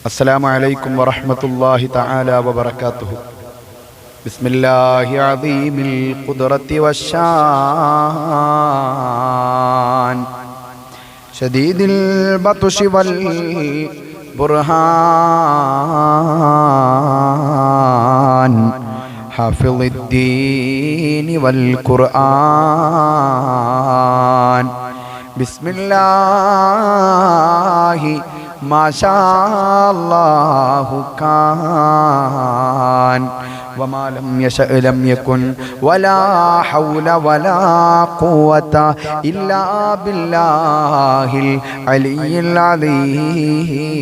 السلام عليكم ورحمة الله تعالى وبركاته. بسم الله عظيم القدرة والشان شديد البطش والبرهان حافظ الدين والقرآن. بسم الله ما شاء الله كان وما لم يشأ لم يكن ولا حول ولا قوة إلا بالله العلي العظيم.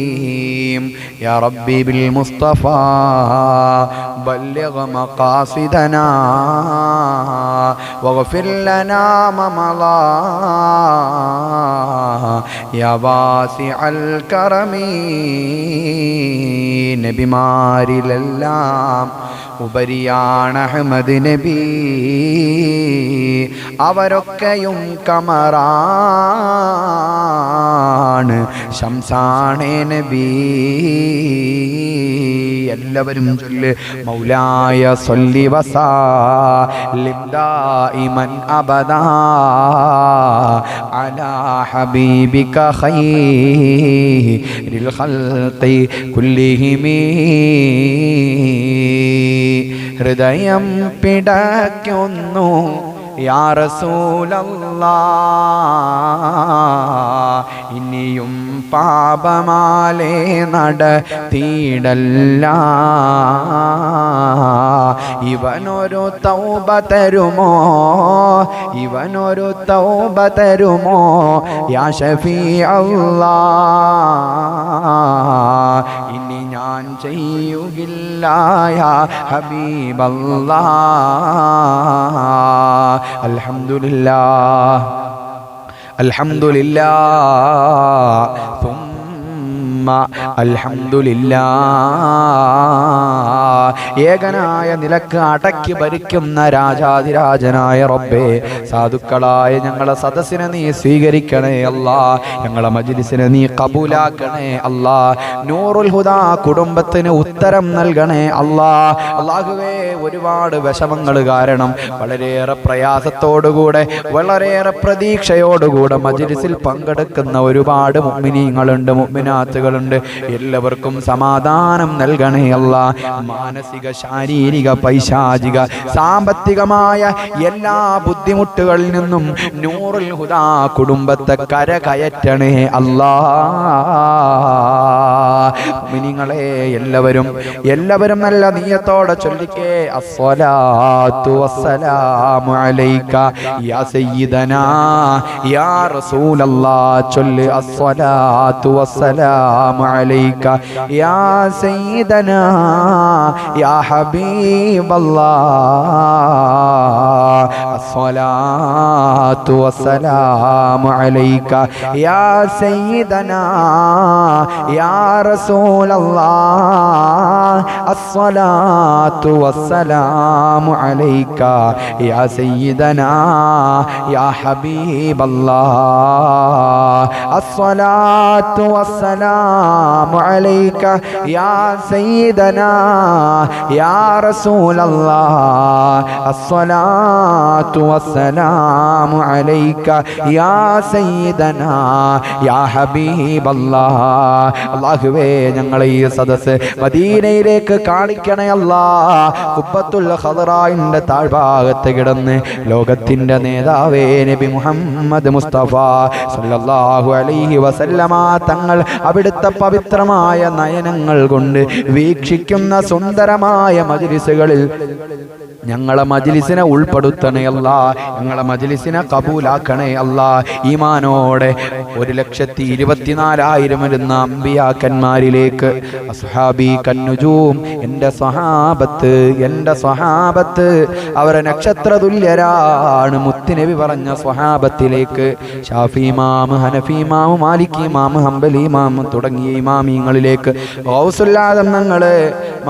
يا ربي بالمصطفى بلغ مقاصدنا واغفر لنا ما مضى يا واسع الكرم. നബിമാരിലെല്ലാം ഉപരിയാണ് Ahmad നബി, അവരൊക്കെയും കമറാണ് ശംസാണേ നബി. എല്ലാവരും ചൊല്ല് മൗലായ സ്വല്ലി വസല്ലിം ദായിമൻ അബദാ അലാ ഹബീബിക ഖൈറിൽ ഖൽഖി കുല്ലിഹിം. ഹൃദയം പിടയ്ക്കുന്നു യാ റസൂലല്ലാഹ്, ഇനിയും പാപമാലേ നടത്തിയിടല്ല. ഇവനൊരു തൗബ തരുമോ, ഇവനൊരു തൗബ തരുമോ യാ ഷഫീ അല്ലാഹ്. ഇനി ഞാൻ ചെയ്യുകില്ല യാ ഹബീബല്ലാഹ്. അൽഹംദുലില്ലാഹ് അൽഹംദുലില്ലാഹ് തുമ്മ അൽഹംദുലില്ലാഹ്. ഏകനായ നിലക്ക് അടക്കി ഭരിക്കുന്ന രാജാതിരാജനായ റബ്ബേ, സാധുക്കളായ ഞങ്ങളെ സദസ്സിനെ നീ സ്വീകരിക്കണേ അല്ലാ, ഞങ്ങളെ മജ്ലിസിനെ നീ കബൂലാക്കണേ അല്ലാ. നൂറുൽ ഹുദാ കുടുംബത്തിന് ഉത്തരം നൽകണേ അല്ലാ. അല്ലാഹുവേ, ഒരുപാട് വിഷമങ്ങൾ കാരണം വളരെയേറെ പ്രയാസത്തോടുകൂടെ വളരെയേറെ പ്രതീക്ഷയോടുകൂടെ മജ്ലിസിൽ പങ്കെടുക്കുന്ന ഒരുപാട് മുഅ്മിനീങ്ങളുണ്ട്, മുഅ്മിനാത്തുകളുണ്ട്. എല്ലാവർക്കും സമാധാനം നൽകണേ അല്ലാ. മാനസിക, ശാരീരിക, പൈശാചിക, സാമ്പത്തികമായ എല്ലാ ബുദ്ധിമുട്ടുകളിൽ നിന്നും നൂറുൽ ഹുദാ കുടുംബത്തെ കരകയറ്റണേ അല്ലാ. മുഅ്മിനീങ്ങളെ എല്ലാവരും നല്ല നിയ്യത്തോടെ ചൊല്ലിക്കേ അസ്സലാത്തു വസ്സലാമു അലൈക യാ സയ്യിദനാ യാ റസൂലല്ലാഹ്. ചൊല്ല് അസ്സലാത്തു വസ്സലാമു അലൈക യാ സയ്യിദനാ യാ ഹബീബല്ലാഹ്. അസ്സലാത്തു വസ്സലാമു അലൈക യാ സയ്യിദനാ യാ റസൂലല്ലാഹ്. അസ്സലാത്തു വസ്സലാമു അലൈക യാ സയ്യിദനാ യാ ഹബീബല്ലാഹ്. അസ്സലാത്തു വസ്സലാമു അലൈക യാ സയ്യിദനാ യാ റസൂലല്ലാഹ്. അസ്സലാത്തു വസ്സലാമു അലൈക യാ സയ്യിദനാ യാ ഹബീബല്ലാഹ്. അല്ലാഹുവേ, ഞങ്ങളെ ഈ സദസ്സ് മദീനയിലേക്ക് കാണിക്കണേ അല്ലാ. ഖുബ്ബത്തുൽ ഖദറായിന്റെ താഴ്ഭാഗത്ത് കിടന്ന് ലോകത്തിന്റെ നേതാവേ നബി മുഹമ്മദ് മുസ്തഫ സല്ലല്ലാഹു അലൈഹി വസല്ലമ തങ്ങൾ അവിടുത്തെ പവിത്രമായ നയനങ്ങൾ കൊണ്ട് വീക്ഷിക്കുന്ന സുന്ദരമായ മജ്ലിസുകളിൽ ഞങ്ങളെ മജ്ലിസിനെ ഉൾപ്പെടുത്തണേ അല്ലാ. ഞങ്ങളെ മജ്ലിസിനെ കബൂലാക്കണേ അല്ലാ. ഈമാനോടെ 1,24,000 വരുന്ന അമ്പിയാക്കന്മാരിലേക്ക് അസ്ഹാബി കന്നുജൂം, എൻ്റെ സ്വഹാബത്ത് അവരെ നക്ഷത്ര തുല്യരാണ് മുത്തുനബി പറഞ്ഞ സ്വഹാബത്തിലേക്ക് ഷാഫി ഇമാം, ഹനഫി ഇമാം, മാലിക് ഇമാം, ഹംബലി ഇമാം തുടങ്ങിയ ഇമാമിങ്ങളിലേക്ക് ഗൗസുൽ ആദം തങ്ങള്,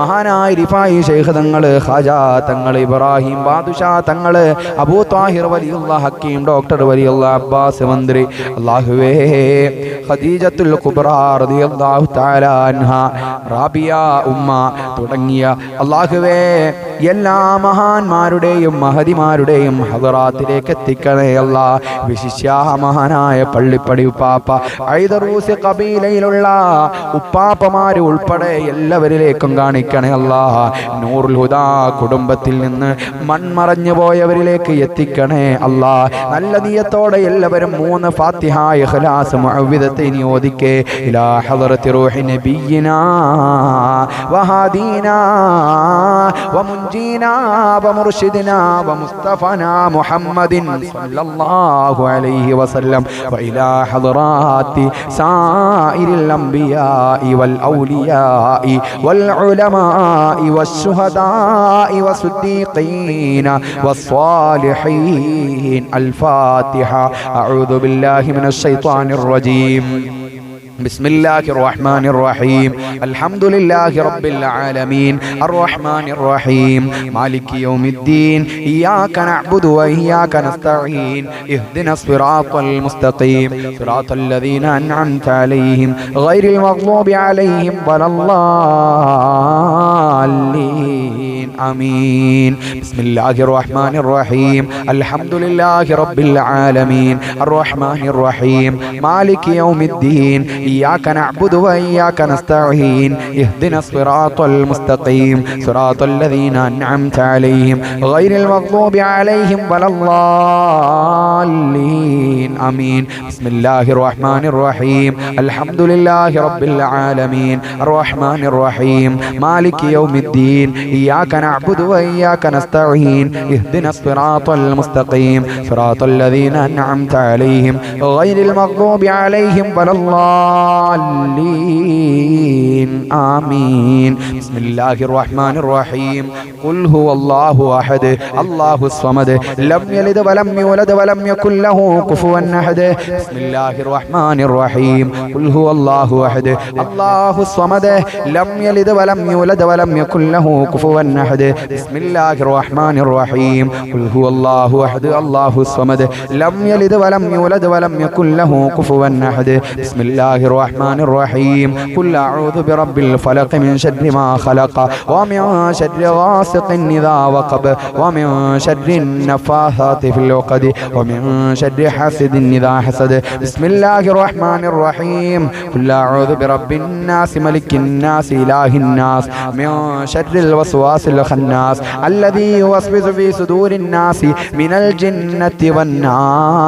മഹാനായ റിഫായി ശൈഖ് തങ്ങള്, ഖാജാ തങ്ങള്, ഇബ്രാഹിം ബാദുഷാ തങ്ങള്, അബൂ താഹിർ വലിയുള്ള ഹക്കീം ഡോക്ടർ വലിയുള്ള അബ്ബാസ് മന്ത്രി, അല്ലാഹുവേ ഖദീജത്തുൽ കുബ്രാ റളിയല്ലാഹു തആല അൻഹ, റാബിയ ഉമ്മ തുടങ്ങിയ അല്ലാഹുവേ എല്ലാ മഹാന്മാരുടെയും മഹദിമാരുടെയും ഹദറാത്തിലേക്ക് എത്തിക്കണേ അല്ലാ. വിശിഷ്യ മഹാനായ പള്ളിപ്പടി ഉപ്പാപ്പ ഐദറൂസ് ഖബീലയിലുള്ള ഉപ്പാപ്പമാര് ഉൾപ്പെടെ എല്ലാവരിലേക്കും കാണിക്കണേ അല്ലാ. നൂറുൽ ഹുദാ കുടുംബത്തിൽ നിന്ന് മൺമറഞ്ഞു പോയവരിലേക്ക് എത്തിക്കണേ അല്ലാ. നല്ല നിയത്തോടെ എല്ലാവരും 3 ഫാത്തിഹ ഇഖ്ലാസ് മുഅവ്വിദത്തൈനി ഓദിക്കേ. ഇലാ ഹളറത്തി റൂഹി നബിയിനാ വഹാദീനാ വമുൻജീനാ വമുർഷിദിനാ വമുസ്തഫനാ മുഹമ്മദിൻ സല്ലല്ലാഹു അലൈഹി വസല്ലം വഇലാ ഹളറാത്തി സായിരിൽ അംബിയാഇ വൽ ഔലിയാഇ വൽ ഉലമാഇ വശുഹദാഇ വസ്ദിഖീന വസ്സാലിഹീൻ. അൽ ഫാത്തിഹ. അഊദു ബില്ലാഹി മിനശ് ശൈത്വാനിർ റജീം. بسم الله الرحمن الرحيم. الحمد لله رب العالمين الرحمن الرحيم مالك يوم الدين إياك نعبد وإياك نستعين اهدنا الصراط المستقيم صراط الذين أنعمت عليهم غير المغضوب عليهم ولا الضالين آمين. بسم الله الرحمن الرحيم. الحمد لله رب العالمين الرحمن الرحيم مالك يوم الدين إياك نعبد وإياك نستعين اهدنا الصراط المستقيم صراط الذين أنعمت عليهم غير المغضوب عليهم ولا الضالين آمين. بسم الله الرحمن الرحيم. الحمد لله رب العالمين الرحمن الرحيم مالك يوم الدين إياك نعبد وإياك نستعين اهدنا الصراط المستقيم صراط الذين أنعمت عليهم غير المغضوب عليهم ولا الضالين آمين. بسم الله الرحمن الرحيم. قل هو الله أحد الله الصمد لم يلد ولم يولد ولم يكن له كفوا أحد. بسم الله الرحمن الرحيم. قل هو الله أحد الله الصمد لم يلد ولم يولد ولم يكن له كفوا أحد. بسم الله الرحمن الرحيم. قل هو الله أحد الله الصمد لم يلد ولم يولد ولم يكن له كفوا أحد. بسم الله الرحمن الرحيم. قل أعوذ برب الفلق من شر ما خلق ومن شر غاسق إذا وقب ومن شر النفاثات في العقد ومن شر حاسد إذا حسد. بسم الله الرحمن الرحيم. قل أعوذ برب الناس ملك الناس إله الناس من شر الوسواس الخناس الذي يوسوس في صدور الناس من الجنة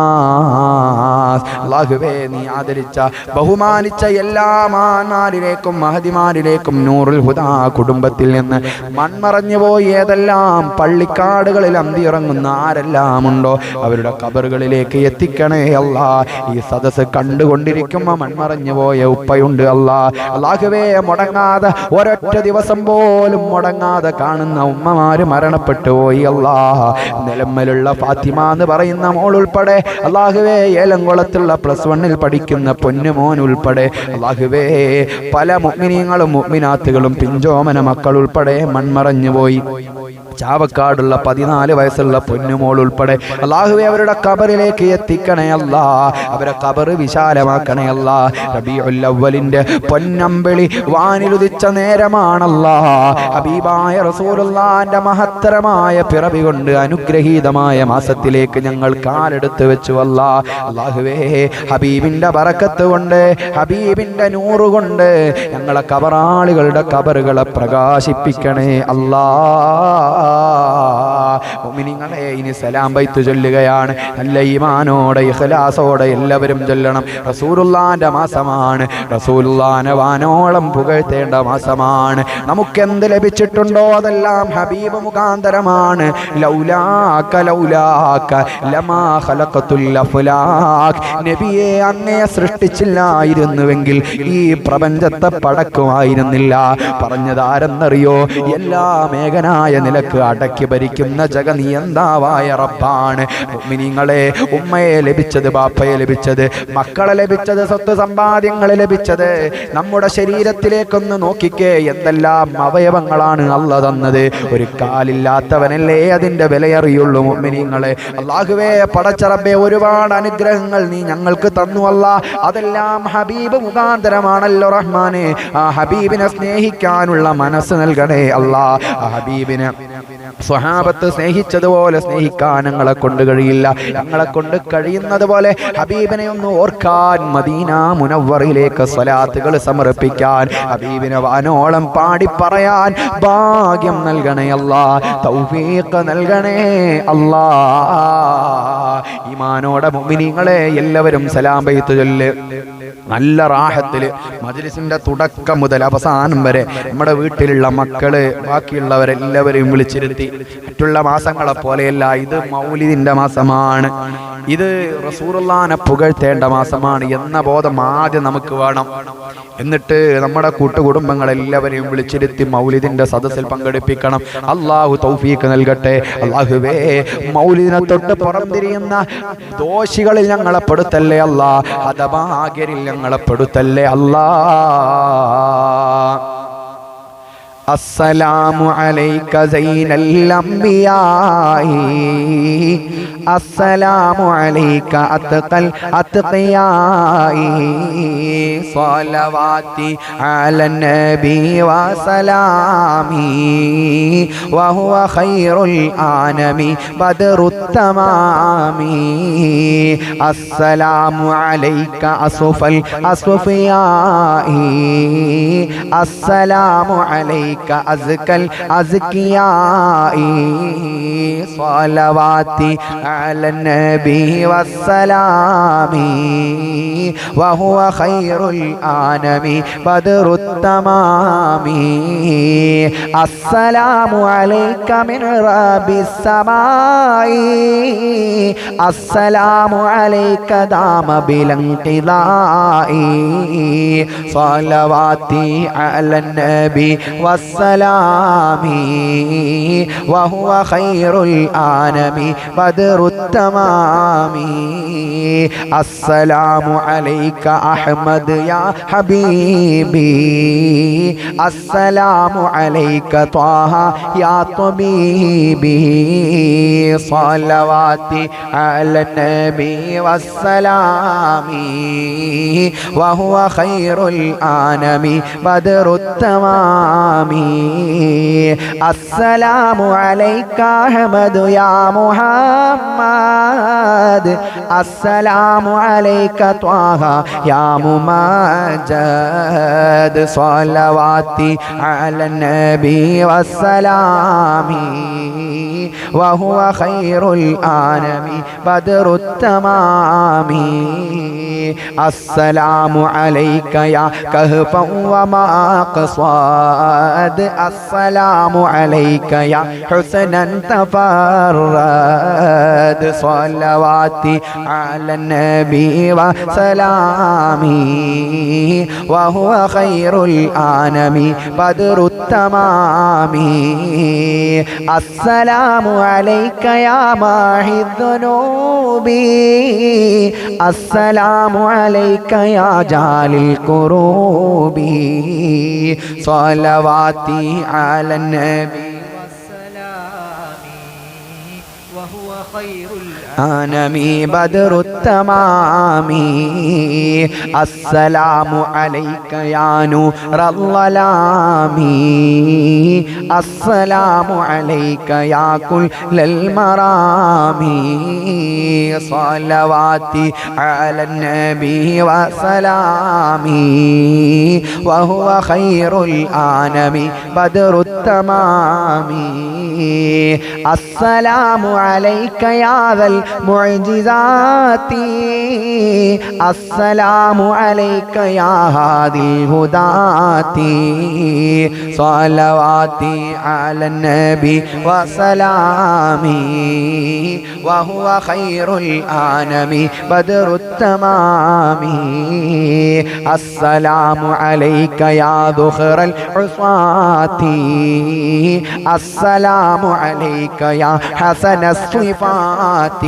والناس. അല്ലാഹുവേ നീ ആദരിച്ച ബഹുമാനിച്ച എല്ലാ മാന്മാരിലേക്കും മഹദിമാരിലേക്കും നൂറുൽ ഹുദാ കുടുംബത്തിൽ നിന്ന് മൺമറഞ്ഞു പോയി ഏതെല്ലാം പള്ളിക്കാടുകളിൽ അന്തിയിറങ്ങുന്ന ആരെല്ലാം ഉണ്ടോ അവരുടെ ഖബറുകളിലേക്ക് എത്തിക്കണേ അല്ലാ. ഈ സദസ്സ് കണ്ടുകൊണ്ടിരിക്കുമ്പോൾ മൺമറഞ്ഞു പോയ ഉപ്പയുണ്ട് അല്ലാ. അല്ലാഹുവേ മുടങ്ങാതെ ഒരൊറ്റ ദിവസം പോലും മുടങ്ങാതെ കാണുന്ന ഉമ്മമാര് മരണപ്പെട്ടു പോയി അല്ലാ. നിലമ്മലുള്ള ഫാത്തിമ എന്ന് പറയുന്ന മോൾ ഉൾപ്പെടെ അല്ലാഹുവേ ഏലംകുളത്തുള്ള +1 പഠിക്കുന്ന പൊന്നുമോൻ ഉൾപ്പെടെ അല്ലാഹുവേ പല മുഅ്മിനീങ്ങളും മുഅ്മിനാത്തുകളും പിഞ്ചോമന മക്കൾ ഉൾപ്പെടെ മൺമറഞ്ഞു പോയി. ചാവക്കാടുള്ള 14 വയസ്സുള്ള പൊന്നുമോൾ ഉൾപ്പെടെ അല്ലാഹുവേ അവരുടെ ഖബറിലേക്ക് എത്തിക്കണേ അല്ലാ. അവരുടെ ഖബർ വിശാലമാക്കണേ അല്ലാ. റബീഉൽ അവ്വലിന്റെ പൊന്നമ്പിളി വാനിലുദിച്ച നേരമാണല്ലാ. ഹബീബായ റസൂലുള്ളാഹിന്റെ മഹത്തരമായ പിറവി കൊണ്ട് അനുഗ്രഹീതമായ മാസത്തിലേക്ക് ഞങ്ങൾ കാലെടുത്ത് വെച്ചു അല്ലാ. അല്ലാഹുവേ ഹബീബിന്റെ ബറക്കത്ത് കൊണ്ട് ഹബീബിന്റെ നൂറ് കൊണ്ട് ഞങ്ങളെ ഖബറാളികളുടെ ഖബറുകളെ പ്രകാശിപ്പിക്കണേ അല്ലാ. മുഅ്മിനീങ്ങളെ ഇനി സലാം ബൈത്ത് ചൊല്ലുകയാണ്. നല്ല ഈമാനോടെ ഇഖ്ലാസോടെ എല്ലാവരും ചൊല്ലണം. റസൂലുള്ളാഹിന്റെ മാസമാണ്. റസൂലുള്ളാഹിനെ വാനോളം പുകഴ്ത്തേണ്ട മാസമാണ്. നമുക്കെന്ത് ലഭിച്ചിട്ടുണ്ടോ അതെല്ലാം ഹബീബ് മുഖാന്തരമാണ്. ലൗലാക ലൗലാക ലമാ ഖലഖതുൽ അഫ്ലാഖ്. നബിയെ അങ്ങയെ സൃഷ്ടിച്ചില്ലായിരുന്നുവെങ്കിൽ ഈ പ്രപഞ്ചത്തെ പടക്കുമായിരുന്നില്ല. പറഞ്ഞതാരെന്നറിയോ? എല്ലാ മേഘനായ നിലക്ക് അടക്കി ഭരിക്കുന്ന ജഗനിയന്താവായ റബ്ബാണ്. മുഅ്മിനീങ്ങളെ, ഉമ്മയെ ലഭിച്ചത്, ബാപ്പയെ ലഭിച്ചത്, മക്കളെ ലഭിച്ചത്, സ്വത്ത് സമ്പാദ്യങ്ങളെ ലഭിച്ചത്, നമ്മുടെ ശരീരത്തിലേക്കൊന്ന് നോക്കിക്കേ, എന്തെല്ലാം അവയവങ്ങളാണ് അല്ലാഹ് തന്നത്. ഒരു കാലില്ലാത്തവനല്ലേ അതിന്റെ വിലയറിയുള്ളൂ. മുഅ്മിനീങ്ങളെ, അല്ലാഹുവേ പടച്ച റബ്ബേ, ഒരുപാട് അനുഗ്രഹങ്ങൾ നീ ഞങ്ങൾക്ക് തന്നു അല്ലാഹ്. അതെല്ലാം ഹബീബ് മുഖാന്തരമാണല്ലോ റഹ്മാനെ. ആ ഹബീബിനെ സ്നേഹിക്കാനുള്ള മനസ്സ് നൽകണേ അല്ലാഹ്. ആ ഹബീബിനെ സ്വഹാബത്ത് സ്നേഹിച്ചതുപോലെ സ്നേഹിക്കാൻ ഞങ്ങളെ കൊണ്ട് കഴിയില്ല. ഞങ്ങളെ കൊണ്ട് കഴിയുന്നത് പോലെ ഹബീബിനെ ഒന്ന് ഓർക്കാൻ, മദീന മുനവ്വറിലേക്ക് സ്വലാത്തുകൾ സമർപ്പിക്കാൻ, ഹബീബിനെ വാനോളം പാടി പറയാൻ ഭാഗ്യം നൽകണേ അല്ലാഹ്. തൗഫീഖ് നൽകണേ അല്ലാഹ്. ഈമാനോടെ മുഅ്മിനീങ്ങളെ എല്ലാവരും സലാം ബൈത്ത് ചൊല്ല്. നല്ല റാഹത്തില് മജ്ലിസിന്റെ തുടക്കം മുതൽ അവസാനം വരെ നമ്മുടെ വീട്ടിലുള്ള മക്കള്, ബാക്കിയുള്ളവരെല്ലാവരെയും വിളിച്ചിരുത്തി. മറ്റുള്ള മാസങ്ങളെ പോലെയല്ല, ഇത് മൗലിദിന്റെ മാസമാണ്, ഇത് റസൂലുള്ളാഹിനെ പുകഴ്ത്തേണ്ട മാസമാണ് എന്ന ബോധം ആദ്യം നമുക്ക് വേണം. എന്നിട്ട് നമ്മുടെ കൂട്ടുകുടുംബങ്ങളെല്ലാവരെയും വിളിച്ചിരുത്തി മൗലിദിന്റെ സദസ്സിൽ പങ്കെടുപ്പിക്കണം. അല്ലാഹു തൗഫീഖ് നൽകട്ടെ. അല്ലാഹുവേ, മൗലിദിനെ തൊട്ട് പുറംതിരിയുന്ന ദോഷികളിൽ ഞങ്ങളെ പെടുത്തല്ലേ അല്ലാഹ്. ഹതഭാഗ്യരിൽ ഞങ്ങളെ പെടുത്തല്ലേ അല്ലാഹ്. അസ്സലാമു അലൈക സൈനൽ അംബിയാഇ, അസ്സലാമു അലൈക അത്ഖൽ അത്ഖിയാഇ, സ്വലവാതി അലൻ നബി വസലാമി, വഹുവ ഖൈറുൽ ആനമി ബദ്റുത് തമാമി, അസ്സലാമു അലൈക അസ്ഫൽ അസ്ഫിയാഇ, അസ്സലാമു അലൈക أزكى الأزكياء، صلواتي على النبي والسلام، وهو خير الأنام بدر التمام. السلام عليك من رب السماء، السلام عليك دام بلا انقضاء، صلواتي على النبي والسلام، وهو خير الأنام بدر التمام. السلام عليك أحمد يا حبيبي، السلام عليك طه يا طبيبي، صلواتي على النبي والسلام، وهو خير الأنام بدر التمام. السلام عليك أحمد يا محمد، السلام عليك طه يا ممجد، صلواتي على النبي والسلام، وهو خير الأنام بدر التمام. السلام عليك يا كهفا ومقصد، السلام عليك يا حسنا تفرد، صلواتي على النبي وسلامي، وهو خير الأنام بدر التمام. السلام عليك يا ماحي الذنوب، السلام عليك يا جالي الكروب، صلواتي على النبي والسلام، وهو خير الأنام بدر التمام. السلام عليك يا نور الظلام، السلام عليك يا كل المرام، صلواتي على النبي وسلامي، وهو خير الأنام بدر التمام. السلام عليك يا ذا المعجزات، السلام عليك يا هادي الهداة، صلواتي على النبي وسلامي، وهو خير الأنام بدر التمام. السلام عليك يا ذخر العصاة السلام عليك يا حسن الصفات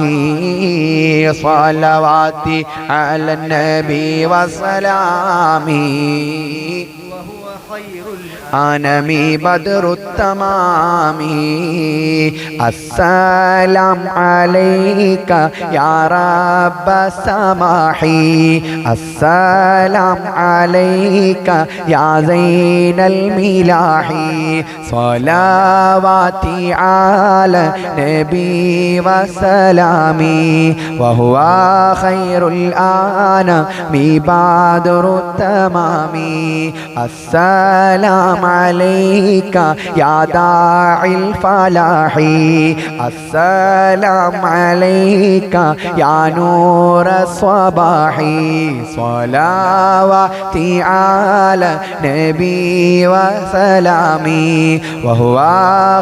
صلواتي على النبي وسلامي وهو خير الأنام بدر التمام السلام عليك يا رب السماحي السلام عليك يا زين الملاحي صلواتي على نبي وسلامي وهو خير الأنام بدر التمام السلام عليك يا داعي الفلاح السلام عليك يا نور الصباح صلواتي على نبي وسلامي وهو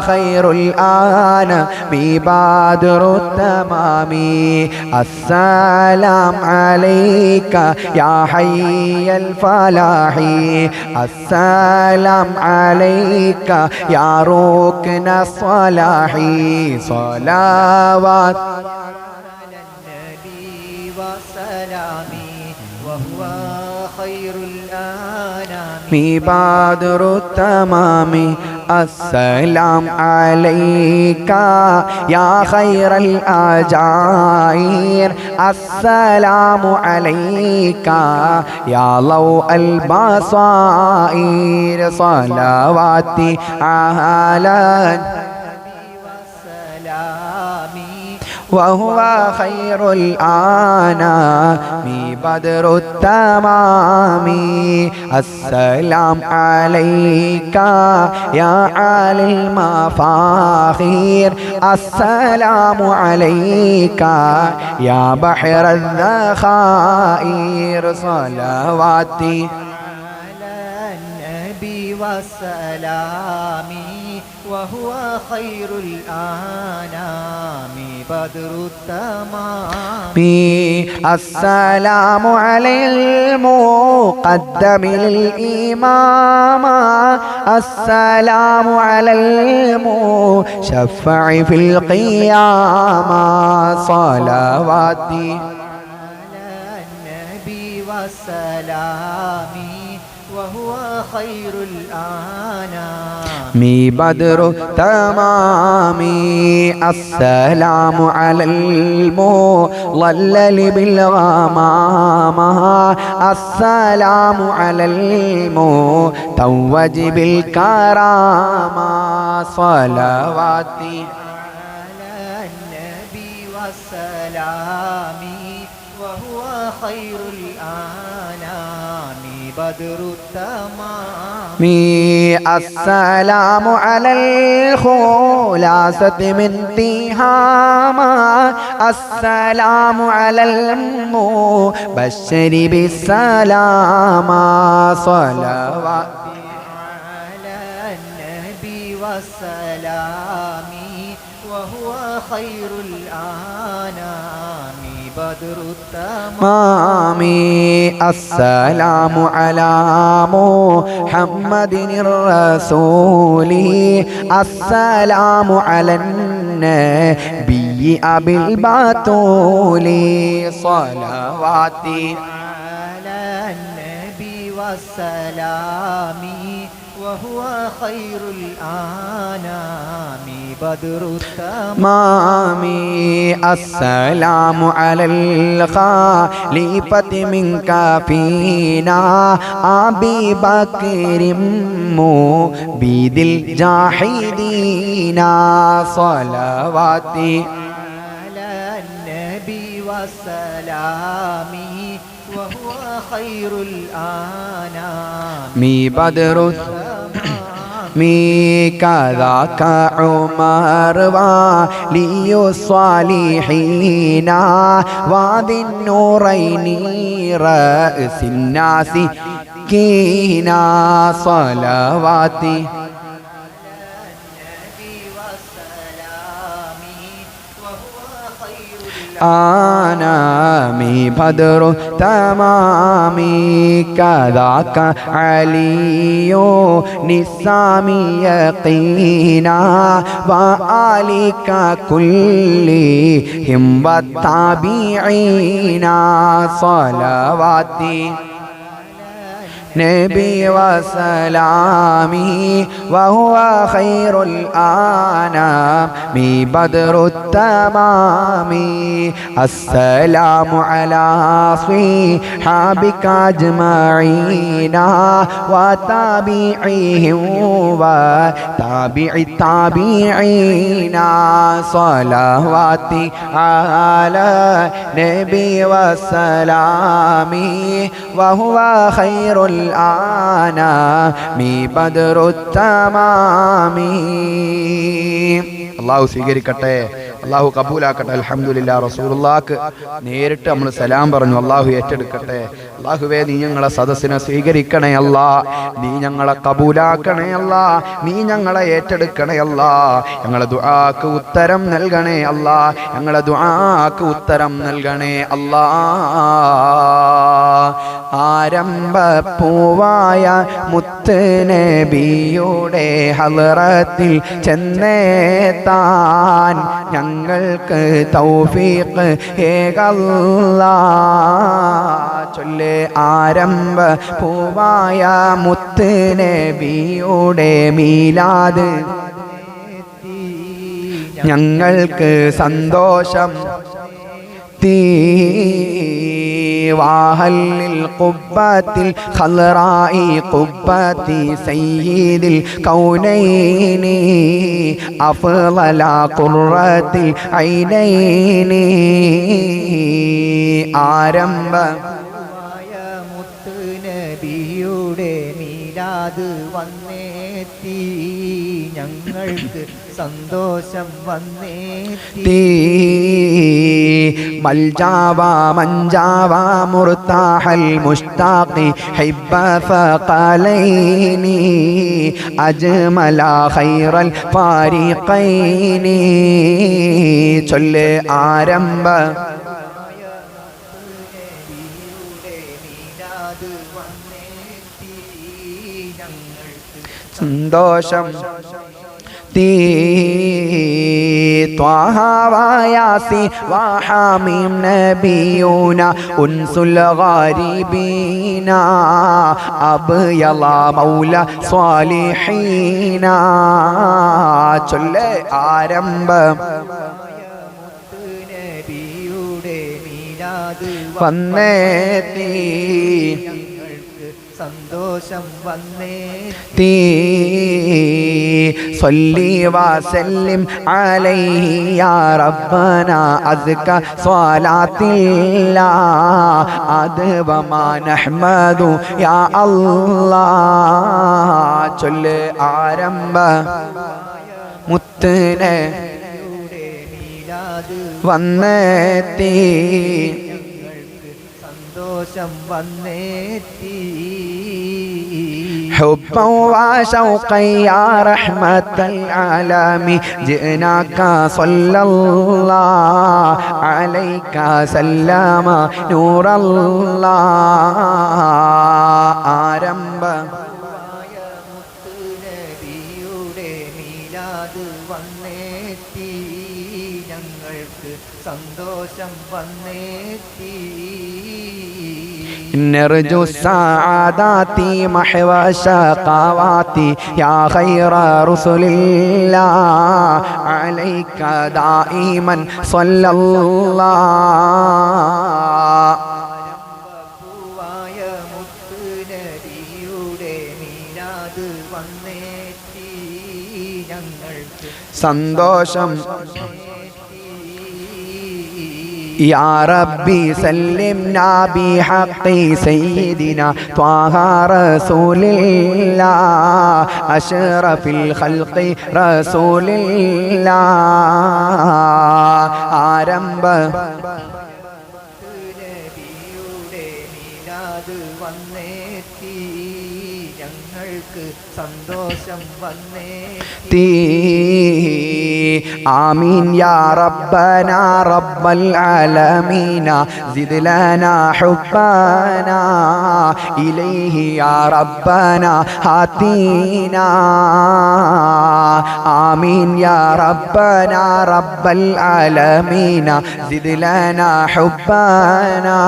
خير الأنام بدر التمام السلام عليك يا حي الفلاح السلام عليك يا ركن الصلاح صلوات على النبي وسلامي وهو خير الأنام بدر التمام السلام عليك يا خير الأجائر السلام عليك يا ضوء البصائر صلواتي على وهو خير الأنام بدر التمام السلام عليك يا عالي المفاخير السلام عليك يا بحر الذخائر صلواتي على النبي والسلام وهو خير الأنام بدر التمام السلام على المقدم للإمام السلام على المشفع في القيامة صلواتي على النبي والسلام وهو خير الأنام بدر التمام السلام على المضلل بالغمامة السلام على المتوج بالكرامة صلواتي على النبي والسلام وهو خير الأنام بدر التمام السلام على الخلاصة من تهامة السلام على المبشر بالسلامة صلواتي على النبي والسلام وهو خير الأنام بدر التمام السلام على محمد الرسول السلام على النبي أبي البتول صلواتي على النبي والسلام وهو خير الأنام بدر التمام السلام على الخليفة منك فينا أبي بكر مبيد الجاحدين صلواتي على النبي والسلام وهو خير الأنام بدر كذاك عمر ولي الصالحين وذي النورين رأس الناس كينا صلواتي ആനാമി ബദ്റു തമാമി കദാക അലിയോ നിസാമി യഖീനാ വആലിക കുല്ലിഹിം വത്താബിഈനാ സ്വലവാതി نبي وسلامي وهو خير الأنام بدر التمام السلام على صحابك أجمعين وتابعيهم وتابع التابعين صلواتي على نبي وسلامي وهو خير الأنام بدر التمام അള്ളാഹു സ്വീകരിക്കട്ടെ, അള്ളാഹു കബൂലാക്കട്ടെ. അൽഹംദുലില്ലാ. റസൂലുള്ളാഹിക്ക് നേരിട്ട് നമ്മൾ സലാം പറഞ്ഞു. അള്ളാഹു ഏറ്റെടുക്കട്ടെ. അള്ളാഹുവേ, നീ ഞങ്ങളെ സദസ്സിനെ സ്വീകരിക്കണേ അല്ലാ, നീ ഞങ്ങളെ കബൂലാക്കണേ അല്ലാ, നീ ഞങ്ങളെ ഏറ്റെടുക്കണേ അല്ലാ, ഞങ്ങളെ ദുആക്ക് ഉത്തരം നൽകണേ അല്ലാ, ഞങ്ങളെ ദുആക്ക് ഉത്തരം നൽകണേ അല്ലാ. ആരംഭപ്പൂവായ മുത്ത് നബിയുടെ ഹളറത്തിൽ ചെന്നേത്താൻ ഞങ്ങൾക്ക് തൗഫീഖ് ഏകല്ലാ. ചൊല്ല് ആരംഭപ്പൂവായ മുത്ത് നബിയുടെ മീലാദ് ഞങ്ങൾക്ക് സന്തോഷം وهل القبة الخضراء قبة سيد الكونين أفضل قرة العينين ആരംഭ മുത്ത് നബിയുടെ മീലാദ് വന്നേത്തി ഞങ്ങൾക്ക് സന്തോഷം വന്നേത്തി. മൽജാവ മഞ്ചാവ മുർതാഹൽ മുഷ്താഖി ഹിബ്ബ ഫഖലൈനി അജ്മല ഖൈറൽ ഫാരിഖൈനി. ചൊല്ല് ആരംഭ സന്തോഷം ത്വാഹ വയാസീൻ വഹാമീം നബിയൂന ഉൻസുൽ ഗാരിബീന അബ്യള മൗല സ്വാലിഹീന. ചൊല്ല് ആരംഭ നബിയുടെ മീലാദ് വന്നേത്തി സന്തോഷം വന്നേത്തി. സ്വല്ലി വസല്ലിം അലൈഹി യാ റബ്ബന അസ്ക സ്വലാത്തില്ലാ അദ്വമാ നഹ്മദു യാ അല്ലാഹ്. ചൊല്ല് ആരംഭ മുത്തനെ വന്നേത്തി സന്തോഷം വന്നേത്തി. حبا وشوقا يا رحمة العالمين جئناك صلى الله عليك سلم نور الله. ആരംഭ നബിയുടെ മീലാദ് വന്നേത്തി ഞങ്ങൾക്ക് സന്തോഷം വന്നേത്തി. نرجو السعادات محو الشقوات يا خير رسل الله عليك دائما صلى الله. സന്തോഷം يا ربي سلمنا بحق سيدنا طه رسول الله أشرف الخلق رسول الله. ആരംഭ നബിയുടെ മീലാദ് വന്ന വന്നെത്തി ഞങ്ങൾക്ക് സന്തോഷം വന്നെത്തി തീ ആമീൻ യാ റബ്ബനാ റബ്ബൽ ആലമീന സിദ് ലനാ ഹുബ്ബനാ ഇലൈഹി യാ റബ്ബനാ ഹാതീനാ ആമീൻ യാ റബ്ബനാ റബ്ബൽ ആലമീന സിദ് ലനാ ഹുബ്ബനാ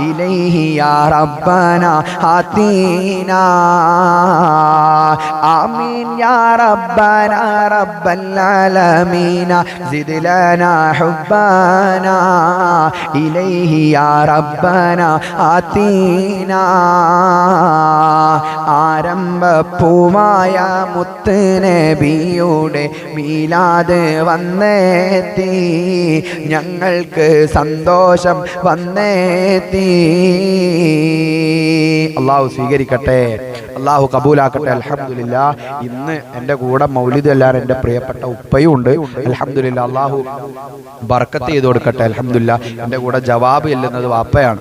ഇലൈഹി യാ റബ്ബനാ ഹാതീനാ ആമീൻ യാ റബ്ബനാ റബ്ബൽ ആലമീന സിദ് ലനാ ഹുബ്ബനാ ഇലൈഹി യാ റബ്ബനാ ആതീനാ ആരംഭപ്പൂവായ മുത്ത് നബിയുടെ മീലാദ് വന്നെത്തി ഞങ്ങൾക്ക് സന്തോഷം വന്നെത്തി അല്ലാഹു സ്വീകരിക്കട്ടെ അല്ലാഹു കബൂലാക്കട്ടെ അൽഹംദുലില്ലാഹ് ഇന്ന് എൻ്റെ കൂടെ മൗലിദ് എല്ലാവരും എൻ്റെ പ്രിയപ്പെട്ട ഉപ്പയും ഉണ്ട് അൽഹംദുലില്ലാഹ് അല്ലാഹു ബർക്കത്ത് ചെയ്ത് കൊടുക്കട്ടെ അൽഹംദുലില്ലാഹ് എൻ്റെ കൂടെ ജവാബ് ചെല്ലുന്നത് വാപ്പയാണ്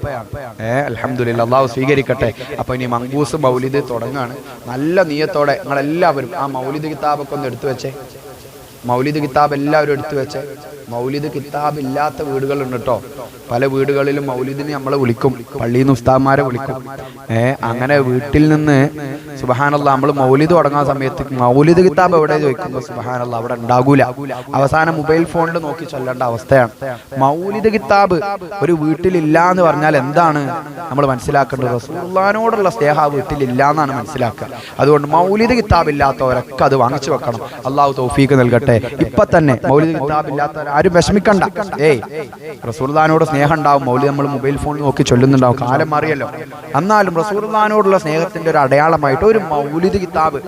അൽഹംദുലില്ലാഹ് അല്ലാഹു സ്വീകരിക്കട്ടെ അപ്പോൾ ഇനി മങ്കൂസ് മൗലിദ് തുടങ്ങാണ് നല്ല നിയത്തോടെ നിങ്ങളെല്ലാവരും ആ മൗലിദ് കിതാബൊക്കെ ഒന്ന് എടുത്തു വെച്ചേ മൗലിദ് കിതാബ് എല്ലാവരും എടുത്തു വെച്ചേ മൗലിദ് കിതാബ് ഇല്ലാത്ത വീടുകളുണ്ട് കേട്ടോ പല വീടുകളിലും മൗലിദിന് നമ്മളെ വിളിക്കും പള്ളിയിൽ നിന്ന് ഉസ്താദ്മാരെ വിളിക്കും അങ്ങനെ വീട്ടിൽ നിന്ന് സുബ്ഹാനല്ലാഹ് നമ്മൾ മൗലിദ് തുടങ്ങുന്ന സമയത്ത് മൗലിദ് കിതാബ് എവിടെ ചോദിക്കുമ്പോൾ സുബ്ഹാനല്ലാഹ് അവിടെ ഉണ്ടാകൂല അവസാനം മൊബൈൽ ഫോണിൽ നോക്കി ചൊല്ലേണ്ട അവസ്ഥയാണ് മൗലിദ് കിതാബ് ഒരു വീട്ടിലില്ല എന്ന് പറഞ്ഞാൽ എന്താണ് നമ്മൾ മനസ്സിലാക്കേണ്ടത് റസൂലുള്ളാഹിനോടുള്ള സ്നേഹം ആ വീട്ടിലില്ല എന്നാണ് മനസ്സിലാക്കുക അതുകൊണ്ട് മൗലിദ് കിതാബ് ഇല്ലാത്തവരൊക്കെ അത് വാങ്ങിച്ചു വെക്കണം അല്ലാഹു തൗഫീഖ് നൽകട്ടെ ഇപ്പൊ തന്നെ മൗലിദ് കിതാബ് ഇല്ലാത്തവർ ആരും വിഷമിക്കണ്ട റസൂലുള്ളാഹിനോട് സ്നേഹം ഉണ്ടാവും മൗലിദ് നമ്മൾ മൊബൈൽ ഫോണിൽ നോക്കി ചൊല്ലുന്നുണ്ടാവും കാലം മാറിയല്ലോ എന്നാലും റസൂലുള്ളാഹിനോടുള്ള സ്നേഹത്തിന്റെ ഒരു അടയാളമായിട്ട് ഒരു മൗലിദ് കിതാബ്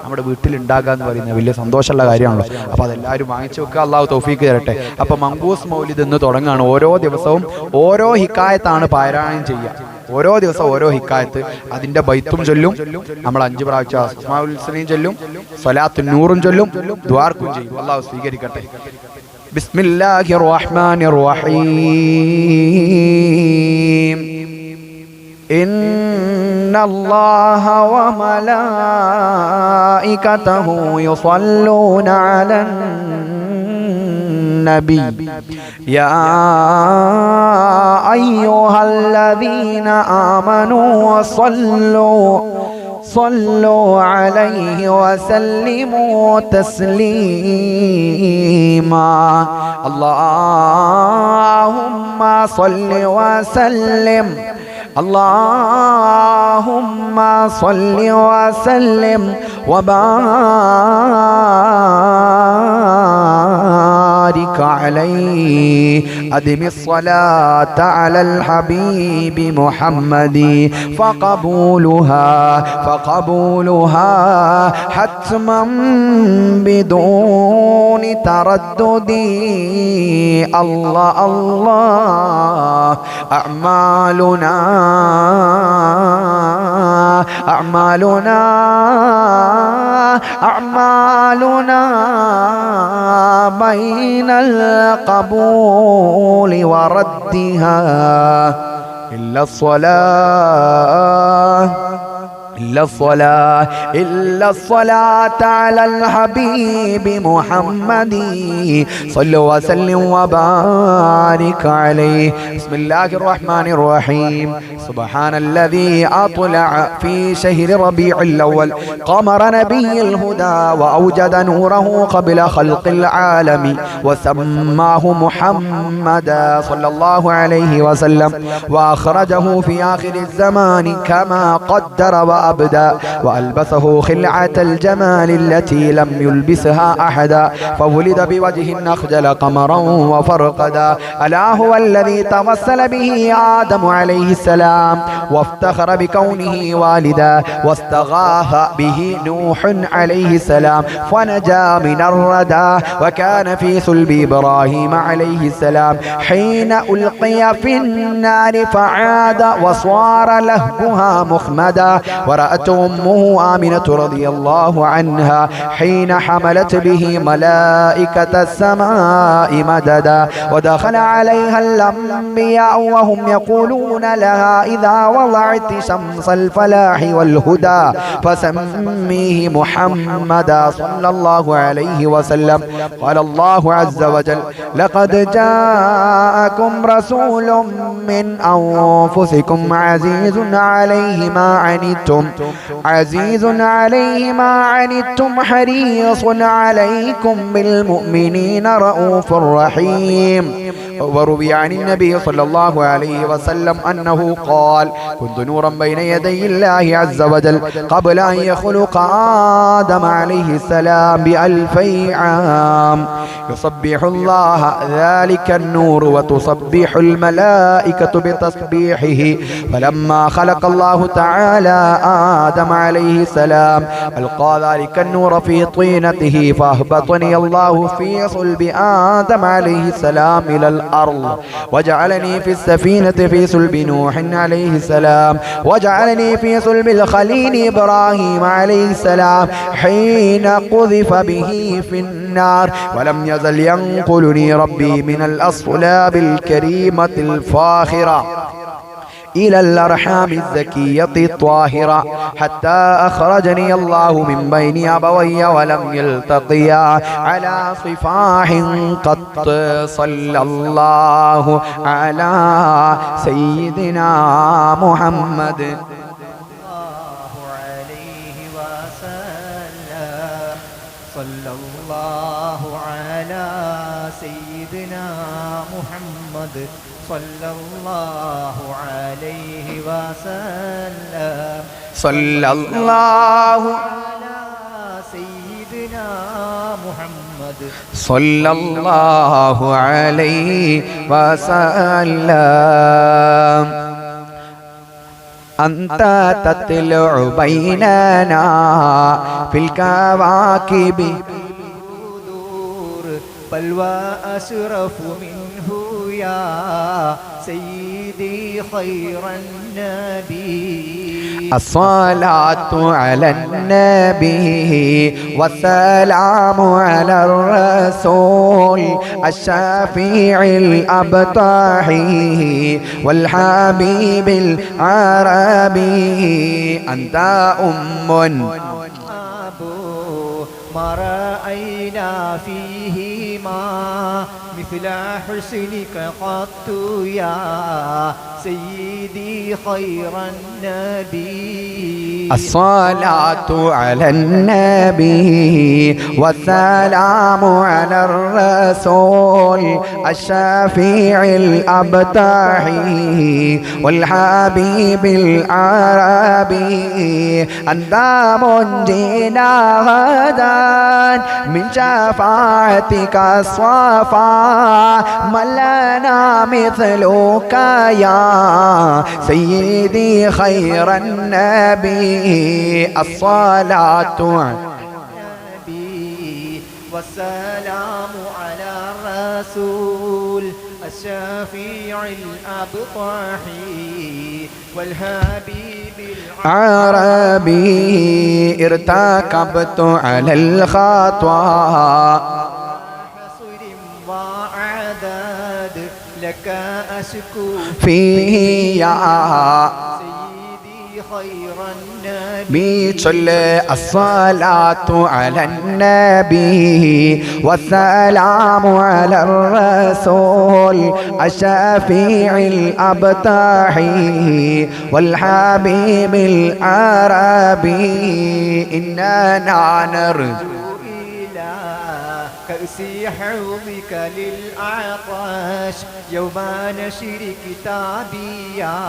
നമ്മുടെ വീട്ടിൽ ഉണ്ടാകുക എന്ന് പറയുന്നത് വലിയ സന്തോഷമുള്ള കാര്യമാണല്ലോ അപ്പൊ അതെല്ലാവരും വാങ്ങിച്ചു വെക്കുക അല്ലാഹു തൗഫീഖ് തരട്ടെ അപ്പൊ മങ്കൂസ് മൗലിദ് എന്ന് തുടങ്ങുകയാണ് ഓരോ ദിവസവും ഓരോ ഹിക്കായത്താണ് പാരായണം ചെയ്യുക ഓരോ ദിവസം ഓരോ ഹിക്കായത്ത് അതിന്റെ ബൈത്തും ചൊല്ലും നമ്മൾ 5 പ്രാവശ്യം അസ്മാഉൽ ഹുസ്നയും ചൊല്ലും സ്വലാത്തുൻ നൂറും ചൊല്ലും ദുആർക്കും ചെയ്യും അല്ലാഹു സ്വീകരിക്കട്ടെ ബിസ്മില്ലാഹിർ റഹ്മാനിർ റഹീം ഇന്നല്ലാഹ വമലായികതഹു യുസല്ലൂന അലൻ النبي يا أيها الذين آمنوا صلوا عليه وسلموا تسليما اللهم صل وسلم اللهم صل وسلم وبارك عليه أدم الصلاة على الحبيب محمد فقبولها حتما بدون تردد الله الله أعمالنا بين القبول وردها إلا الصلاة على الحبيب محمد صلوا وسلم وبارك عليه بسم الله الرحمن الرحيم سبحان الذي أطلع في شهر ربيع الأول قمر نبي الهدى وأوجد نوره قبل خلق العالم وسماه محمدا صلى الله عليه وسلم وأخرجه في آخر الزمان كما قدر وأبدى وألبسه خلعة الجمال التي لم يلبسها أحدا فولد بوجه أخجل قمرا وفرقدا ألا هو الذي توسل به آدم عليه السلام وافتخر بكونه والدا واستغاث به نوح عليه السلام فنجا من الردى وكان في صلب إبراهيم عليه السلام حين ألقي في النار فعاد وصار لهبها مخمدا ورأت أمه آمنة رضي الله عنها حين حملت به ملائكة السماء مددا ودخل عليها الأنبياء وهم يقولون لها إذا وضعت شمس الفلاح والهدى فسميه محمدا صلى الله عليه وسلم. قال الله عز وجل لقد جاءكم رسول من أنفسكم عزيز عليه ما عنتم حريص عليكم بالمؤمنين رؤوف رحيم. وروي عن النبي صلى الله عليه وسلم أنه قال كنت نورا بين يدي الله عز وجل قبل أن يخلق آدم عليه السلام ب2000 عام يسبح الله ذلك النور وتسبح الملائكة بتسبيحه. فلما خلق الله تعالى آدم عليه السلام ألقى ذلك النور في طينته فأهبطني الله في صلب آدم عليه السلام إلى الأرض وجعلني في السفينة في صلب نوح عليه السلام وجعلني في صلب الخليل إبراهيم عليه السلام حين قذف به في النار ولم يزل ينقلني ربي من الأصلاب الكريمة الفاخرة إلى الأرحام الزكية الطاهرة حتى أخرجني الله من بين أبوي ولم يلتقيا على صفاح قط. صلى الله على سيدنا محمد صلى الله على سيدنا محمد صلى الله عليه وسلم. صلى الله على سيدنا محمد صلى الله عليه وسلم. أنت تطلع بيننا في الكواكب بل وأشرف منه يا سيدي خير النبي. الصلاة على النبي والسلام على الرسول الشفيع الأبطحي والحبيب العربي. أنت ما رأينا فيهما مثل حسنك قط يا سيدي خير النبي. الصلاة على النبي والسلام على الرسول الشفيع الأبطحي والحبيب العربي. أنت منجينا غدا من شفاعتك الصفا من لنا مثلك يا سيدي خير النبي. الصلاة على النبي والسلام على الرسول الشفيع الأبطحي والحبيب العربي. ارتكبت على الخطوة وعدد لك أشكو فيه يا سيدي خير النبي. صلى الصلاة على النبي والسلام على الرسول الشفيع الأبطحي والحبيب العربي. إننا نرجو كأس حوضك للأعطاش يوم نشر كتابي يا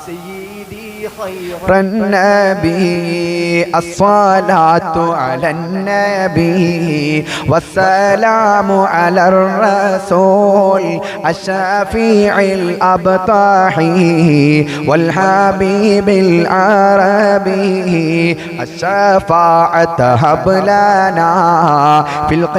سيدي خير النبي. الصلاة على النبي والسلام على الرسول الشفيع الأبطحي والحبيب العربي. الشفاعة هب لنا في القيامة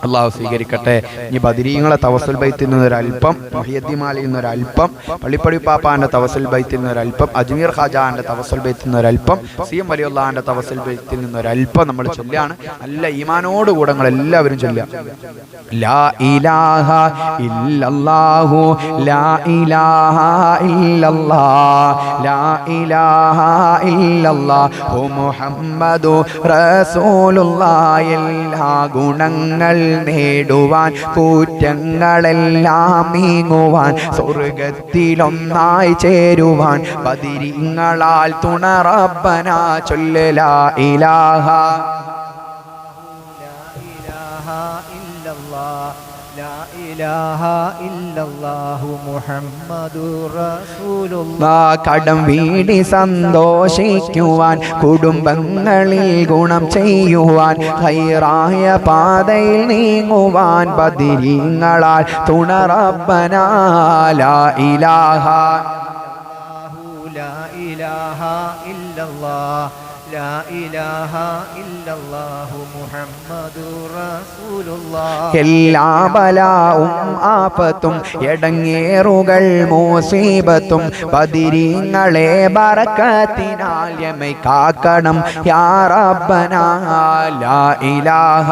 അള്ളാഹു സ്വീകരിക്കട്ടെ. ഇനി ബദരീങ്ങളെ തവസ്സുൽ ബൈത്തിൽ നിന്നൊരൽപ്പം, മുഹിയദ്ദീമാലിൽ നിന്നൊരൽപ്പം, പള്ളിപ്പടി പാപ്പാന്റെ തവസ്സുൽ ബൈത്തിൽ നിന്നൊരൽപ്പം, അജ്മീർ ഖാജാന്റെ തവസ്സുൽ ബൈത്തിൽ നിന്നൊരൽപ്പം, സിഎം വലിയുള്ളാന്റെ തവസ്സുൽ ബൈത്തിൽ നിന്നൊരൽപ്പം നമ്മൾ ചൊല്ലാണ്. നല്ല ഈമാനോടുകൂടെ നിങ്ങൾ എല്ലാവരും ചൊല്ലുക. ലാ ഇലാഹ ഇല്ലല്ലാഹു ലാ ഇലാഹ ഇല്ലല്ലാഹ് ലാ ഇലാഹ ഇല്ലല്ലാഹു മുഹമ്മദു റസൂലുള്ളാഹ്. എല്ലാ ഗുണങ്ങൾ നേടുവാൻ, കൂറ്റങ്ങളെല്ലാം നീങ്ങുവാൻ, സ്വർഗത്തിലൊന്നായി ചേരുവാൻ ബദരീങ്ങളാൽ തുണ റബ്ബന ചൊല്ല് ലാ ഇലാഹ ലാ ഇലാഹ ഇല്ലല്ലാഹു മുഹമ്മദുർ റസൂലുള്ളാഹ്. കടം വീടി സന്തോഷിക്കുവാൻ, കുടുംബങ്ങളിൽ ഗുണം ചെയ്യുവാൻ, ഖൈറായ പാതയിൽ നീങ്ങുവാൻ ബദരീങ്ങളാൽ തുണ റബ്ബന ലാ ഇലാഹ ലാ ഇലാഹ ഇല്ലല്ലാഹ് ലാ ഇലാഹ ഇല്ലല്ലാഹു മുഹമ്മദുർ റസൂലുള്ളാഹ്. എല്ലാ ബലാവും ആപത്തും എടങ്ങേറുകൾ മുസീബത്തും ബദരീങ്ങളെ ബറക്കത്തിനാൽ യമൈ കാക്കണം യാ റബ്ബന ലാ ഇലാഹ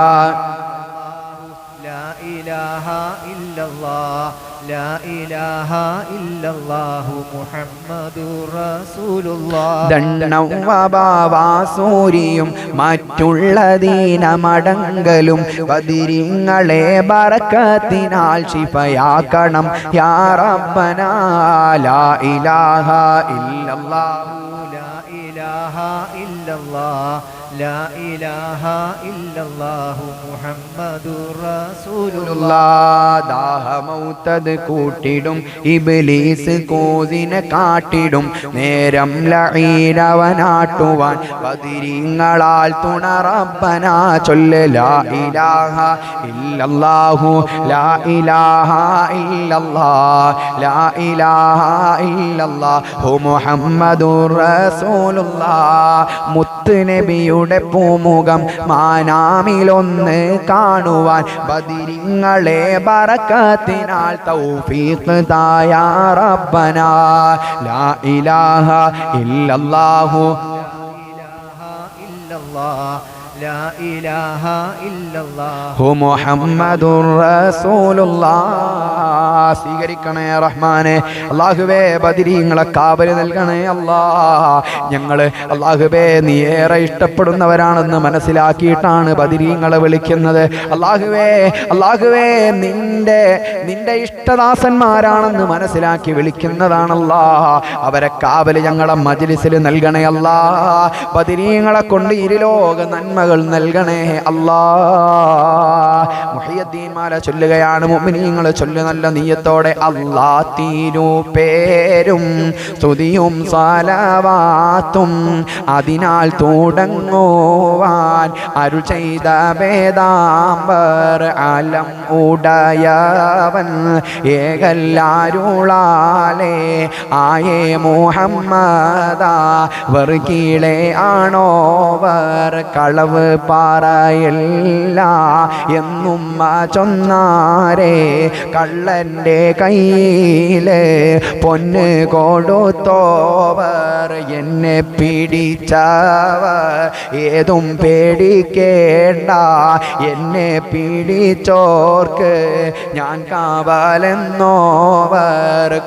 ലാ ഇലാഹ ഇല്ലല്ലാഹ് ലാ ഇലാഹ ഇല്ലല്ലാഹു മുഹമ്മദുർ റസൂലുള്ളാഹ്. ദണ്ണം വബാവാസൂരിയും മറ്റുള്ള ദീനമടങ്കലും ബദരീങ്ങളെ ബറക്കത്തിനാൽ ശിഫയാക്കണം യാ റബ്ബന ലാ ഇലാഹ ഇല്ലല്ലാഹ് ലാ ഇലാഹ ഇല്ലല്ലാഹ് ലാ ഇലാഹ ഇല്ലല്ലാഹു മുഹമ്മദുർ റസൂലുള്ളാഹ്. ദാഹമൗത്തത് കൂട്ടിടും ഇബ്ലീസ് കോസിനെ കാട്ടിടും നേരം ലഈനവനാട്ടുവാൻ ബദരീങ്ങളാൽ തുണ റബ്ബന ചൊല്ല് ലാ ഇലാഹ ഇല്ലല്ലാഹു ലാ ഇലാഹ ഇല്ലല്ലാഹ് ലാ ഇലാഹ ഇല്ലല്ലാഹു മുഹമ്മദുർ റസൂലുള്ളാഹ്. മുത്ത് നബിയുടെ പൂമുഖം മാനാമിലൊന്ന് കാണുവാൻ ബദരീങ്ങളെ ബറക്കത്തിനാൽ തൗഫീഖ് തായാ റബ്ബന ലാ ഇലാഹ ഇല്ലല്ലാഹു ലാ ഇലാഹ ഇല്ലല്ലാഹു മുഹമ്മദുർ റസൂലുള്ളാഹ്. സ്വീകരിക്കണേ റഹ്മാനെ. അല്ലാഹുവേ ബദരീങ്ങളെ കാവല് നൽകണേ അല്ലാ. ഞങ്ങള് അല്ലാഹുവേ നീ ഏറെ ഇഷ്ടപ്പെടുന്നവരാണെന്ന് മനസ്സിലാക്കിയിട്ടാണ് ബദരീങ്ങളെ വിളിക്കുന്നത്. അല്ലാഹുവേ നിന്റെ ഇഷ്ടദാസന്മാരാണെന്ന് മനസ്സിലാക്കി വിളിക്കുന്നതാണല്ലാ. അവരെ കാവല് ഞങ്ങളെ മജ്ലിസിൽ നൽകണേ അല്ലാ. ബദരീങ്ങളെ കൊണ്ട് ഇരുലോക നന്മകൾ നൽകണേ അല്ലാ. മുഹിയദ്ദീൻ മാല ചൊല്ലുകയാണ്. മുഅ്മിനീങ്ങൾ ചൊല്ലു നല്ല നിയ്യത്തോടെ. അല്ലാ തീരു പേരും സ്തുതിയും സലവാത്തും അതിനാൽ തുടങ്ങുവാൻ അരുൾ ചെയ്ത വേദാംബർ ആലം ഉടയവൻ ഏകല്ലാരുളാലേ ആയേ മുഹമ്മദ വർഗീളെ ആണോവർ കളവ് പറയില്ല എന്നും ചൊന്നാരേ കള്ളൻ്റെ കയ്യില് പൊന്ന് കൊടുത്തോവർ എന്നെ പിടിച്ചവർ ഏതും പേടിക്കേണ്ട എന്നെ പിടിച്ചോർക്ക് ഞാൻ കാവലെന്നോവർ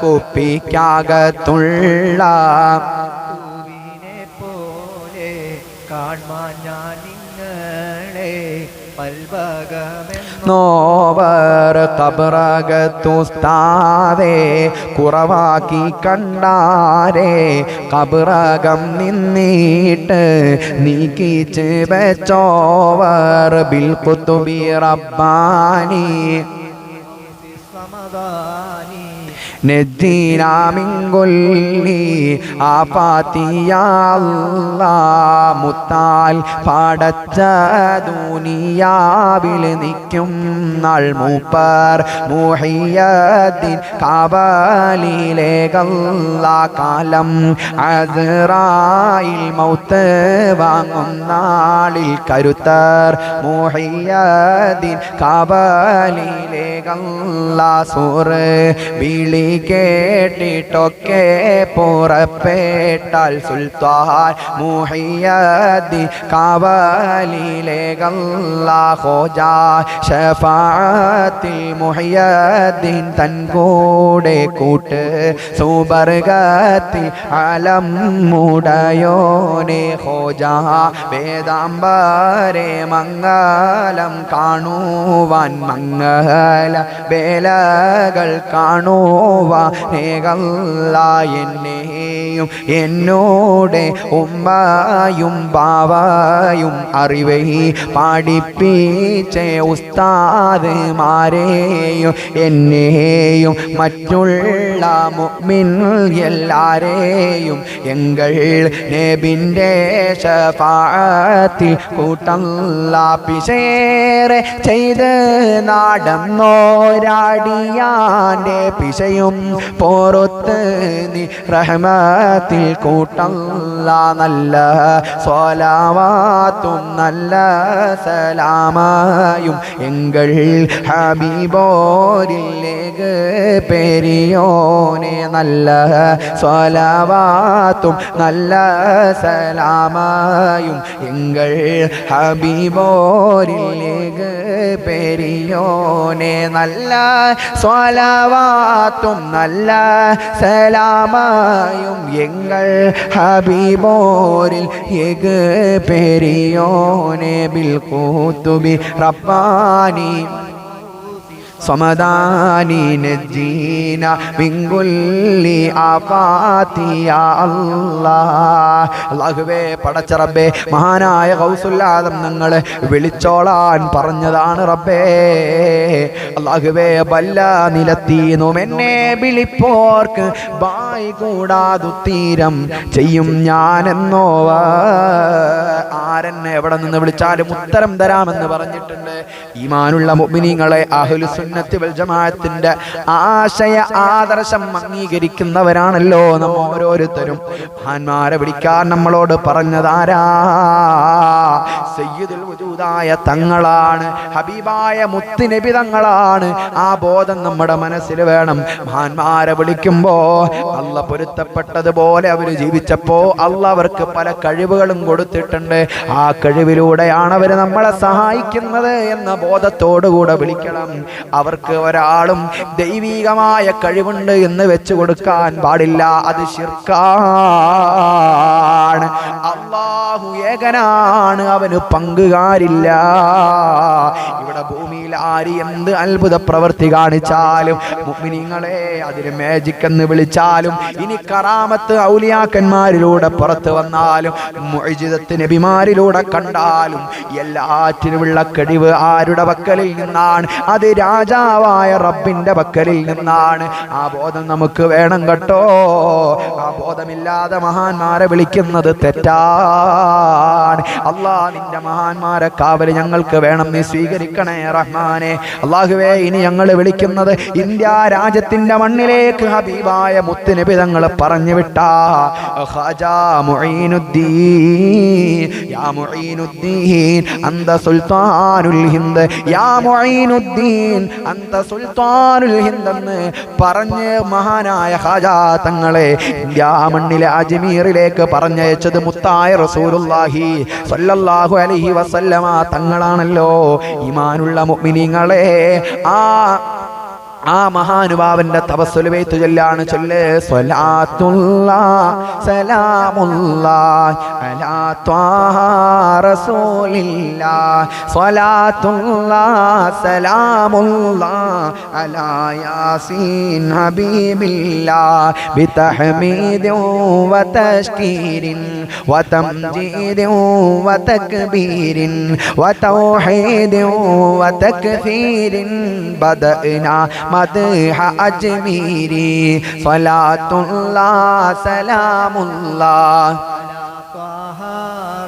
കുപ്പിക്കകത്തുള്ള കാൺമാൻ ഞാൻ നിങ്ങളെ നോവർ കബറകത്തുസ്താദേ കുറവാക്കി കണ്ടാരേ കബറകം നിന്നിട്ട് നീക്കിച്ച് വെച്ചോവർ ബിൽ ഖുതുബി റബ്ബാനി നജ്ജീനാ മിൻ കുല്ലി ആഫാതി യാ അല്ലാഹ് മുത്താൽ പാടച്ച ദുനിയാവിൽ നിൽക്കും നാൾ മൂപ്പർ മുഹിയദ്ദീൻ കാബലിലേകല്ലാ കാലം അസ്റായിൽ മൗത്ത് വാങ്ങും നാളിൽ കരുത്തർ മുഹിയദ്ദീൻ കാബലിലേകല്ലാ സൂറ് വിളി കേട്ടിട്ടൊക്കെ പുറപ്പെട്ടാൽ സുൽത്താൻ മുഹിയദ്ദീൻ കാബലിലേകല്ലാ ഖോജാ ശഫാഅത്തിൽ മുഹിയദ്ദീൻ തൻ കൂടെ കൂട്ട് സുബർഗത്തിൽ അലം മുടയോനെ ഖോജാ വേദാംബരെ മംഗലം കാണുവാൻ മംഗല വേലകൾ കാണുവാനേകല്ലാ എന്നെയും എന്നോടെ ഉമ്മയും ബാവയും അറിവേ പഠിപ്പിച്ചേ ഉസ്താദ്മാരെയും എന്നെയും മറ്റുള്ള മുഅ്മിൻ എല്ലാരെയും എങ്കൾ നബിൻ്റെ ശഫാഅത്തിൽ കൂട്ടല്ലാ പിശേറെ ചെയ്ത് നടന്നോരാടിയാൻ്റെ പിശയും പോറൊത്ത് നീ റഹ്മത്തിൽ കൂട്ടല്ലാ നല്ല സ്വലാവാത്തും നല്ല സലാമായും എങ്കൾ ഹബീബോരിലേക്ക് പെരിയോനെ നല്ല സ്വലാവാത്തും നല്ല സലാമായും എങ്കൾ ഹബീബോരിലേക്ക് പെരിയോനെ നല്ല സ്വലാവാത്തും നല്ല സലാമായും എങ്കൾ ഹബീബോരിൽ ഏക് പെരിയോനെ ബിൽ ഖുതുബി റബ്ബാനി സമദാനി നജ്ജീന മിൻ കുല്ലി ആഫാതി യാ അല്ലാഹ്. അല്ലാഹുവേ പടച്ച റബ്ബേ മഹാനായ ഗൗസുൽ ആദം ഞങ്ങളെ വിളിച്ചോളാൻ പറഞ്ഞതാണ് റബ്ബേ. അല്ലാഹുവേ ബല്ല നിലത്തീന്നും എന്നെ വിളിപ്പോർക്ക് ബായ് കൂടാതുത്തീരം ചെയ്യും ഞാനെന്നോവ. ആരെന്നെ എവിടെ നിന്ന് വിളിച്ചാലും ഉത്തരം തരാമെന്ന് പറഞ്ഞിട്ടുണ്ട്. ഈമാനുള്ള മുഅ്മിനീങ്ങളെ അഹ്ലുസുന്ന വൽ ജമാഅത്തിന്റെ ആശയ ആദർശം അംഗീകരിക്കുന്നവരാണല്ലോ നമ്മ ഓരോരുത്തരും. മഹാന്മാരെ വിളിക്കാൻ നമ്മളോട് പറഞ്ഞതാരാ? സയ്യിദുൽ വജൂദായ തങ്ങളാണ്, ഹബീബായ മുത്തുനബി തങ്ങളാണ്. ആ ബോധം നമ്മുടെ മനസ്സിൽ വേണം. മഹാന്മാരെ വിളിക്കുമ്പോ അല്ല പൊരുത്തപ്പെട്ടതുപോലെ അവര് ജീവിച്ചപ്പോ അല്ല അവർക്ക് പല കഴിവുകളും കൊടുത്തിട്ടുണ്ട്. ആ കഴിവിലൂടെയാണ് അവര് നമ്മളെ സഹായിക്കുന്നത് എന്ന ബോധത്തോടുകൂടെ വിളിക്കണം. അവർക്ക് ഒരാളും ദൈവികമായ കഴിവുണ്ട് എന്ന് വെച്ചു കൊടുക്കാൻ പാടില്ല. അത് ശിർക്കാണ്. അല്ലാഹു ഏകനാണ്, അവന് പങ്കുകാരില്ല. ഇവിടെ ഭൂമിയിൽ ആര് എന്ത് അത്ഭുത പ്രവൃത്തി കാണിച്ചാലും, മുഅ്മിനീങ്ങളെ അതിന് മാജിക് എന്ന് വിളിച്ചാലും, ഇനി കറാമത്ത് ഔലിയാക്കന്മാരിലൂടെ പുറത്തു വന്നാലും, മുഅ്ജിസത്ത് നബിമാരിലൂടെ കണ്ടാലും, എല്ലാറ്റിനുമുള്ള കഴിവ് ആരുടെ പക്കലിൽ നിന്നാണ്? അത് രാജാവായ റബ്ബിന്റെ പക്കലിൽ നിന്നാണ്. ആ ബോധം നമുക്ക് വേണം കേട്ടോ. ആ ബോധമില്ലാതെ മഹാന്മാരെ വിളിക്കുന്നത് തെറ്റാണ്. അല്ലാഹ് നിന്റെ മഹാന്മാരെ കാവല് ഞങ്ങൾക്ക് വേണം, നീ സ്വീകരിക്കണേ റഹ്മാനെ. അല്ലാഹുവേ ഇനി ഞങ്ങൾ വിളിക്കുന്നത് ഇന്ത്യ രാജ്യത്തിന്റെ മണ്ണിലേക്ക് ഹബീബായ മുത്തുനബി തങ്ങൾ പറഞ്ഞു വിട്ട ഖാജാ മുഈനുദ്ദീൻ, യാ മുഈനുദ്ദീൻ അന്ത സുൽത്താനുൽ ഹിന്ദ്, യാ മുഈനുദ്ദീൻ അന്ത സുൽത്താനുൽ ഹിന്ദ് എന്ന് പറഞ്ഞ് മഹാനായ ഖാജാ തങ്ങളെ ഇന്ത്യ മണ്ണിലെ അജ്മീറിലേക്ക് പറഞ്ഞയച്ചത് മുത്തായ റസൂലുള്ളാഹി സ്വല്ലല്ലാഹു അലൈഹി വസല്ലമ തങ്ങളാണല്ലോ. ഈമാനുള്ള മുഅ്മിനീങ്ങളെ ആ മഹാനുഭാവന്റെ തവസ്സുൽ ബൈത്ത് ചൊല്ലാണ്. ചൊല്ല് സ്വലാത്തുല്ലാഹ് സലാമുല്ലാഹ് അലാ ത്വാഹ റസൂലില്ലാഹ്, സ്വലാത്തുല്ലാഹ് സലാമുല്ലാഹ് അലാ യാസീൻ ഹബീബില്ലാഹ്, ബിതഹ്മീദിൻ വതശ്കീരിൻ وتمجيد وتكبير وتوحيد وتكثير بدأنا مدح أجميري صلاة الله سلام الله طه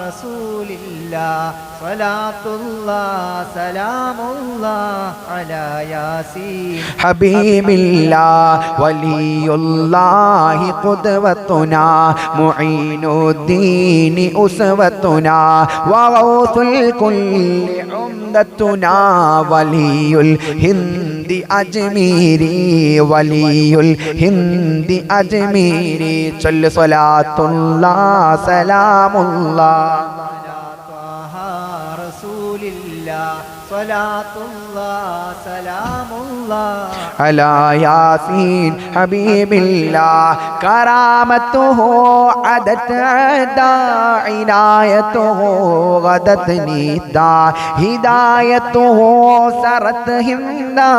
رسول الله صلاة الله سلام الله على ياسين حبيب الله ولي الله قدوتنا معين الدين أسوتنا وغوث الكل عمدتنا ولي الهند أجميري ولي الهند أجميري صل صلاة الله سلام الله صلاة الله سلام الله على ياسين حبيب الله كرامته عدت عدا عنايته غدت ندا هدايته سرت هندا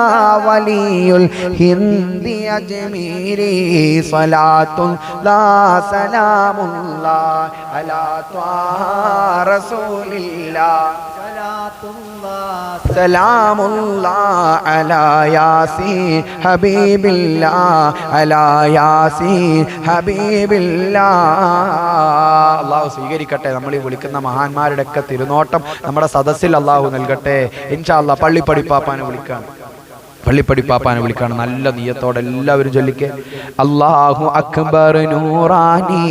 ولي الهند أجميري صلاة الله سلام الله على طه رسول الله سلام الله على ياسين حبيب الله على ياسين حبيب الله അള്ളാഹു സ്വീകരിക്കട്ടെ. നമ്മൾ ഈ വിളിക്കുന്ന മഹാന്മാരുടെ ഒക്കെ തിരുനോട്ടം നമ്മുടെ സദസ്സിൽ അള്ളാഹു നൽകട്ടെ. ഇൻഷാ അല്ലാഹ് പള്ളിപ്പടിപ്പാപ്പാനെ വിളിക്കാണ് നല്ല നിയത്തോടെ എല്ലാവരും ചൊല്ലിക്കേ. അല്ലാഹു അക്ബർ നൂറാനി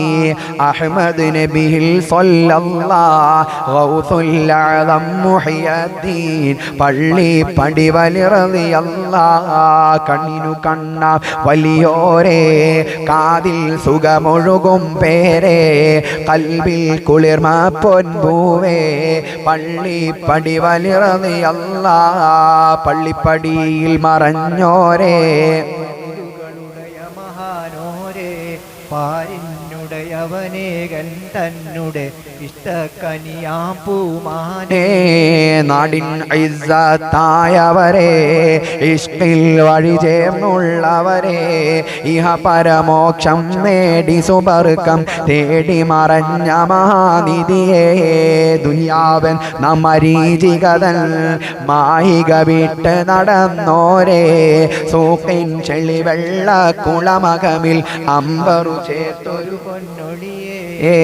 അഹ്മദ് നബിയിൽ സ്വല്ലല്ലാഹു ഗൗസുൽ അഅ്ലം മുഹയ്യദ്ദീൻ പള്ളിപ്പടി വലിറളിയല്ലാഹ് കണ്ണിനു കണ്ണ വലിയോരേ കാതിൽ സുഖമൊഴുകും പേരേ കൽബിൽ കുളിർമ പൊൻപൂവേ പള്ളിപ്പടി വലിറളിയല്ലാഹ് പള്ളിപ്പടിയിൽ മറഞ്ഞോരേ മഹാനോരേ പാരിനുടയവനേകൻ തന്നെ ഇഷ്ടക്കനിയാം പൂമാനേ നാടിൻ ഇസ്സത്തായവരെ ഇഷ്കിൽ വഴി ചേർന്നുള്ളവരെ ഇഹ പരമോക്ഷം നേടി സുബർക്കം തേടി മറഞ്ഞ മഹാനിധിയെ ദുനിയാവൻ നമ്മരീചികതൻ മായിക വിട്ട് നടന്നോരേ സൂക്കിൻ ചെളി വെള്ള കുളമകമിൽ അമ്പറു ചേർത്തൊരു പൊന്നൊളിയേ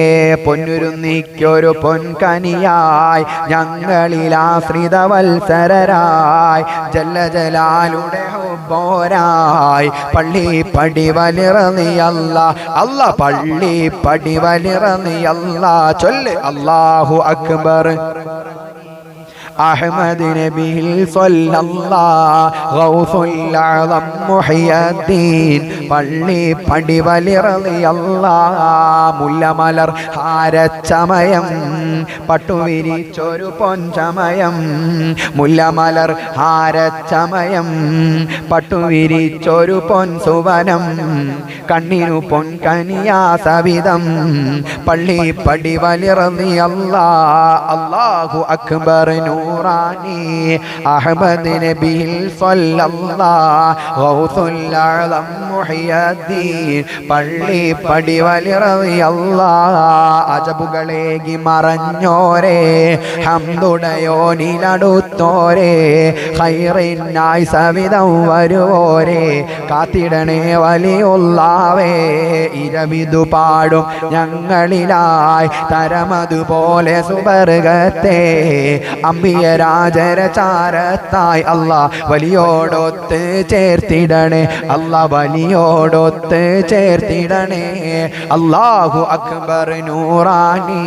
പൊന്നുരുന്നിക്കൊരു പൊൻകനിയായി ഞങ്ങളിൽ ആശ്രിതവത്സരരായി ജലജലാലുടെ ഹുബ്ബോരായി പള്ളിപ്പടി വലിറളിയല്ലാഹ് അല്ലാഹ് പള്ളിപ്പടി വലിറളിയല്ലാഹ് ചൊല്ല് അല്ലാഹു അക്ബർ അഹ്മദ് നബിയിൽ സ്വല്ലല്ലാഹു ഗൗസുൽ അഅ്ലം മുഹയ്യദ്ദീൻ പള്ളിപ്പടി വലിറളിയല്ലാഹ് മുല്ലമലർ ഹാരച്ചമയം പട്ടുവിരിച്ചൊരു പൊൻചമയം മുല്ലമലർ ഹാരച്ചമയം പട്ടുവിരിച്ചൊരു പൊൻസുവനം കണ്ണിനു പൊൻകനിയാ സവിധം പള്ളിപ്പടി വലിറളിയല്ലാഹ് അല്ലാഹു അക്ബർ നൂറാനി അഹ്മദ് നബിയിൽ സ്വല്ലല്ലാഹു ഗൗസുൽ അഅ്ലം മുഹയ്യദ്ദീൻ പള്ളിപ്പടി വലിറളിയല്ലാഹ് അജബുകളേകി മറഞ്ഞോരേ ഹംദുടയോനിലടുത്തോരേ ഖൈറിനായി സവിധം വരുവോരേ കാത്തിടണേ വലിയുള്ളാവേ ഇരവിതു പാടും ഞങ്ങളിലായി തരമതുപോലെ സുബർഗത്തെ അമ്പിയ രാജരചാരത്തായി അല്ലാഹ് വലിയോടൊത്ത് ചേർത്തിടണേ അല്ലാഹ് വലിയോടൊത്ത് ചേർത്തിടണേ അല്ലാഹു അക്ബർ നൂറാനി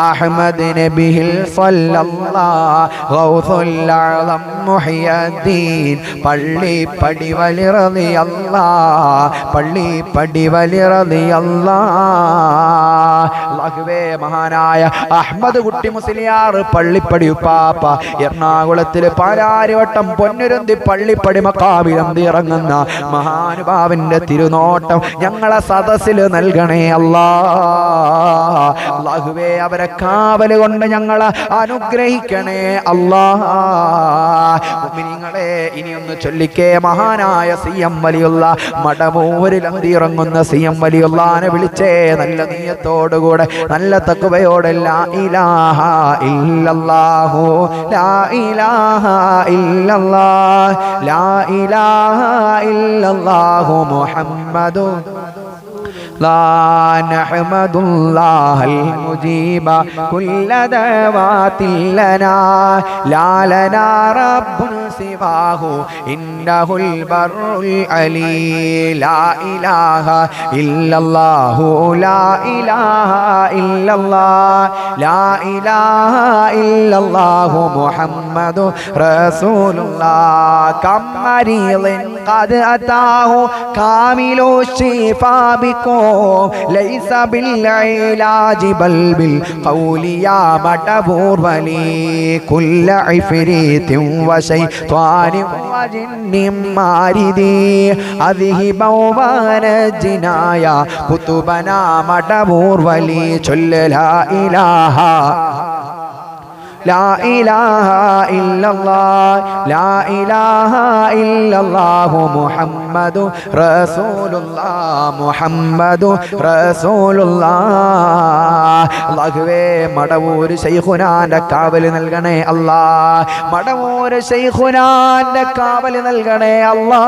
അഹ്മദ് നബിയിൽ സ്വല്ലല്ലാഹു ഗൗസുൽ അഅ്ലം മുഹയ്യദ്ദീൻ പള്ളിപ്പടി വലിറളിയല്ലാഹ് പള്ളിപ്പടി വലിറളിയല്ലാഹ് അല്ലാഹുവേ മഹാനായ അഹ്മദ് കുട്ടി മുസ്ലിയാർ പള്ളിപ്പടി ഉപ്പാപ്പ എറണാകുളത്തിലെ പാലാരിവട്ടം പൊന്നുരുന്തി പള്ളിപ്പടി മക്കാവിലന്തി ഇറങ്ങുന്ന മഹാനുഭാവന്റെ തിരുനോട്ടം ഞങ്ങളെ സദസ്സിൽ നൽകണേ അല്ലാഹുവേ അവരെ കാവല് കൊണ്ട് ഞങ്ങളെ അനുഗ്രഹിക്കണേ മുഅ്മിനീങ്ങളെ ഇനിയൊന്ന് ചൊല്ലിക്കേ മഹാനായ CM വലിയുള്ള മടവൂരിൽ അന്തി ഇറങ്ങുന്ന CM വലിയുള്ളാനെ വിളിച്ചേ നല്ല നീയത്തോട് പേടിയോടുകൂടെ നല്ല തഖ്വയോടെ ലാ ഇലാഹ ഇല്ലല്ലാഹു ലാ ഇലാഹ ഇല്ലല്ലാഹ് ലാ ഇലാഹ ഇല്ലല്ലാഹു മുഹമ്മദു لا نحمد الله المجيب كل دعوات لنا لا لنا رب سواه إنه البر العلي لا إله إلا الله لا إله إلا الله لا إله إلا الله محمد رسول الله كم مريض قد أتاه كامل الشفاء بكم ليس بالعلاج بل بالقول يا مدبور ولي كل عفريت وشيطان وجن ماردي أذهبا ونجنا يا كتبنا مدبور ولي شل لا إله لا إله إلا الله لا إله إلا الله محمد رسول الله محمد رسول الله അല്ലാഹുവേ മടവൂർ ശൈഖുനാന്റെ കാവൽ നൽകണേ അല്ലാ മടവൂർ ശൈഖുനാന്റെ കാവൽ നൽകണേ അല്ലാ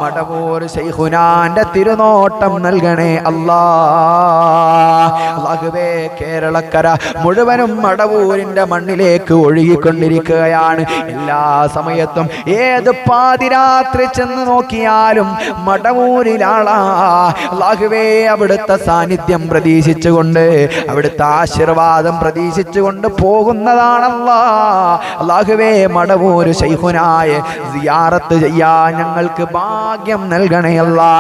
മടവൂർ ശൈഖുനാന്റെ തിരുനോട്ടം നൽകണേ അല്ലാ അല്ലാഹുവേ കേരളക്കര മുഴുവനും മടവൂരിന്റെ മണ്ണിലേക്ക് ഒഴുകിക്കൊണ്ടിരിക്കുകയാണ് എല്ലാ സമയത്തും ഏത് പാതിരാത്രി ചെന്ന് നോക്കിയാലും മടവൂരിലാളാ അല്ലാഹുവേ അവിടുത്തെ സാന്നിധ്യം പ്രതീക്ഷിച്ചുകൊണ്ട് അവിടുത്തെ ആശീർവാദം പ്രതീക്ഷിച്ചുകൊണ്ട് പോകുന്നതാണല്ലാ അല്ലാഹുവേ മടവൂര് ശൈഖുനായ സിയാറത്ത് ചെയ്യാൻ ഞങ്ങൾക്ക് ഭാഗ്യം നൽകണേ അല്ലാ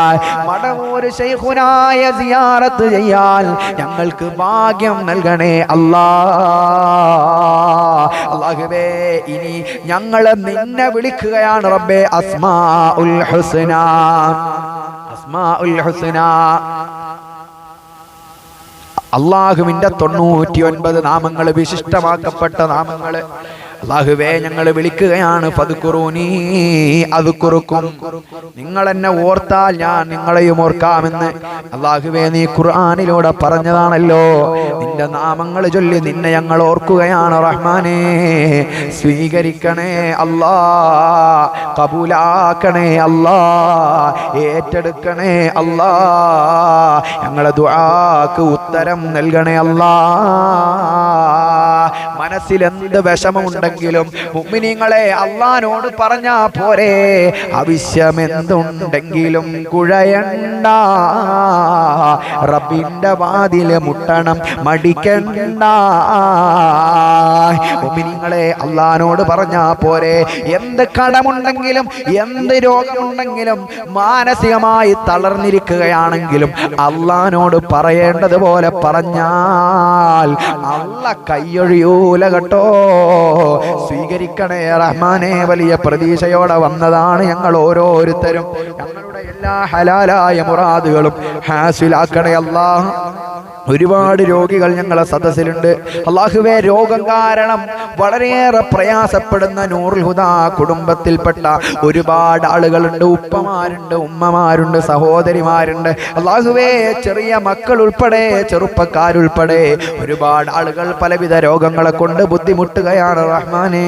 മടവൂര് ശൈഖുനായ സിയാറത്ത് ചെയ്യാൻ ഞങ്ങൾക്ക് ഭാഗ്യം നൽകണേ അല്ലാ അല്ലാഹുവേ ഇനി ഞങ്ങൾ നിന്നെ വിളിക്കുകയാണ് റബ്ബേ അസ്മാഉൽ ഹുസ്ന അസ്മാഉൽ ഹുസ്ന അല്ലാഹുവിന്റെ 99 നാമങ്ങൾ വിശിഷ്ടമാക്കപ്പെട്ട നാമങ്ങൾ അല്ലാഹുവേ ഞങ്ങൾ വിളിക്കുകയാണ് ഫദ്കുറൂനി അദ്കുറുക്കും നിങ്ങൾ എന്നെ ഓർത്താൽ ഞാൻ നിങ്ങളെയും ഓർക്കാമെന്ന് അല്ലാഹുവേ നീ ഖുർആനിലൂടെ പറഞ്ഞതാണല്ലോ നിന്റെ നാമങ്ങൾ ചൊല്ലി നിന്നെ ഞങ്ങൾ ഓർക്കുകയാണ് റഹ്മാനേ സ്വീകരിക്കണേ അല്ലാ കബൂലാക്കണേ അല്ലാ ഏറ്റെടുക്കണേ അല്ലാ ഞങ്ങളെ ദുആക്ക് ഉത്തരം നൽകണേ അല്ലാ മനസ്സിൽ എന്ത് വിഷമമുണ്ടെങ്കിലും മുഅ്മിനീങ്ങളെ അല്ലാഹുവോട് പറഞ്ഞാ പോരെ ആവശ്യം എന്തുണ്ടെങ്കിലും കുഴയണ്ട റബ്ബിന്റെ വാതിൽ മുട്ടണം മടിക്കണ്ട മുഅ്മിനീങ്ങളെ അല്ലാഹുവോട് പറഞ്ഞാ പോരെ എന്ത് കടമുണ്ടെങ്കിലും എന്ത് രോഗമുണ്ടെങ്കിലും മാനസികമായി തളർന്നിരിക്കുകയാണെങ്കിലും അല്ലാഹുവോട് പറയേണ്ടതുപോലെ പറഞ്ഞാൽ അല്ലാഹ് കൈയൊഴിയൂല കേട്ടോ സ്വീകരിക്കണേ റഹ്മാനെ വലിയ പ്രതീക്ഷയോടെ വന്നതാണ് ഞങ്ങൾ ഓരോരുത്തരും ഞങ്ങളുടെ എല്ലാ ഹലാലായ മുറാദുകളും ഹാസിലാക്കണേ അല്ലാഹ് ഒരുപാട് രോഗികൾ ഞങ്ങളെ സദസ്സിലുണ്ട് അല്ലാഹുവേ രോഗം കാരണം വളരെയേറെ പ്രയാസപ്പെടുന്ന നൂറുൽ ഹുദാ കുടുംബത്തിൽപ്പെട്ട ഒരുപാട് ആളുകളുണ്ട് ഉപ്പമാരുണ്ട് ഉമ്മമാരുണ്ട് സഹോദരിമാരുണ്ട് അല്ലാഹുവേ ചെറിയ മക്കൾ ഉൾപ്പെടെ ചെറുപ്പക്കാരുൾപ്പെടെ ഒരുപാട് ആളുകൾ പലവിധ രോഗങ്ങളെ കൊണ്ട് ബുദ്ധിമുട്ടുകയാണ് റഹ്മാനേ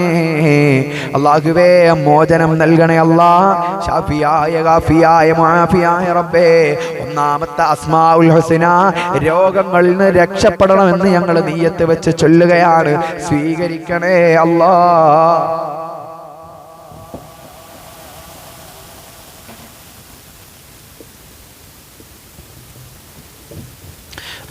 അല്ലാഹുവേ മോചനം നൽകണേ അല്ലാ ഷാഫിയായ ഗാഫിയായ മുആഫിയായ റബ്ബേ ഒന്നാമത്തെ അസ്മാഉൽ ഹുസ്ന രോഗങ്ങളിൽ നിന്ന് രക്ഷപ്പെടണമെന്ന് ഞങ്ങൾ നിയ്യത്ത് വെച്ച് ചൊല്ലുകയാണ് സ്വീകരിക്കണേ അല്ലാ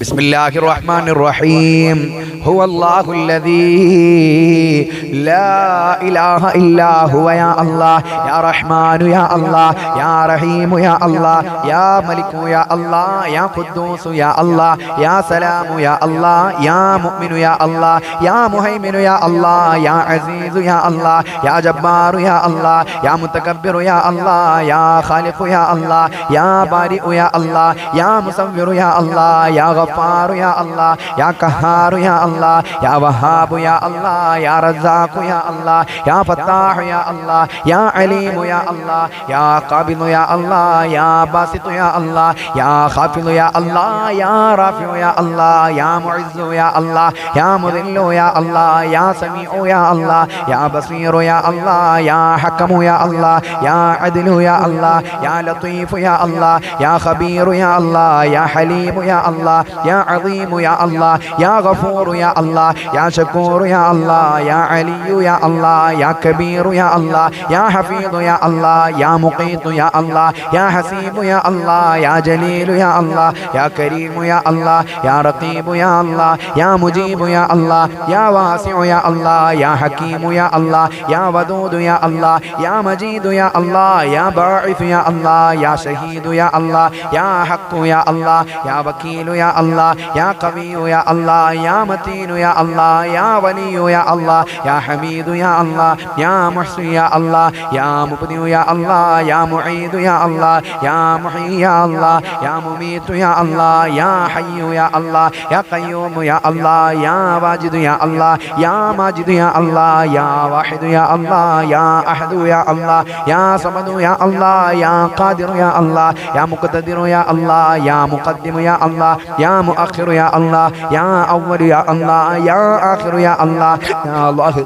بسم الله الرحمن الرحيم هو الله الذي لا إله إلا هو يا الله يا رحمن يا الله يا رحيم يا الله يا ملك يا الله يا قدوس يا الله يا سلام يا الله يا مؤمن يا الله يا مهيمن يا الله يا عزيز يا الله يا جبار يا الله يا متكبر يا الله يا خالق يا الله يا بارئ يا الله يا مصور يا الله يا غفار يا الله يا قهار يا الله يا وهاب يا الله يا رزاق റസാഖു യാ അല്ലാഹ് യാ ഫത്താഹു യാ അല്ലാഹ് യാ അലീമു യാ അല്ലാഹ് യാ ഖാബിദു യാ അല്ലാഹ് യാ ബാസിതു യാ അല്ലാഹ് യാ ഖാഫിദു യാ അല്ലാഹ് യാ റാഫിഉ യാ അല്ലാഹ് യാ മുഇസ്സു യാ അല്ലാഹ് യാ മുദില്ലു യാ അല്ലാഹ് യാ സമീഉ യാ അല്ലാഹ് യാ ബസീറു യാ അല്ലാഹ് യാ ഹക്കമു യാ അല്ലാഹ് യാ അദ്ലു യാ അല്ലാഹ് യാ ലത്തീഫു യാ അല്ലാഹ് യാ ഖബീറു യാ അല്ലാഹ് യാ ഹലീമു യാ അല്ലാഹ് യാ അദീമു യാ അല്ലാഹ് യാ ഗഫൂറു യാ അല്ലാഹ് യാ ശക്കൂറു യാ അല്ലാഹ് യാ അലിയു യാ അല്ലാഹ് യാ കബീറു യാ അല്ലാഹ് യാ ഹഫീദു യാ അല്ലാഹ് യാ മുഖീതു യാ അല്ലാഹ് യാ ഹസീബു യാ അല്ലാഹ് യാ ജലീലു യാ അല്ലാഹ് യാ കരീമു യാ അല്ലാഹ് യാ റഖീബു യാ അല്ലാഹ് യാ മുജീബു യാ അല്ലാഹ് യാ വാസിഉ യാ അല്ലാഹ് യാ ഹകീമു യാ അല്ലാഹ് യാ വദൂദു യാ അല്ലാഹ് യാ മജീദു യാ അല്ലാഹ് യാ ബാഇസു യാ അല്ലാഹ് യാ ഷഹീദു യാ അല്ലാഹ് യാ ഹഖു യാ അല്ലാഹ് യാ വകീലു യാ അല്ലാഹ് യാ ഖവിയ്യു യാ അല്ലാഹ് യാ മതീനു യാ അല്ലാഹ് യാ വലിയു യാ അല്ലാഹ് യാ ഹമീദു യാ അല്ലാഹ് യാ മുഹ്സി യാ അല്ലാഹ് യാ മുബ്ദിഉ യാ അല്ലാഹ് യാ മുഈദു യാ അല്ലാഹ് യാ മുഹീ യാ അല്ലാഹ് യാ മുമീതു യാ അല്ലാഹ് യാ ഹയ്യു യാ അല്ലാഹ് യാ ഖയ്യൂമു യാ അല്ലാഹ് യാ വാജിദു യാ അല്ലാഹ് യാ മാജിദു യാ അല്ലാഹ് യാ വാഹിദു യാ അല്ലാഹ് യാ അഹദു യാ അല്ലാഹ് യാ സമദു യാ അല്ലാഹ് യാ ഖാദിറു യാ അല്ലാഹ് യാ മുഖ്തദിറു യാ അല്ലാഹ് യാ മുഖദ്ദിമു യാ അല്ലാഹ് യാ മുഅഖിറു യാ അല്ലാഹ് യാ അവ്വലു യാ അല്ലാഹ് യാ ആഖിറു യാ അല്ലാഹ് യാ അല്ലാഹ്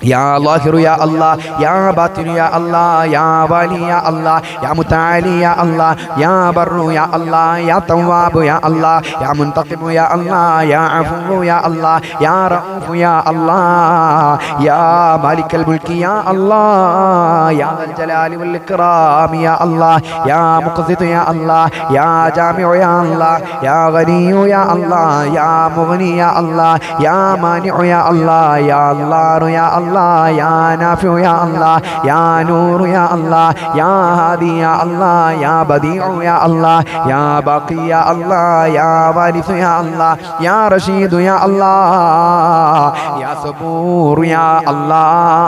يا ظاهر يا الله يا باطن يا الله يا والي يا الله يا متعالي يا الله يا بر يا الله يا تواب يا الله يا منتقم يا الله يا عفو يا الله يا رؤوف يا الله يا مالك الملك يا الله يا ذا الجلال والإكرام يا الله يا مقسط يا الله يا جامع يا الله يا غني يا الله يا مغني يا الله يا مانع يا الله يا الله يا الله يا نافع يا الله يا نور يا الله يا هادي يا الله يا بديع يا الله يا باقي يا الله يا وارث يا الله يا رشيد يا الله يا صبور يا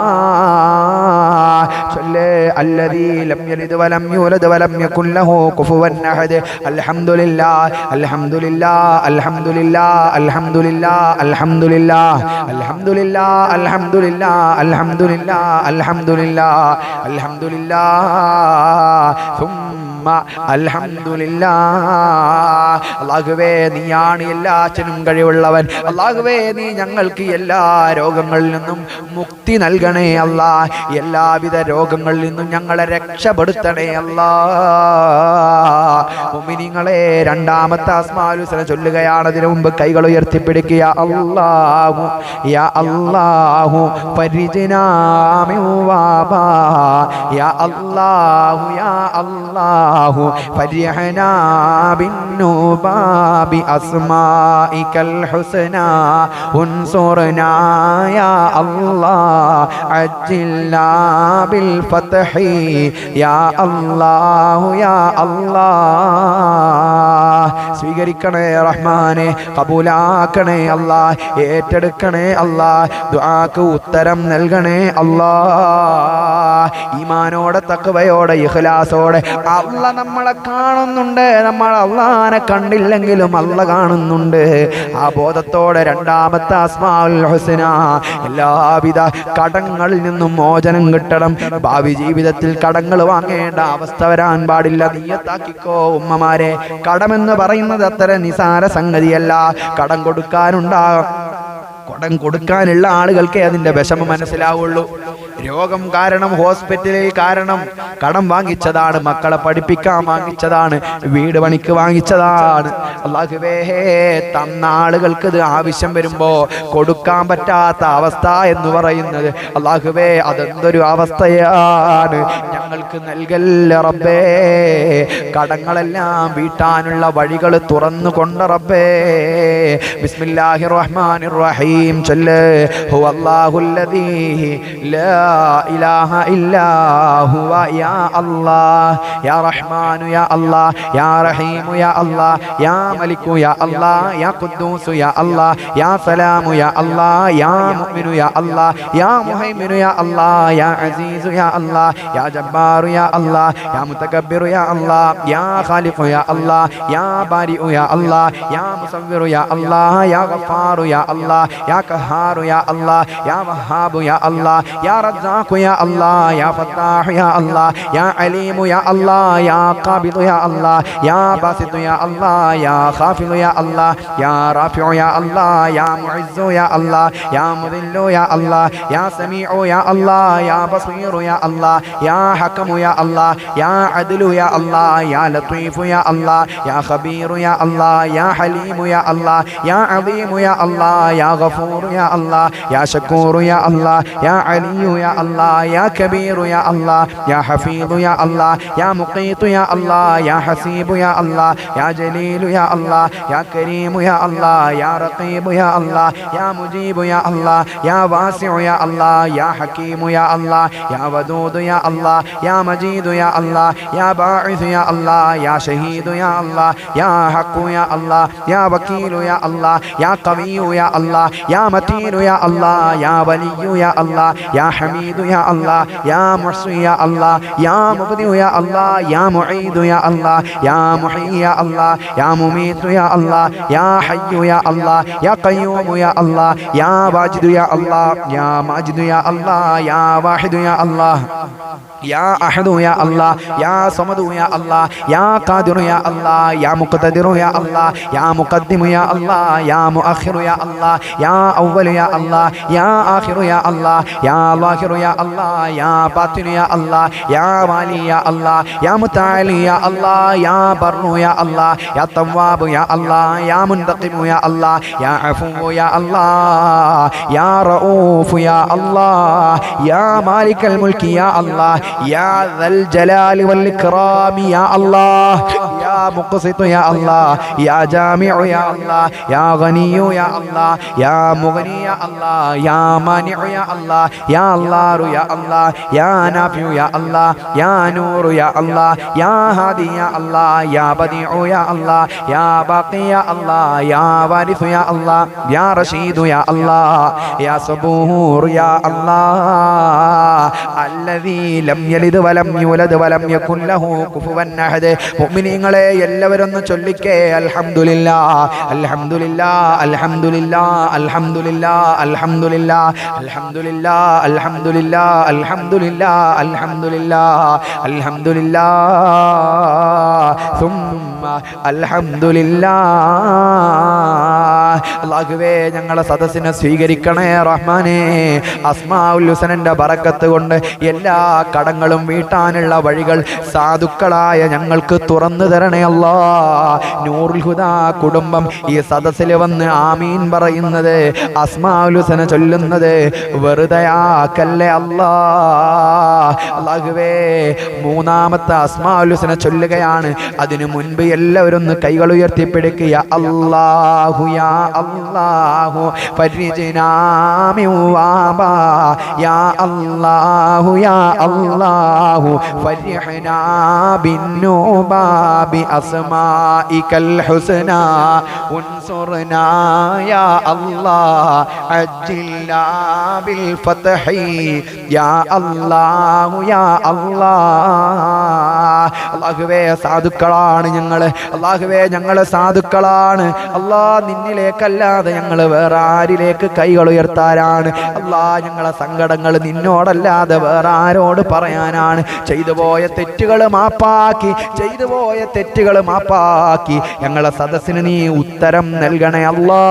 الله صل الذي لم يلد ولم يولد ولم يكن له كفوا احد الحمد لله الحمد لله الحمد لله الحمد لله الحمد لله الحمد لله الحمد لله الحمد لله الحمد لله الحمد لله ثم الحمد لله അല്ലാഹുവേ നീയാണ് എല്ലാറ്റിനും കഴിവുള്ളവൻ അല്ലാഹുവേ നീ ഞങ്ങൾക്ക് എല്ലാ രോഗങ്ങളിൽ നിന്നും മുക്തി നൽകണേ അല്ലാഹ് എല്ലാവിധ രോഗങ്ങളിൽ നിന്നും ഞങ്ങളെ രക്ഷപ്പെടുത്തണേ അല്ലാഹ് മുഅ്മിനീങ്ങളെ രണ്ടാമത്തെ അസ്മാഉൽ ഹുസ്ന ചൊല്ലുകയാണ് അതിനു മുമ്പ് കൈകൾ ഉയർത്തിപ്പിടിക്കുക അല്ലാഹു യാ അല്ലാഹു പരിജ്നാ മിൻ വബാ യാ അല്ലാഹു യാ അല്ലാഹു പരിഹനാ ബിന്നുബാ ബിഅസ്മാഇകൽ ഹുസ്നാ ഉൻസുർനാ യാ അല്ലാഹ് അജ്ജിൽനാ ബിൽ ഫത്ഹി യാ അല്ലാഹു യാ അല്ലാഹ് സ്വീകരിക്കണേ റഹ്മാനെ കബൂലാക്കണേ അല്ലാഹ് ഏറ്റെടുക്കണേ അല്ലാഹ് ദുആക്ക് ഉത്തരം നൽകണേ അല്ലാഹ് ഈമാനോടെ തഖ്വയോടെ ഇഖ്ലാസോടെ അല്ലാഹ് നമ്മളെ കാണുന്നുണ്ട് നമ്മൾ അല്ലാഹനെ കണ്ടില്ലെങ്കിലും അല്ലാഹ് കാണുന്നുണ്ട് ആ ബോധത്തോടെ രണ്ടാമത്തെ അസ്മാഉൽ ഹുസ്ന എല്ലാവിധ കടങ്ങളിൽ നിന്നും മോചനം കിട്ടണം ഭാവി ജീവിതത്തിൽ കടങ്ങൾ വാങ്ങേണ്ട അവസ്ഥ വരാൻ പാടില്ല നിയ്യത്താക്കിക്കോ ഉമ്മമാരെ കടമെന്ന് പറയുന്നത് അത്ര നിസാര സംഗതിയല്ല കടം കൊടുക്കാനുള്ള ആളുകൾക്കേ അതിന്റെ വിഷമം മനസ്സിലാവുള്ളൂ രോഗം കാരണം ഹോസ്പിറ്റലിൽ കാരണം കടം വാങ്ങിച്ചതാണ് മക്കളെ പഠിപ്പിക്കാൻ വാങ്ങിച്ചതാണ് വീട് പണിക്ക് വാങ്ങിച്ചതാണ് അല്ലാഹുവേ തന്ന ആളുകൾക്ക് ഇത് ആവശ്യം വരുമ്പോ കൊടുക്കാൻ പറ്റാത്ത അവസ്ഥ എന്ന് പറയുന്നത് അല്ലാഹുവേ അതെന്തൊരു അവസ്ഥയാണ് ഞങ്ങൾക്ക് നൽകല്ല റബ്ബേ കടങ്ങളെല്ലാം വീട്ടാനുള്ള വഴികൾ തുറന്നു കൊണ്ട് റബ്ബേ ബിസ്മില്ലാഹിർ റഹ്മാനിർ റഹീം ചൊല്ല് ഹുവല്ലാഹുല്ലദീ ലാ ഇലാഹ ഇല്ലാ ഹുവ യാ അല്ലാഹ് യാ റഹ്മാനു യാ അല്ലാഹ് യാ റഹീമു യാ അല്ലാഹ് യാ മലിക്കു യാ അല്ലാഹ് യാ ഖുദ്ദൂസു യാ അല്ലാഹ് യാ സലാമു യാ അല്ലാഹ് യാ മുഅ്മിനു യാ അല്ലാഹ് യാ മുഹൈമിനു യാ അല്ലാഹ് യാ അസീസു യാ അല്ലാഹ് യാ ജബ്ബാറു യാ അല്ലാഹ് യാ മുതകബ്ബിറു യാ അല്ലാഹ് യാ ഖാലിഖു യാ അല്ലാഹ് യാ ബാരിഉ യാ അല്ലാഹ് യാ മുസവ്വിറു യാ അല്ലാഹ് യാ ഗഫാറു യാ അല്ലാഹ് യാ ഖഹാറു യാ അല്ലാഹ് യാ വഹാബു യാ അല്ലാഹ് യാ റസ്സാഖു യാ അല്ലാഹ് യാ ഫത്താഹു യാ അല്ലാഹ് യാ അലീമു യാ അല്ലാഹ് യാ ഖാബിദു യാ അല്ലാഹ് യാ ബാസിതു യാ അല്ലാഹ് യാ ഖാഫിദു യാ അല്ലാഹ് യാ റാഫിഉ യാ അല്ലാഹ് യാ മുഇസ്സു യാ അല്ലാഹ് യാ മുദില്ലു യാ അല്ലാഹ് യാ സമീഉ യാ അല്ലാഹ് യാ ബസീറു യാ അല്ലാഹ് യാ ഹകമു യാ അല്ലാഹ് യാ അദ്ലു യാ അല്ലാഹ് യാ ലത്തീഫു യാ അല്ലാഹ് യാ ഖബീറു യാ അല്ലാഹ് യാ ഹലീമു യാ അല്ലാഹ് യാ അദീമു യാ അല്ലാഹ് യാ ഗഫൂറു യാ അല്ലാഹ് യാ ശക്കൂറു യാ അല്ലാഹ് യാ അലിയു യാ അല്ലാഹ് യാ കബീറു യാ അല്ലാഹ് യാ ഹഫീദു യാ അല്ലാഹ് യാ മുഖീതു യാ അല്ലാഹ് യാ ഹസീബു യാ അല്ലാഹ് യാ ജലീലു യാ അല്ലാഹ് യാ കരീമു യാ അല്ലാഹ് യാ റഖീബു യാ അല്ലാഹ് യാ മുജീബു യാ അല്ലാഹ് യാ വാസിഉ യാ അല്ലാഹ് യാ ഹകീമു യാ അല്ലാഹ് യാ വദൂദു യാ അല്ലാഹ് യാ മജീദു യാ അല്ലാഹ് യാ ബാഇസു യാ അല്ലാഹ് യാ ഷഹീദു യാ അല്ലാഹ് യാ ഹഖു യാ അല്ലാഹ് യാ വകീലു യാ അല്ലാഹ് യാ ഖവിയ്യു യാ അല്ലാഹ് യാ മതീനു യാ അല്ലാഹ് യാ വലിയ്യു യാ അല്ലാഹ് യാ ഹമീദു യാ അല്ലാഹ് യാ മുഹ്സി യാ അല്ലാഹ് യാ മുബ്ദിഉ യാ അല്ലാഹ് യാ മുഈദു യാ അല്ലാഹ് യാ മുഹയ്യി യാ അല്ലാഹ് യാ മുമീതു യാ അല്ലാഹ് യാ ഹയ്യു യാ അല്ലാഹ് യാ ഖയ്യൂമു യാ അല്ലാഹ് യാ വാജിദു യാ അല്ലാഹ് യാ മാജിദു യാ അല്ലാഹ് യാ വാഹിദു യാ അല്ലാഹ് യാ അഹദു യാ അല്ലാഹ് യാ സമദു യാ അല്ലാഹ് യാ ഖാദിറു യാ അല്ലാഹ് യാ മുഖ്തദിറു യാ അല്ലാഹ് യാ മുഖദ്ദിമു യാ അല്ലാഹ് യാ മുഅഖിറു യാ അല്ലാഹ് യാ അവ്വലു യാ അല്ലാഹ് യാ ആഖിറു യാ അല്ലാഹ് യാ ളാഹിറു യാ അല്ലാഹ് യാ ബാത്തിനു യാ അല്ലാഹ് യാ വാലി യാ അല്ലാഹ് യാ മുതആലി യാ അല്ലാഹ് യാ ബർറു യാ അല്ലാഹ് യാ തവ്വാബു യാ അല്ലാഹ് യാ മുൻതഖിമു യാ അല്ലാഹ് യാ അഫൂ യാ അല്ലാഹ് യാ റഊഫ് യാ അല്ലാഹ് യാ മാലിക്കൽ മുൽക്കി യാ അല്ലാഹ് യാ ദൽ ജലാലി വൽ ഇക്റാമി യാ അല്ലാഹ് യാ മുഖ്സിതു യാ അല്ലാഹ് യാ ജാമിഉ യാ അല്ലാഹ് യാ ഗനിയു യാ അല്ലാഹ് യാ മുഗ്നി യാ അല്ലാഹ് യാ മാനിഉ യാ അല്ലാഹ് യാ അല്ലാഹു യാ അല്ലാഹ് യാ നാഫിഉ യാ അല്ലാഹ് യാ നൂറു യാ അല്ലാഹ് യാ ഹാദി യാ അല്ലാഹ് യാ ബദീഉ യാ അല്ലാഹ് യാ ബാഖി യാ അല്ലാഹ് യാ വാരിസു യാ അല്ലാഹ് യാ റഷീദു യാ അല്ലാഹ് യാ സബൂർ യാ അല്ലാഹ് അല്ലദീ ലം യലിദ് വലം യൂലദ് വലം യകുൻ ലഹു കുഫുവൻ അഹദ്. മുഅ്മിനീങ്ങളെ എല്ലാവരും ഒന്ന് ചൊല്ലിക്കേ അൽഹംദുലില്ലാഹ് അൽഹംദുലില്ലാഹ് അൽഹംദുലില്ലാഹ് അൽഹംദുലില്ലാഹ് അൽഹംദുലില്ലാഹ് അൽഹംദുലില്ലാഹ് അൽഹംദുലില്ലാഹ് അൽഹംദുലില്ലാഹ് അൽഹംദുലില്ലാഹ് അൽഹംദുലില്ലാഹ് സുമ്മ അൽഹംദുലില്ലാഹ്. അല്ലാഹുവേ ഞങ്ങളെ സദസ്സിനെ സ്വീകരിക്കണേ റഹ്മാനേ. അസ്മാഉൽ ഹുസ്നന്റെ ബറക്കത്ത് കൊണ്ട് എല്ലാ കടങ്ങളും വീട്ടാനുള്ള വഴികൾ സാധുക്കളായ ഞങ്ങൾക്ക് തുറന്നു തരണേ അല്ലാ. നൂറുൽ ഹുദാ കുടുംബം ഈ സദസ്സിൽ വന്ന് ആമീൻ പറയുന്നത്, അസ്മാഉൽ ഹുസ്ന ചൊല്ലുന്നത് വെറുതെ ആക്കല്ലേ അല്ലാ. അല്ലാഹുവേ മൂന്നാമത്തെ അസ്മാഉൽ ഹുസ്ന ചൊല്ലുകയാണ്. അതിനു മുൻപ് എല്ലാവരും ഒന്ന് കൈകൾ ഉയർത്തിപ്പിടിക്കുക. അല്ലാഹു യാ അല്ലാഹു ഫർജിനാ മിൻ വാബാ യാ അല്ലാഹു യാ അല്ലാഹു ഫർഹിനാ ബിന്നൂബാ ബി അസ്മാഇകൽ ഹുസ്നാ ഉൻസുർനാ യാ അല്ലാഹ് അജ്ജിൽനാ ബിൽ ഫത്ഹി യാ അല്ലാഹു യാ അല്ലാഹ്. അല്ലാഹുവേ സാധുക്കളാണ് ഞങ്ങൾ. അല്ലാഹുവേ ഞങ്ങൾ സാധുക്കളാണ് അല്ലാ. നിന്നിലേക്കല്ലാതെ ഞങ്ങൾ വേറെ ആരിലേക്ക് കൈകൾ ഉയർത്താനാണ് അല്ലാ? ഞങ്ങളെ സങ്കടങ്ങൾ നിന്നോടല്ലാതെ വേറെ ആരോട് പറയാനാണ്? ചെയ്തു പോയ തെറ്റുകൾ മാപ്പാക്കി, ചെയ്തു പോയ തെറ്റുകൾ മാപ്പാക്കി ഞങ്ങളെ സദസ്സിന് നീ ഉത്തരം നൽകണേ അല്ലാ.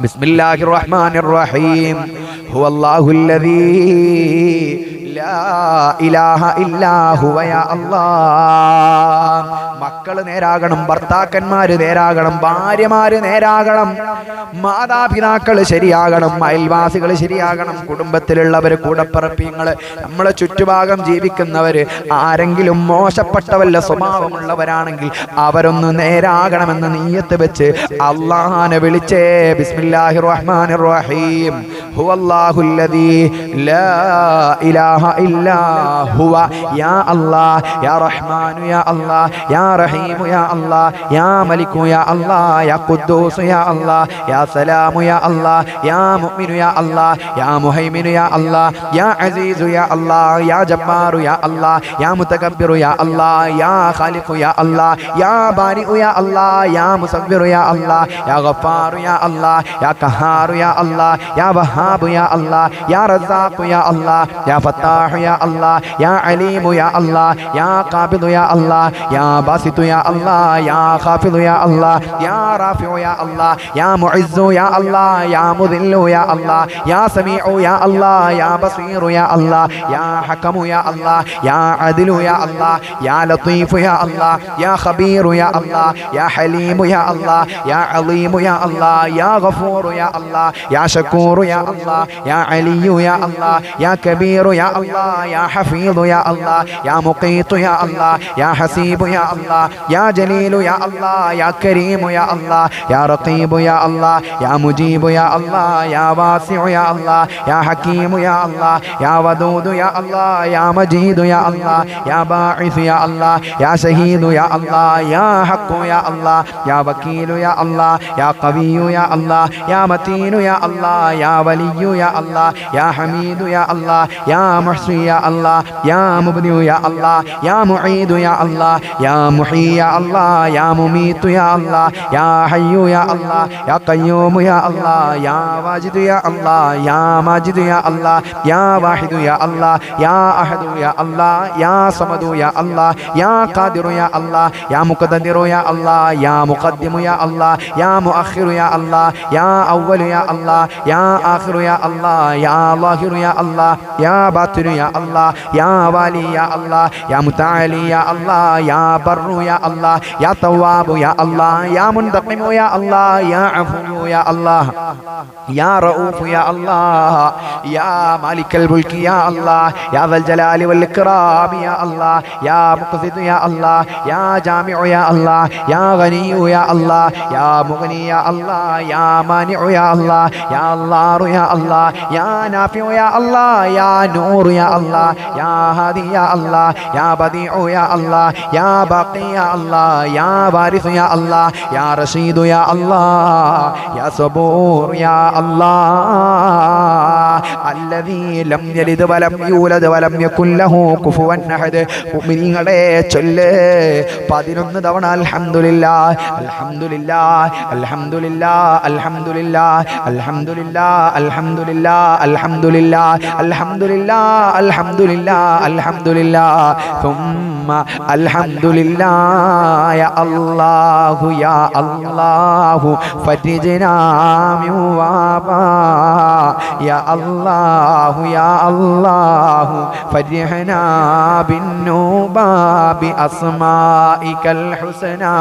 ബിസ്മില്ലാഹിർ റഹ്മാനിർ റഹീം. ഹുവല്ലാഹുല്ലദീ ലാ ഇലാഹ ഇല്ലാ ഹുവ യാ അല്ലാഹ്. മക്കള് നേരാകണം, ഭർത്താക്കന്മാര് നേരാകണം, ഭാര്യമാര് നേരാകണം, മാതാപിതാക്കൾ ശരിയാകണം, അയൽവാസികൾ ശരിയാകണം, കുടുംബത്തിലുള്ളവര്, കൂടപ്പിറപ്പിങ്ങള്, നമ്മളെ ചുറ്റുഭാഗം ജീവിക്കുന്നവര് ആരെങ്കിലും മോശപ്പെട്ട വല്ല സ്വഭാവമുള്ളവരാണെങ്കിൽ അവരൊന്ന് നേരാകണമെന്ന് നീയത്ത് വെച്ച് അല്ലാഹനെ വിളിച്ചേ. ബിസ്മില്ലാഹിർ റഹ്മാനിർ റഹീം. ഹുവല്ലാഹുല്ലദീ ലാ ഇലാഹ ഇല്ലാ ഹുവ യാ അല്ലാഹ് യാ റഹ്മാനു യാ അല്ലാഹ് യാ റഹീമു യാ അല്ലാഹ് യാ മലികു യാ അല്ലാഹ് യാ ഖുദ്ദൂസ് യാ അല്ലാഹ് യാ സലാമു യാ അല്ലാഹ് യാ മുഅ്മിനു യാ അല്ലാഹ് യാ മുഹൈമിനു യാ അല്ലാഹ് യാ അസീസു യാ അല്ലാഹ് യാ ജബ്ബാറു യാ അല്ലാഹ് യാ മുതകബ്ബിറു യാ അല്ലാഹ് യാ ഖാലിഖു യാ അല്ലാഹ് യാ ബാരിഉ യാ അല്ലാഹ് യാ മുസവ്വിറു യാ അല്ലാഹ് യാ ഗഫാറു യാ അല്ലാഹ് യാ ഖഹാറു യാ അല്ലാഹ് യാ വഹാബു യാ അല്ലാഹ് യാ റസാഖു യാ അല്ലാഹ് യാ ഫത്താഹു യാ അല്ലാഹ് യാ അലീമു യാ അല്ലാഹ് യാ ഖാബിദു യാ അല്ലാഹ് യാ ബാസിതു യാ അല്ലാഹ് യാ ഖാഫിദു യാ അല്ലാഹ് യാ റാഫിഉ യാ അല്ലാഹ് യാ മുഇസ്സു യാ അല്ലാഹ് യാ മുദില്ലു യാ അല്ലാഹ് യാ സമീഉ യാ അല്ലാഹ് യാ ബസീറു യാ അല്ലാഹ് യാ ഹകമു യാ അല്ലാഹ് യാ അദിലു യാ അല്ലാഹ് യാ ലത്തീഫു യാ അല്ലാഹ് യാ ഖബീറു യാ അല്ലാഹ് യാ ഹലീമു യാ അല്ലാഹ് യാ അലീമു യാ അല്ലാഹ് യാ ഗഫൂറു യാ അല്ലാഹ് യാ ശകൂറു യാ അല്ലാഹ് യാ അലിയു യാ അല്ലാഹ് യാ കബീറു യാ അല്ലാഹ് യാ ഹഫീദു യാ അല്ലാഹ് യാ മുഖീതു യാ അല്ലാഹ് യാ ഹസീബു യാ അല്ലാഹ് യാ ജലീലു യാ അല്ലാഹ് യാ കരീമു യാ അല്ലാഹ് യാ റഖീബു യാ അല്ലാഹ് യാ മുജീബു യാ അല്ലാഹ് യാ വാസിഉ യാ അല്ലാഹ് യാ ഹകീമു യാ അല്ലാഹ് യാ വദൂദു യാ അല്ലാഹ് യാ മജീദു യാ അല്ലാഹ് യാ ബാഇസു യാ അല്ലാഹ് യാ ഷഹീദു യാ അല്ലാഹ് യാ ഹഖു യാ അല്ലാഹ് യാ വകീലു യാ അല്ലാഹ് യാ ഖവിയ്യു യാ അല്ലാഹ് യാ മതീനു യാ അല്ലാഹ് യാ വലിയ്യു യാ അല്ലാഹ് യാ ഹമീദു യാ അല്ലാഹ് യാ മുഹ്സി യാ അല്ലാഹ് യാ മുബ്ദിഉ യാ അല്ലാഹ് യാ മുഈദു യാ അല്ലാഹ് യാ മുഹീ യാ അല്ലാഹ് യാ മുമീതു യാ അല്ലാഹ് യാ ഹയ്യു യാ അല്ലാഹ് യാ ഖയ്യൂമു യാ അല്ലാഹ് യാ വാജിദു യാ അല്ലാഹ് യാ മാജിദു യാ അല്ലാഹ് യാ വാഹിദു യാ അല്ലാഹ് യാ അഹദു യാ അല്ലാഹ് യാ സമദു യാ അല്ലാഹ് യാ ഖാദിറു യാ അല്ലാഹ് യാ മുഖ്തദിറു യാ അല്ലാഹ് യാ മുഖദ്ദിമു യാ അല്ലാഹ് യാ മുഅഖിറു യാ അല്ലാഹ് യാ അവ്വലു യാ അല്ലാഹ് യാ ആഖിറു യാ അല്ലാഹ് യാ ളാഹിറു യാ അല്ലാഹ് യാ ബാത്തിനു യാ അല്ലാഹ് യാ വാലി യാ അല്ലാഹ് യാ മുതആലി യാ അല്ലാഹ് യാ ബർറു യാ അല്ലാഹ് യാ തവ്വാബു യാ അല്ലാഹ് യാ മുൻതഖിമു യാ അല്ലാഹ് യാ അഫു യാ അല്ലാഹ് യാ റഊഫ് യാ അല്ലാഹ് യാ മാലിക്കൽ മുൽക്കി യാ അല്ലാഹ് യാ ദൽ ജലാലി വൽ ഇക്റാം യാ അല്ലാഹ് യാ മുഖ്സിദ് യാ അല്ലാഹ് യാ ജാമിഉ യാ അല്ലാഹ് യാ ഗനിയു യാ അല്ലാഹ് യാ മുഗ്നി യാ അല്ലാഹ് യാ മാനിഉ യാ അല്ലാഹ് യാ അല്ലാഹു യാ അല്ലാഹ് യാ നാഫിഉ യാ അല്ലാഹ് യാ നൂർ യാ അല്ലാഹ് യാ ഹാദി യാ അല്ലാഹ് യാ ബദീഉ യാ അല്ലാഹ് യാ ബാഖി യാ അല്ലാഹ് യാ വാരിസ് യാ അല്ലാഹ് യാ റഷീദു യാ അല്ലാഹ് യാ സബൂർ യാ അല്ലാഹ് അല്ലദീ ലം യലിദ് വലം യൂലദ് വലം യകുൽ ലഹു കുഫുവൻ അഹദ്. മുഅ്മിനീങ്ങളെ ചൊല്ല് 11 തവണ അൽഹംദുലില്ലാഹ് അൽഹംദുലില്ലാഹ് അൽഹംദുലില്ലാഹ് അൽഹംദുലില്ലാഹ് അൽഹംദുലില്ലാഹ് അൽഹംദുലില്ലാഹ് അൽഹംദുലില്ലാഹ് അൽഹംദുലില്ലാഹ് അൽഹംദുലില്ലാഹ് അൽഹംദുലില്ലാഹ് ثم അൽഹംദുലില്ലാഹ് യാ അല്ലാഹു യാ അല്ലാഹു ഫരിജ്നാ മിൻ വബാ യാ അല്ലാഹു യാ അല്ലാഹു ഫരിഹ്നാ ബിന്നൂബാ ബി അസ്മാഇകൽ ഹുസ്നാ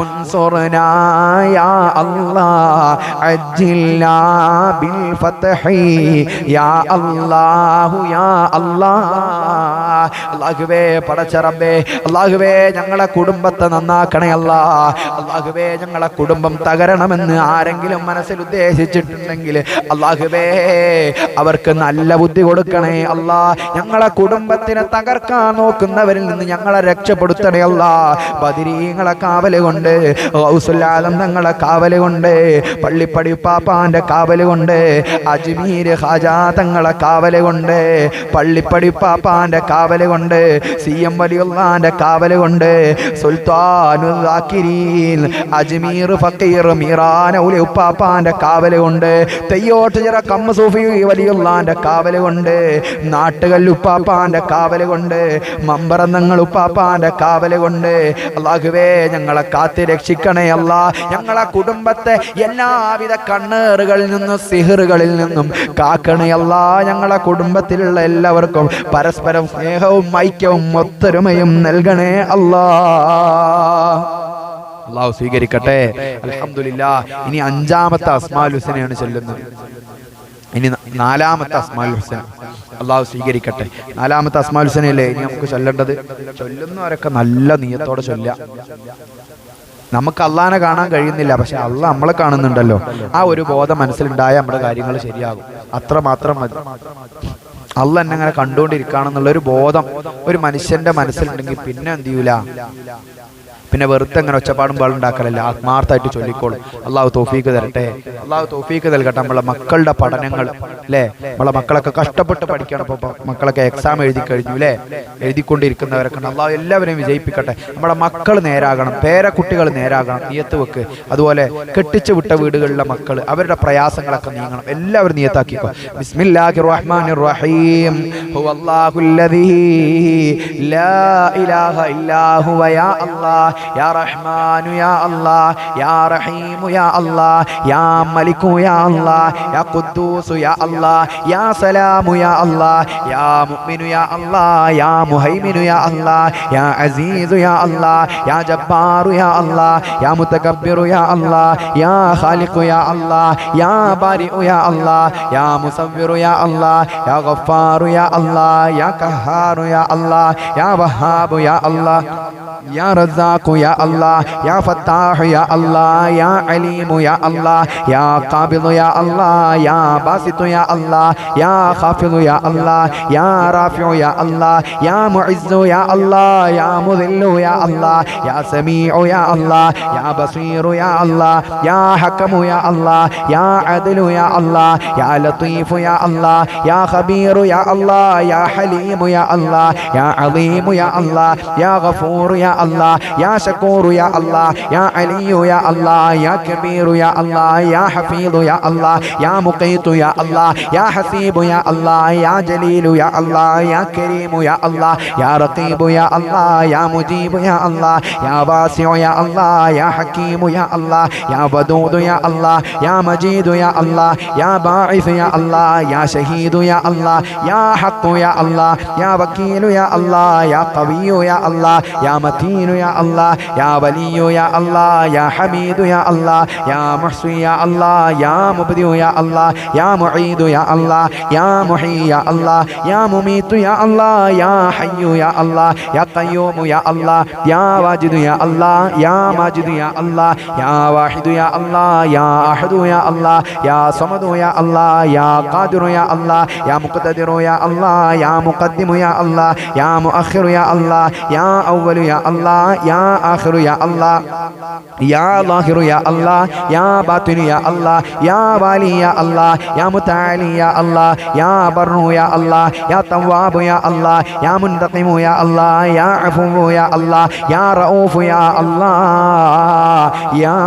ഉൻസുർനാ യാ അല്ലാഹ് അജ്ജിൽനാ ബിൽ ഫത്ഹി യാ അല്ലാഹു യാ അല്ലാഹ്. അല്ലാഹുവേ പടച്ച റബ്ബേ, അല്ലാഹുവേ ഞങ്ങളെ കുടുംബത്തെ നന്നാക്കണേ അല്ലാഹ്. അല്ലാഹുവേ ഞങ്ങളെ കുടുംബം തകരണമെന്ന് ആരെങ്കിലും മനസ്സിൽ ഉദ്ദേശിച്ചിട്ടുണ്ടെങ്കിൽ അല്ലാഹുവേ അവർക്ക് നല്ല ബുദ്ധി കൊടുക്കണേ അല്ലാഹ്. ഞങ്ങളെ കുടുംബത്തിനെ തകർക്കാൻ നോക്കുന്നവരിൽ നിന്ന് ഞങ്ങളെ രക്ഷപ്പെടുത്തണേ അല്ലാഹ്. ബദരീങ്ങളെ കാവല് കൊണ്ട്, ഗൗസുൽ ആലം തങ്ങളെ കാവല് കൊണ്ട്, പള്ളിപ്പടി പാപ്പാന്റെ കാവല് കൊണ്ട്, അജ്മീർ ഖാജാ തങ്ങളെ കാവല് കൊണ്ട്, പള്ളിപ്പടി പാപ്പാന്റെ കാവല് കൊണ്ട്, CM വലിയുള്ളാന്റെ കാവല് കൊണ്ട്, സുൽത്താനുൽ ദാക്കിരീൻ അജ്മീർ ഫക്കീർ മീറാൻ ഔലി ഉപ്പാപ്പാന്റെ കാവല് കൊണ്ട്, തെയ്യോട്ടുചിറ കമ്മ സൂഫി വലിയുള്ളാന്റെ കാവല് കൊണ്ട്, നാട്ടുകൽ ഉപ്പാപ്പാന്റെ കാവല് കൊണ്ട്, മമ്പറന്നങ്ങൾ ഉപ്പാപ്പാന്റെ കാവല് കൊണ്ട് അല്ലാഹുവേ ഞങ്ങളെ കാത്ത് രക്ഷിക്കണേ അല്ലാഹ്. ഞങ്ങളെ കുടുംബത്തെ എല്ലാവിധ കണ്ണേറുകളിൽ നിന്നും സിഹറുകളിൽ നിന്നും കാക്കണേ അല്ലാഹ്. ഞങ്ങളെ കുടുംബത്തിലുള്ള എല്ലാവർക്കും പരസ്പരം സ്നേഹവും ഐക്യവും ഒത്തൊരുമയും നൽകണേ അല്ലാഹ്. അല്ലാഹു സ്വീകരിക്കട്ടെ. അൽഹംദുലില്ലാഹ്. ഇനി 5ാമത്തെ അസ്മാഉൽ ഹുസ്നയാണ് ചൊല്ലുന്നത്. ഇനി 4ാമത്തെ അസ്മാഉൽ ഹുസ്ന അല്ലാഹു സ്വീകരിക്കട്ടെ. 4ാമത്തെ അസ്മാഉൽ ഹുസ്നയല്ലേ ഇനി നമുക്ക് ചൊല്ലേണ്ടത്. ചൊല്ലുന്നവരൊക്കെ നല്ല നിയത്തോടെ ചൊല്ലുക. നമുക്ക് അള്ളാനെ കാണാൻ കഴിയുന്നില്ല, പക്ഷെ അള്ളാഹ് നമ്മളെ കാണുന്നുണ്ടല്ലോ. ആ ഒരു ബോധം മനസ്സിലുണ്ടായ നമ്മുടെ കാര്യങ്ങൾ ശരിയാകും. അത്ര മാത്രം മതി. അള്ളാഹ് എന്നെ അങ്ങനെ കണ്ടുകൊണ്ടിരിക്കുകയാണെന്നുള്ള ഒരു ബോധം ഒരു മനുഷ്യന്റെ മനസ്സിലുണ്ടെങ്കിൽ പിന്നെ എന്ത് ചെയ്യൂല, പിന്നെ വെറുതെ അങ്ങനെ ഒച്ചപ്പാടും പാടുണ്ടാക്കലല്ല, ആത്മാർത്ഥമായിട്ട് ചൊല്ലിക്കോളും. അള്ളാഹു തൗഫീക്ക് തരട്ടെ, അള്ളാഹു തൗഫീക്ക് നൽകട്ടെ. നമ്മളെ മക്കളുടെ പഠനങ്ങൾ അല്ലേ, നമ്മളെ മക്കളൊക്കെ കഷ്ടപ്പെട്ട് പഠിക്കണം. ഇപ്പോൾ മക്കളൊക്കെ എക്സാം എഴുതി കഴിഞ്ഞു അല്ലേ, എഴുതിക്കൊണ്ടിരിക്കുന്നവരൊക്കെ അള്ളാഹു എല്ലാവരെയും വിജയിപ്പിക്കട്ടെ. നമ്മുടെ മക്കൾ നേരാകണം, പേരക്കുട്ടികൾ നേരാകണം, നിയത്ത് വെക്ക്. അതുപോലെ കെട്ടിച്ചു വിട്ട വീടുകളിലെ മക്കൾ, അവരുടെ പ്രയാസങ്ങളൊക്കെ നീങ്ങണം. എല്ലാവരും നിയത്താക്കിക്കോ. ബിസ്മില്ലാഹിർ റഹ്മാനിർ റഹീം. ഹുവല്ലാഹുല്ലദീ ലാ ഇലാഹ ഇല്ലാ ഹുവ യാ അല്ലാഹ് യാ റഹ്മാനു യാ അല്ലാഹ് യാ റഹീമു യാ അല്ലാഹ് യാ മലികു യാ അല്ലാഹ് യാ ഖുദ്ദൂസു യാ അല്ലാഹ് യാ സലാമു യാ അല്ലാഹ് യാ മുഅ്മിനു യാ അല്ലാഹ് യാ മുഹൈമിനു യാ അല്ലാഹ് യാ അസീസു യാ അല്ലാഹ് യാ ജബ്ബാറു യാ അല്ലാഹ് യാ മുതകബ്ബിറു യാ അല്ലാഹ് യാ ഖാലിഖു യാ അല്ലാഹ് യാ ബാരിഉ യാ അല്ലാഹ് യാ മുസവ്വിറു യാ അല്ലാഹ് യാ ഗഫാറു യാ അല്ലാഹ് യാ ഖഹാറു യാ അല്ലാഹ് യാ വഹാബു യാ അല്ലാഹ് യാ റസാഖു യാ അല്ലാഹ് യാ ഫത്താഹു യാ അല്ലാഹ് യാ അലീമു യാ അല്ലാഹ് യാ ഖാബിദു യാ അല്ലാഹ് യാ ബാസിതു യാ അല്ലാഹ് യാ ഖാഫിദു യാ അല്ലാഹ് യാ റാഫിഉ യാ അല്ലാഹ് യാ മുഇസ്സു യാ അല്ലാഹ് യാ മുദില്ലു യാ അല്ലാഹ് യാ സമീഉ യാ അല്ലാഹ് യാ ബസീറു യാ അല്ലാഹ് യാ ഹകമു യാ അല്ലാഹ് യാ അദ്ലു യാ അല്ലാഹ് യാ ലത്തീഫു യാ അല്ലാഹ് യാ ഖബീറു യാ അല്ലാഹ് യാ ഹലീമു യാ അല്ലാഹ് യാ അലീമു യാ അല്ലാഹ് യാ ഗഫൂറു യാ അല്ലാഹ് യാ ശകൂറു യാ അല്ലാഹ് യാ അലിയു യാ അല്ലാഹ് യാ കബീറു യാ അല്ലാഹ് യാ ഹഫീദു യാ അല്ലാഹ് യാ മുഖീതു യാ അല്ലാഹ് യാ ഹസീബു യാ അല്ലാഹ് യാ ജലീലു യാ അല്ലാഹ് യാ കരീമു യാ അല്ലാഹ് യാ റഖീബു യാ അല്ലാഹ് യാ മുജീബു യാ അല്ലാഹ് യാ വാസിഉ യാ അല്ലാഹ് യാ ഹകീമു യാ അല്ലാഹ് യാ വദൂദു യാ അല്ലാഹ് യാ മജീദു യാ അല്ലാഹ് യാ ബാഇസ് യാ അല്ലാഹ് യാ ഷഹീദു യാ അല്ലാഹ് യാ ഹഖു യാ അല്ലാഹ് യാ വകീലു യാ അല്ലാഹ് യാ ഖവിയ്യു യാ അല്ലാഹ് യാ മതീനു യാ അല്ലാഹ് യാ വലിയു യാ അല്ലാഹ് യാ ഹമീദു യാ അല്ലാഹ് യാ മുഹ്സി യാ അല്ലാഹ് യാ മുബ്ദിഉ യാ അല്ലാഹ് യാ മുഈദു യാ അല്ലാഹ് യാ മുഹീ യാ അല്ലാഹ് യാ മുമീതു യാ അല്ലാഹ് യാ ഹയ്യു യാ അല്ലാഹ് യാ ഖയ്യൂമു യാ അല്ലാഹ് യാ വാജിദു യാ അല്ലാഹ് യാ മാജിദു യാ അല്ലാഹ് യാ വാഹിദു യാ അല്ലാഹ് യാ അഹദു യാ അല്ലാഹ് യാ സമദു യാ അല്ലാഹ് യാ ഖാദിറു യാ അല്ലാഹ് യാ മുഖ്തദിറു യാ അല്ലാഹ് യാ മുഖദ്ദിമു യാ അല്ലാഹ് യാ മുഅഖിറു യാ അല്ലാഹ് യാ അവ്വലു യാ അല്ലാഹ് യാ ആഖിറു യാ അല്ലാഹ് യാ ളാഹിറു യാ അല്ലാഹ് യാ ബാത്തിനു യാ അല്ലാഹ് യാ വാലി യാ അല്ലാഹ് യാ മുതആലി യാ അല്ലാഹ് യാ ബർറു യാ അല്ലാഹ് യാ തവ്വാബു യാ അല്ലാഹ് യാ മുൻതഖിമു യാ അല്ലാഹ് യാ അഫുവു യാ അല്ലാഹ് യാ റഊഫു യാ അല്ലാഹ് യാ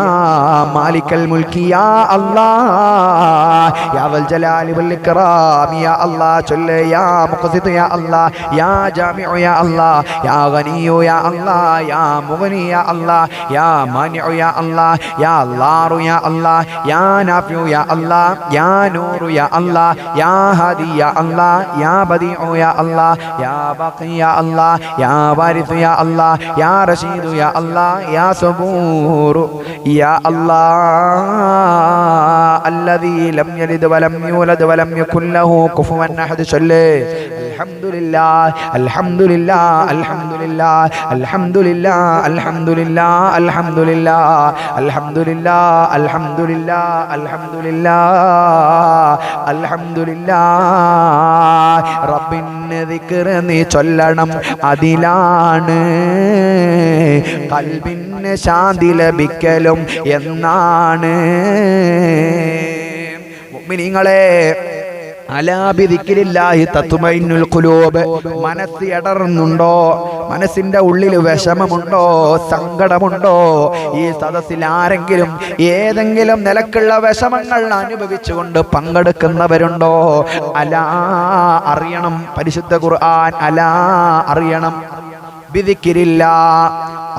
മാലിക്കൽ മുൽക്കി യാ അല്ലാഹ് യാ വൽ ജലാലി വൽ ഇക്റാം യാ അല്ലാഹ് ചൊല്ല് യാ മുഖ്സിത് യാ അല്ലാഹ് യാ ജാമിഉ യാ അല്ലാഹ് യാ ഗനിയു യാ അല്ലാഹ് യാ മുഗ്നി യാ അല്ലാഹ് യാ മാനിഉ യാ അല്ലാഹ് യാ ലാറു യാ അല്ലാഹ് യാ നാഫിഉ യാ അല്ലാഹ് യാ നൂറു യാ അല്ലാഹ് യാ ഹാദി യാ അല്ലാഹ് യാ ബദീഉ യാ അല്ലാഹ് യാ ബാഖി യാ അല്ലാഹ് യാ വാരിഥു യാ അല്ലാഹ് യാ റശീദു യാ അല്ലാഹ് യാ സബൂറു യാ അല്ലാഹ് الذي لم يلد ولم يولد ولم يكن له كفوا أحد ചൊല്ല് الحمد لله الحمد لله الحمد لله الحمد لله الحمد لله الحمد لله الحمد لله الحمد لله الحمد لله الحمد لله റബ്ബിന്റെ ദിക്ർ നീ ചൊല്ലണം, അതിലാണ് ഖൽബിന് ശാന്തി ലഭിക്കലും എന്നാണ്. മുഅ്മിനീങ്ങളെ, അലാ ബിദിക്രില്ലാഹി തത്മഇന്നുൽ ഖുലൂബ്. മനസ്സ് ഇടറുന്നുണ്ടോ? മനസ്സിന്റെ ഉള്ളിൽ വിഷമമുണ്ടോ? സങ്കടമുണ്ടോ? ഈ സദസ്സിൽ ആരെങ്കിലും ഏതെങ്കിലും നിലക്കുള്ള വിഷമങ്ങൾ അനുഭവിച്ചുകൊണ്ട് പങ്കെടുക്കുന്നവരുണ്ടോ? അലാ അറിയണം, പരിശുദ്ധ ഖുർആൻ അലാ അറിയണം. ബിദിക്രില്ലാ,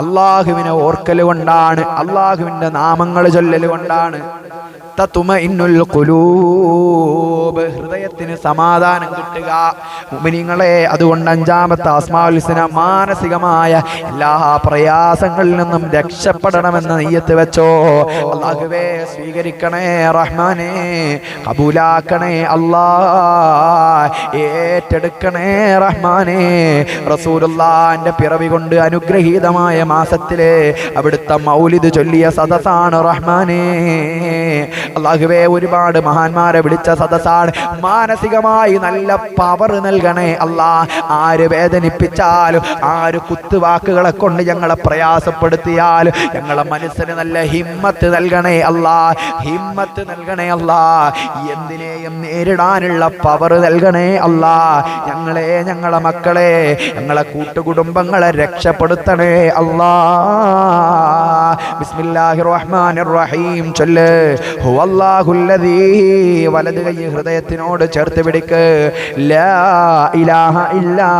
അല്ലാഹുവിനെ ഓർക്കൽ കൊണ്ടാണ്, അല്ലാഹുവിന്റെ നാമങ്ങൾ ചൊല്ലൽ കൊണ്ടാണ് തത്മഇന്നുൽ ഖുലൂബ്, ഹൃദയത്തിന് സമാധാനം കിട്ടുക. മുഅ്മിനീങ്ങളെ, അതുകൊണ്ട് അഞ്ചാമത്തെ അസ്മാഉൽ ഹുസ്ന മാനസികമായ എല്ലാ പ്രയാസങ്ങളിൽ നിന്നും രക്ഷപ്പെടണമെന്ന് നിയ്യത്ത് വെച്ചോ. അല്ലാഹുവേ സ്വീകരിക്കണേ റഹ്മാനേ, കബൂലാക്കണേ അല്ലാ, ഏറ്റെടുക്കണേ റഹ്മാനേ. റസൂലുള്ളാഹിന്റെ പിറവി കൊണ്ട് അനുഗ്രഹീതമായ മാസത്തിലെ അവിടുത്തെ മൗലിദ് ചൊല്ലിയ സദസാണ് റഹ്മാനേ. അല്ലാഹുവേ ഒരുപാട് മഹാന്മാരെ വിളിച്ച സദസാണ്. മാനസികമായി നല്ല പവർ നൽകണേ അല്ലാ. ആര് വേദനിപ്പിച്ചാലും ആര് കുത്തുവാക്കുകളെ കൊണ്ട് ഞങ്ങളെ പ്രയാസപ്പെടുത്തിയാലും ഞങ്ങളെ മനസ്സിന് നല്ല ഹിമ്മത്ത് നൽകണേ അല്ലാ, ഹിമ്മത്ത് നൽകണേ അല്ലാ. എന്തിനേയും നേരിടാനുള്ള പവർ നൽകണേ അല്ലാ. ഞങ്ങളെ, ഞങ്ങളെ മക്കളെ, ഞങ്ങളെ കൂട്ടുകുടുംബങ്ങളെ രക്ഷപ്പെടുത്തണേ അല്ലാ. ബിസ്മില്ലാഹിർ റഹ്മാനിർ റഹീം ചൊല്ല്. ഹുവല്ലാഹുല്ലദീ, വലത് കൈ ഹൃദയത്തിനോട് ചേർത്ത് പിടിക്ക്. ലാ ഇലാഹ ഇല്ലാ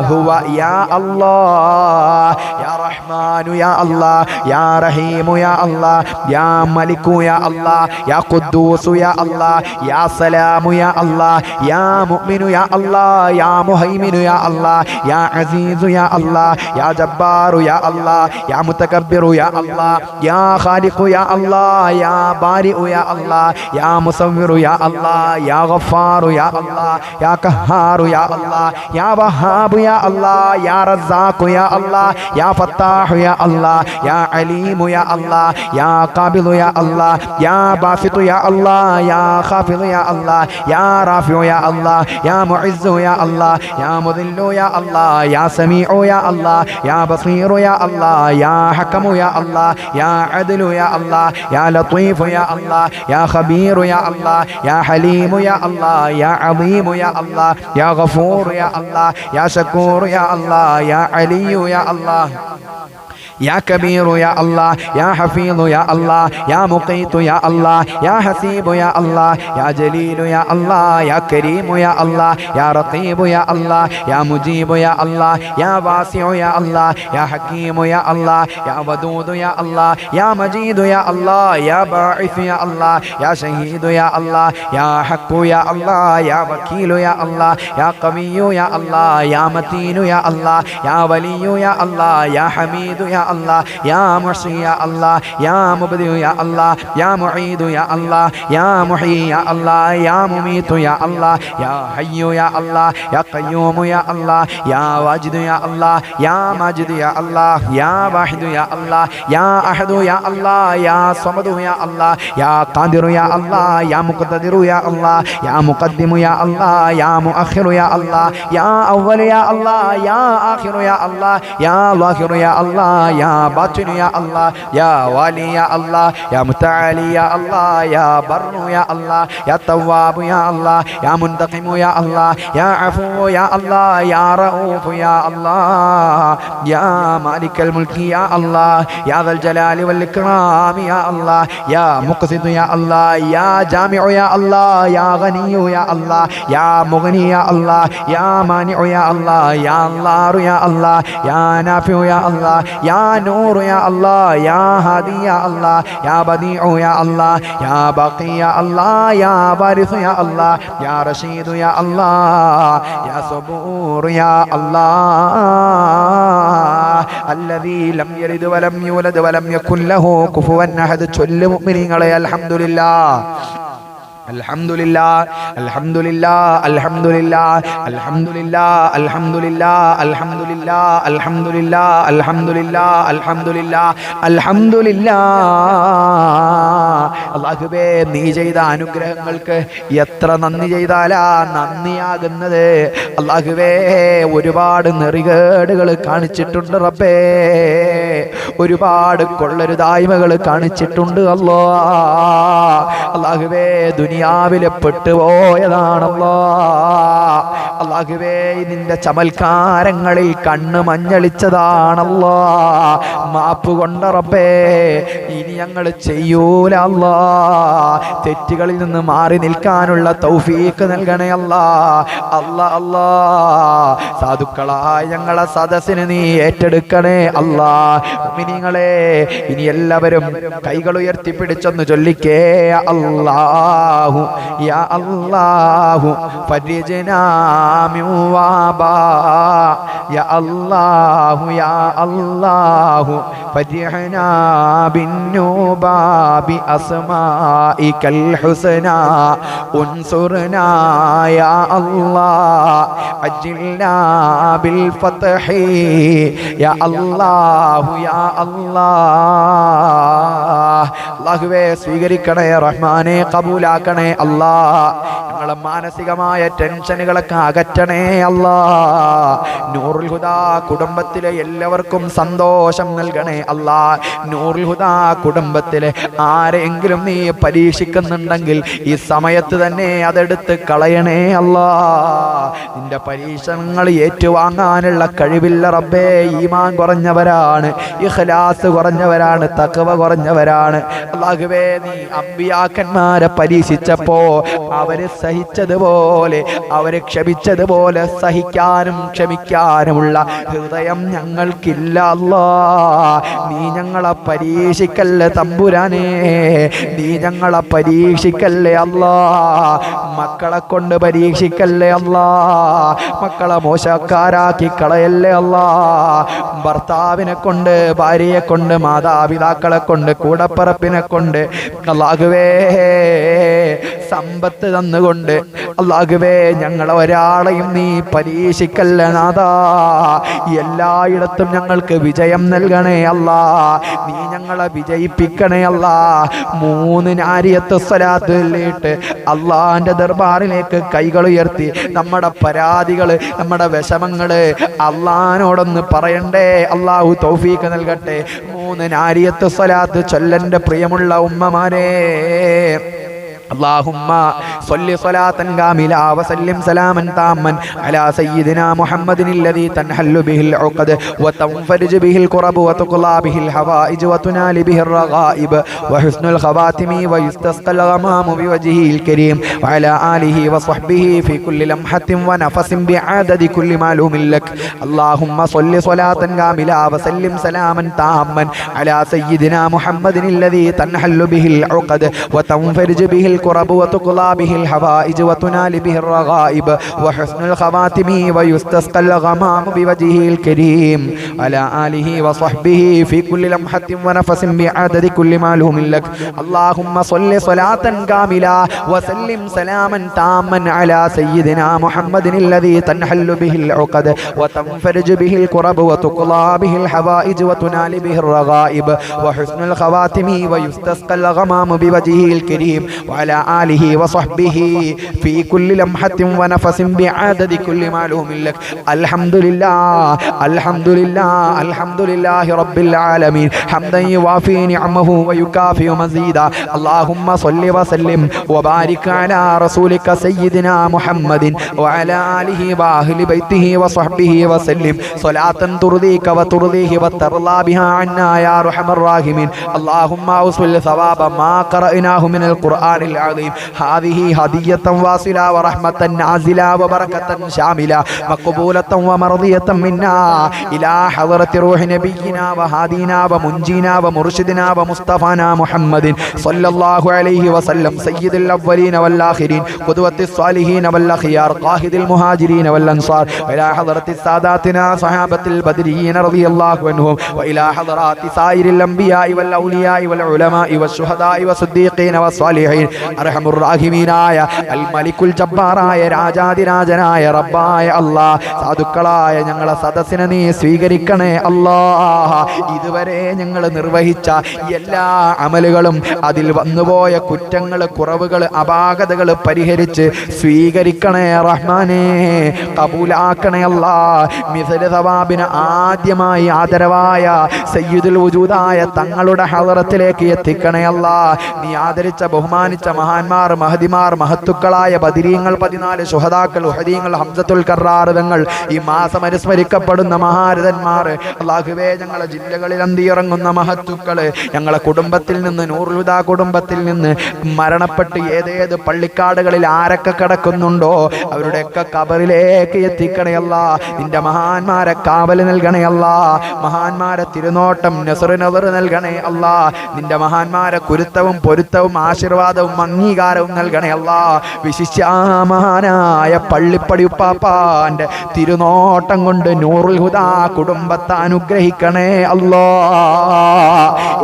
ഹുവ യാ അല്ലാഹ്, യാ റഹ്മാനു യാ അല്ലാഹ്, യാ റഹീമു യാ അല്ലാഹ്, യാ മലിക്കു യാ അല്ലാഹ്, യാ ഖുദ്ദൂസു യാ അല്ലാഹ്, യാ സലാമു യാ അല്ലാഹ്, യാ മുഅ്മിനു യാ അല്ലാഹ്, യാ മുഹൈമിനു യാ അല്ലാഹ്, യാ അസീസു യാ അല്ലാഹ്, യാ ജബ്ബാറു യാ അല്ലാഹ്, യാ മുതകബ്ബിറു യാ അല്ലാഹ്, യാ ഖാലിഖു യാ അല്ലാഹ്, യാ ബാരിഉ യാ അല്ലാഹ്, യാ മുസവ്വിറു യാ അല്ലാഹ്, യാ ഗഫാറു യാ അല്ലാഹ്, യാ ഖഹാറു യാ അല്ലാഹ്, യാ വഹാബു യാ അല്ലാഹ്, യാ റസാഖു യാ അല്ലാഹ്, യാ ഫത്താഹു യാ അല്ലാഹ്, യാ അലീമു യാ അല്ലാഹ്, യാ ഖാബിദു യാ അല്ലാഹ്, യാ ബാസിതു യാ അല്ലാഹ്, യാ ഖാഫിദു യാ അല്ലാഹ്, യാ റാഫിഉ യാ അല്ലാഹ്, യാ മുഇസ്സു യാ അല്ലാഹ്, യാ മുദില്ലു യാ അല്ലാഹ്, യാ സമീഉ യാ അല്ലാഹ്, യാ ബസീറു യാ അല്ലാഹ്, യാ ഹകമു യാ അല്ലാഹ്, യാ അദ്ലു യാ അല്ലാഹ്, യാ ലത്തീഫു യാ അല്ലാഹ്, യാ ഖബീറു യാ അല്ലാഹ്, യാ ഹലീമു യാ അല്ലാഹ്, യാ അദീമു യാ അല്ലാഹ്, യാ ഗഫൂറു യാ അല്ലാഹ്, യാ ശക്കൂറു യാ അല്ലാഹ്, യാ അലിയു യാ അല്ലാഹ്, يا كبير يا الله، يا حفيظ يا الله، يا مقيت يا الله، يا حسيب يا الله، يا جليل يا الله، يا كريم يا الله، يا رقيب يا الله، يا مجيب يا الله، يا واسع يا الله، يا حكيم يا الله، يا ودود يا الله، يا مجيد يا الله، يا باعث يا الله، يا شهيد يا الله، يا حق يا الله، يا وكيل يا الله، يا قوي يا الله، يا متين يا الله، يا ولي يا الله، يا حميد يا الله، يا محصي يا الله، يا مبدئ يا الله، يا معيد يا الله، يا محيي يا الله، يا مميت يا الله، يا حي يا الله، يا قيوم يا الله، يا واجد يا الله، يا ماجد يا الله، يا واحد يا الله، يا أحد يا الله، يا صمد يا الله، يا قادر يا الله، يا مقتدر يا الله، يا مقدم يا الله، يا مؤخر يا الله، يا أول يا الله، يا آخر يا الله، يا ظاهر يا الله، يا باطن يا الله، يا والي يا الله، يا متعالي يا الله، يا بر يا الله، يا تواب يا الله، يا منتقم يا الله، يا عفو يا الله، يا رؤوف يا الله، يا مالك الملك يا الله، يا ذا الجلال والإكرام يا الله، يا مقسط يا الله، يا جامع يا الله، يا غني يا الله، يا مغني يا الله، يا مانع يا الله، يا الله يا الله، يا نافع يا الله، يا نور يا الله، يا هادي يا الله، يا بديع يا الله، يا باقي يا الله، يا وارث يا الله، يا رشيد يا الله، يا صبور يا الله، الذي لم يلد ولم يولد ولم يكن له كفوا أحد. ചൊല്ല് മുഅ്മിനീങ്ങളെ അൽഹംദുലില്ലാ الحمد لله الحمد لله الحمد لله الحمد لله الحمد لله الحمد لله الحمد لله الحمد لله الحمد لله الحمد لله. അല്ലാഹുവേ, നീ ചെയ്ത അനുഗ്രഹങ്ങൾക്ക് എത്ര നന്ദി ചെയ്താലാ നന്ദിയാകുന്നത്. അല്ലാഹുവേ, ഒരുപാട് നെറികേടുകൾ കാണിച്ചിട്ടുണ്ട് റബ്ബേ, ഒരുപാട് കൊള്ളരുതായ്മകൾ കാണിച്ചിട്ടുണ്ട് അല്ലാഹുവേ. ദുനിയാവില് പെട്ടുപോയതാണല്ലോ. അല്ലാഹുവേ നിന്റെ ചമൽക്കാരങ്ങളിൽ കണ്ണ് മഞ്ഞളിച്ചതാണല്ലോ. മാപ്പ് കൊണ്ട റബ്ബേ ഇനി ഞങ്ങൾ ചെയ്യൂല അല്ലാ. തെറ്റുകളിൽ നിന്ന് മാറി നിൽക്കാനുള്ള തൗഫീഖ് നൽകണേ അല്ലാ. അല്ലാ അല്ലാ സാധുക്കളായ ഞങ്ങളെ സദസ്സിന് നീ ഏറ്റെടുക്കണേ അല്ലാ. മുഅ്മിനീങ്ങളെ ഇനി എല്ലാവരും കൈകൾ ഉയർത്തിപ്പിടിച്ചൊന്ന് ചൊല്ലിക്കേ അല്ലാഹു യാ അല്ലാഹു ഫരിജ്നാ മിൻ വബാ യാ അല്ലാഹു യാ അല്ലാഹു ഫരിഹ്നാ ബിന്നൂബാ ബി അസ്മാഇകൽ ഹുസ്നാ ഉൻസുർനാ യാ അല്ലാഹ് അജ്ജിൽനാ ബിൽ ഫത്ഹി യാ അല്ലാഹു യാ അല്ലാഹ്. അല്ലാഹുവേ സ്വീകരിക്കണേ റഹ്മാനെ, കബൂലാക്കണേ അല്ലാ. ഞങ്ങളെ മാനസികമായ ടെൻഷനുകളൊക്കെ അകറ്റണേ അല്ലാ. നൂറുൽ ഹുദാ കുടുംബത്തിലെ എല്ലാവർക്കും സന്തോഷം നൽകണേ അല്ലാ. നൂറുൽ ഹുദാ കുടുംബത്തിലെ ആരെങ്കിലും നീ പരീക്ഷിക്കുന്നുണ്ടെങ്കിൽ ഈ സമയത്ത് തന്നെ അതെടുത്ത് കളയണേ അല്ലാ. നിന്റെ പരീക്ഷണങ്ങൾ ഏറ്റുവാങ്ങാനുള്ള കഴിവില്ല റബ്ബേ. ഈമാൻ കുറഞ്ഞവരാണ്, ഇഖ്ലാസ് കുറഞ്ഞവരാണ്, തഖ്വ കുറഞ്ഞവരാണ്. അല്ലാഹുവേ നീ അമ്പിയാക്കന്മാരെ പരീക്ഷിച്ചപ്പോ അവര് സഹിച്ചതുപോലെ, അവര് ക്ഷമിച്ചതുപോലെ സഹിക്കാനും ക്ഷമിക്കാനുമുള്ള ഹൃദയം ഞങ്ങൾക്കില്ല അല്ലാ. നീ ഞങ്ങളെ പരീക്ഷിക്കല്ലേ തമ്പുരാനേ, നീ ഞങ്ങളെ പരീക്ഷിക്കല്ലേ അല്ലാ. മക്കളെ കൊണ്ട് പരീക്ഷിക്കല്ലേ അല്ലാ. മക്കളെ മോശക്കാരാക്കി കളയല്ലേ അല്ലാ. ഭർത്താവിനെ കൊണ്ട്, ഭാര്യയെ കൊണ്ട്, മാതാപിതാക്കളെ കൊണ്ട്, കൂടപ്പറപ്പിനെ കൊണ്ട്, അല്ലാഹുവേ സമ്പത്ത് തന്നുകൊണ്ട് അല്ലാഹുവേ ഞങ്ങളെ ഒരാളെയും നീ പരീക്ഷിക്കല്ലേ നാഥാ. എല്ലായിടത്തും ഞങ്ങൾക്ക് വിജയം നൽകണേ അല്ലാ. നീ ഞങ്ങളെ വിജയിപ്പിക്കണേ അല്ലാ. 3 നാരിയത്ത് സ്വലാത്ത് ചൊല്ലിയിട്ട് അള്ളാന്റെ ദർബാറിലേക്ക് കൈകൾ ഉയർത്തി നമ്മുടെ പരാതികള്, നമ്മുടെ വിഷമങ്ങള് അള്ളാനോടൊന്ന് പറയണ്ടേ. അള്ളാഹു തൗഫീഖ് നൽകട്ടെ. 3 നാരിയത്ത് സ്വലാത്ത് ചൊല്ലന്റെ പ്രിയമുള്ള ഉമ്മമാരെ. اللهم صل صلاة كاملة وسلم سلاما تاما على سيدنا محمد الذي تنحل به العقد وتنفرج به الكرب وتقضى به الحوائج وتنال به الرغائب وحسن الخواتم ويستسقى الغمام بوجهه الكريم وعلى آله وصحبه في كل لمحة ونفس بعدد كل معلوم لك. اللهم صل صلاة كاملة وسلم سلاما تاما على سيدنا محمد الذي تنحل به العقد وتنفرج به الكرب وتقضى به الحوائج وتنال به الرغائب وحسن الخواتم ويستسقى الغمام بوجهه الكريم على آله وصحبه في كل لمحة ونفس بعدد كل معلوم لك. اللهم صل صلاة كاملة وسلم سلاما تاما على سيدنا محمد الذي تنحل به العقد وتنفرج به الكرب وتقضى به الحوائج وتنال به الرغائب وحسن الخواتم ويستسقى الغمام بوجهه الكريم وعلى آله وصحبه في كل لمحة ونفس بعدد كل معلوم لك. الحمد لله الحمد لله الحمد لله رب العالمين حمدا يوافي نعمه ويكافئ مزيدا. اللهم صل وسلم وبارك على رسولك سيدنا محمد وعلى آله وأهل بيته وصحبه وسلم صلاة ترضيك وترضيه وترضى بها عنا يا أرحم الراحمين. اللهم أوصل ثواب ما قرأناه من القرآن العظيم. هذه هدية واصلة ورحمة نازلة وبركة شاملة مقبولة ومرضية منا إلى حضرة روح نبينا وهادينا ومنجينا ومرشدنا ومصطفانا محمد صلى الله عليه وسلم سيد الأولين والآخرين قدوة الصالحين والأخيار قائد المهاجرين والأنصار وإلى حضرة ساداتنا صحابة البدريين رضي الله عنهم وإلى حضرات سائر الأنبياء والأولياء والعلماء والشهداء والصديقين والصالحين أرحم الراحمين الملك الجبار രാജാതിരാജനായ റബ്ബായ അല്ലാഹ്. സാധുക്കളായ ഞങ്ങളെ സദസ്സിനെ നീ സ്വീകരിക്കണേ അല്ലാഹ്. ഇതുവരെ ഞങ്ങൾ നിർവഹിച്ച എല്ലാ അമലുകളും അതിൽ വന്നുപോയ കുറ്റങ്ങൾ, കുറവുകൾ, അപാകതകൾ പരിഹരിച്ച് സ്വീകരിക്കണേ റഹ്മാനേ. കബൂലാക്കണേ അല്ലാഹ്. മിസ്ല സവാബിന് ആദ്യമായി ആദരവായ സയ്യിദുൽ വജൂദായ തങ്ങളുടെ ഹളറത്തിലേക്ക് എത്തിക്കണേ അല്ലാഹ്. നീ ആദരിച്ച ബഹുമാനിച്ച മഹാന്മാർ, മഹദിമാർ, മഹത്തുക്കളായ ബദരീങ്ങൾ, 14 ശുഹദാക്കൾ, ഉഹദീങ്ങൾ, ഹംസത്തുൽ കറാറുകൾ, ഈ മാസം അനുസ്മരിക്കപ്പെടുന്ന മഹാരഥന്മാർ, അല്ലാഹുവേ ഞങ്ങളെ ജില്ലകളിൽ അന്തിയിറങ്ങുന്ന മഹത്തുക്കള്, ഞങ്ങളെ കുടുംബത്തിൽ നിന്ന്, നൂറുൽ ഹുദാ കുടുംബത്തിൽ നിന്ന് മരണപ്പെട്ട് ഏതേത് പള്ളിക്കാടുകളിൽ ആരൊക്കെ കിടക്കുന്നുണ്ടോ അവരുടെയൊക്കെ ഖബറിലേക്ക് എത്തിക്കണേ അല്ലാ. നിന്റെ മഹാന്മാരെ കാവൽ നൽകണേ അല്ലാ. മഹാന്മാരെ തിരുനോട്ടം നസർ നൽകണേ അല്ലാ. നിന്റെ മഹാന്മാരെ കുരുത്തവും പൊരുത്തവും ആശീർവാദവും അംഗീകാരവും നൽകണേ അല്ലാ. വിശിഷ്യാമഹാനായ പള്ളിപ്പടി ഉപ്പാപ്പാന്റെ തിരുനോട്ടം കൊണ്ട് നൂറുൽ ഹുദാ കുടുംബത്തെ അനുഗ്രഹിക്കണേ അല്ലാ.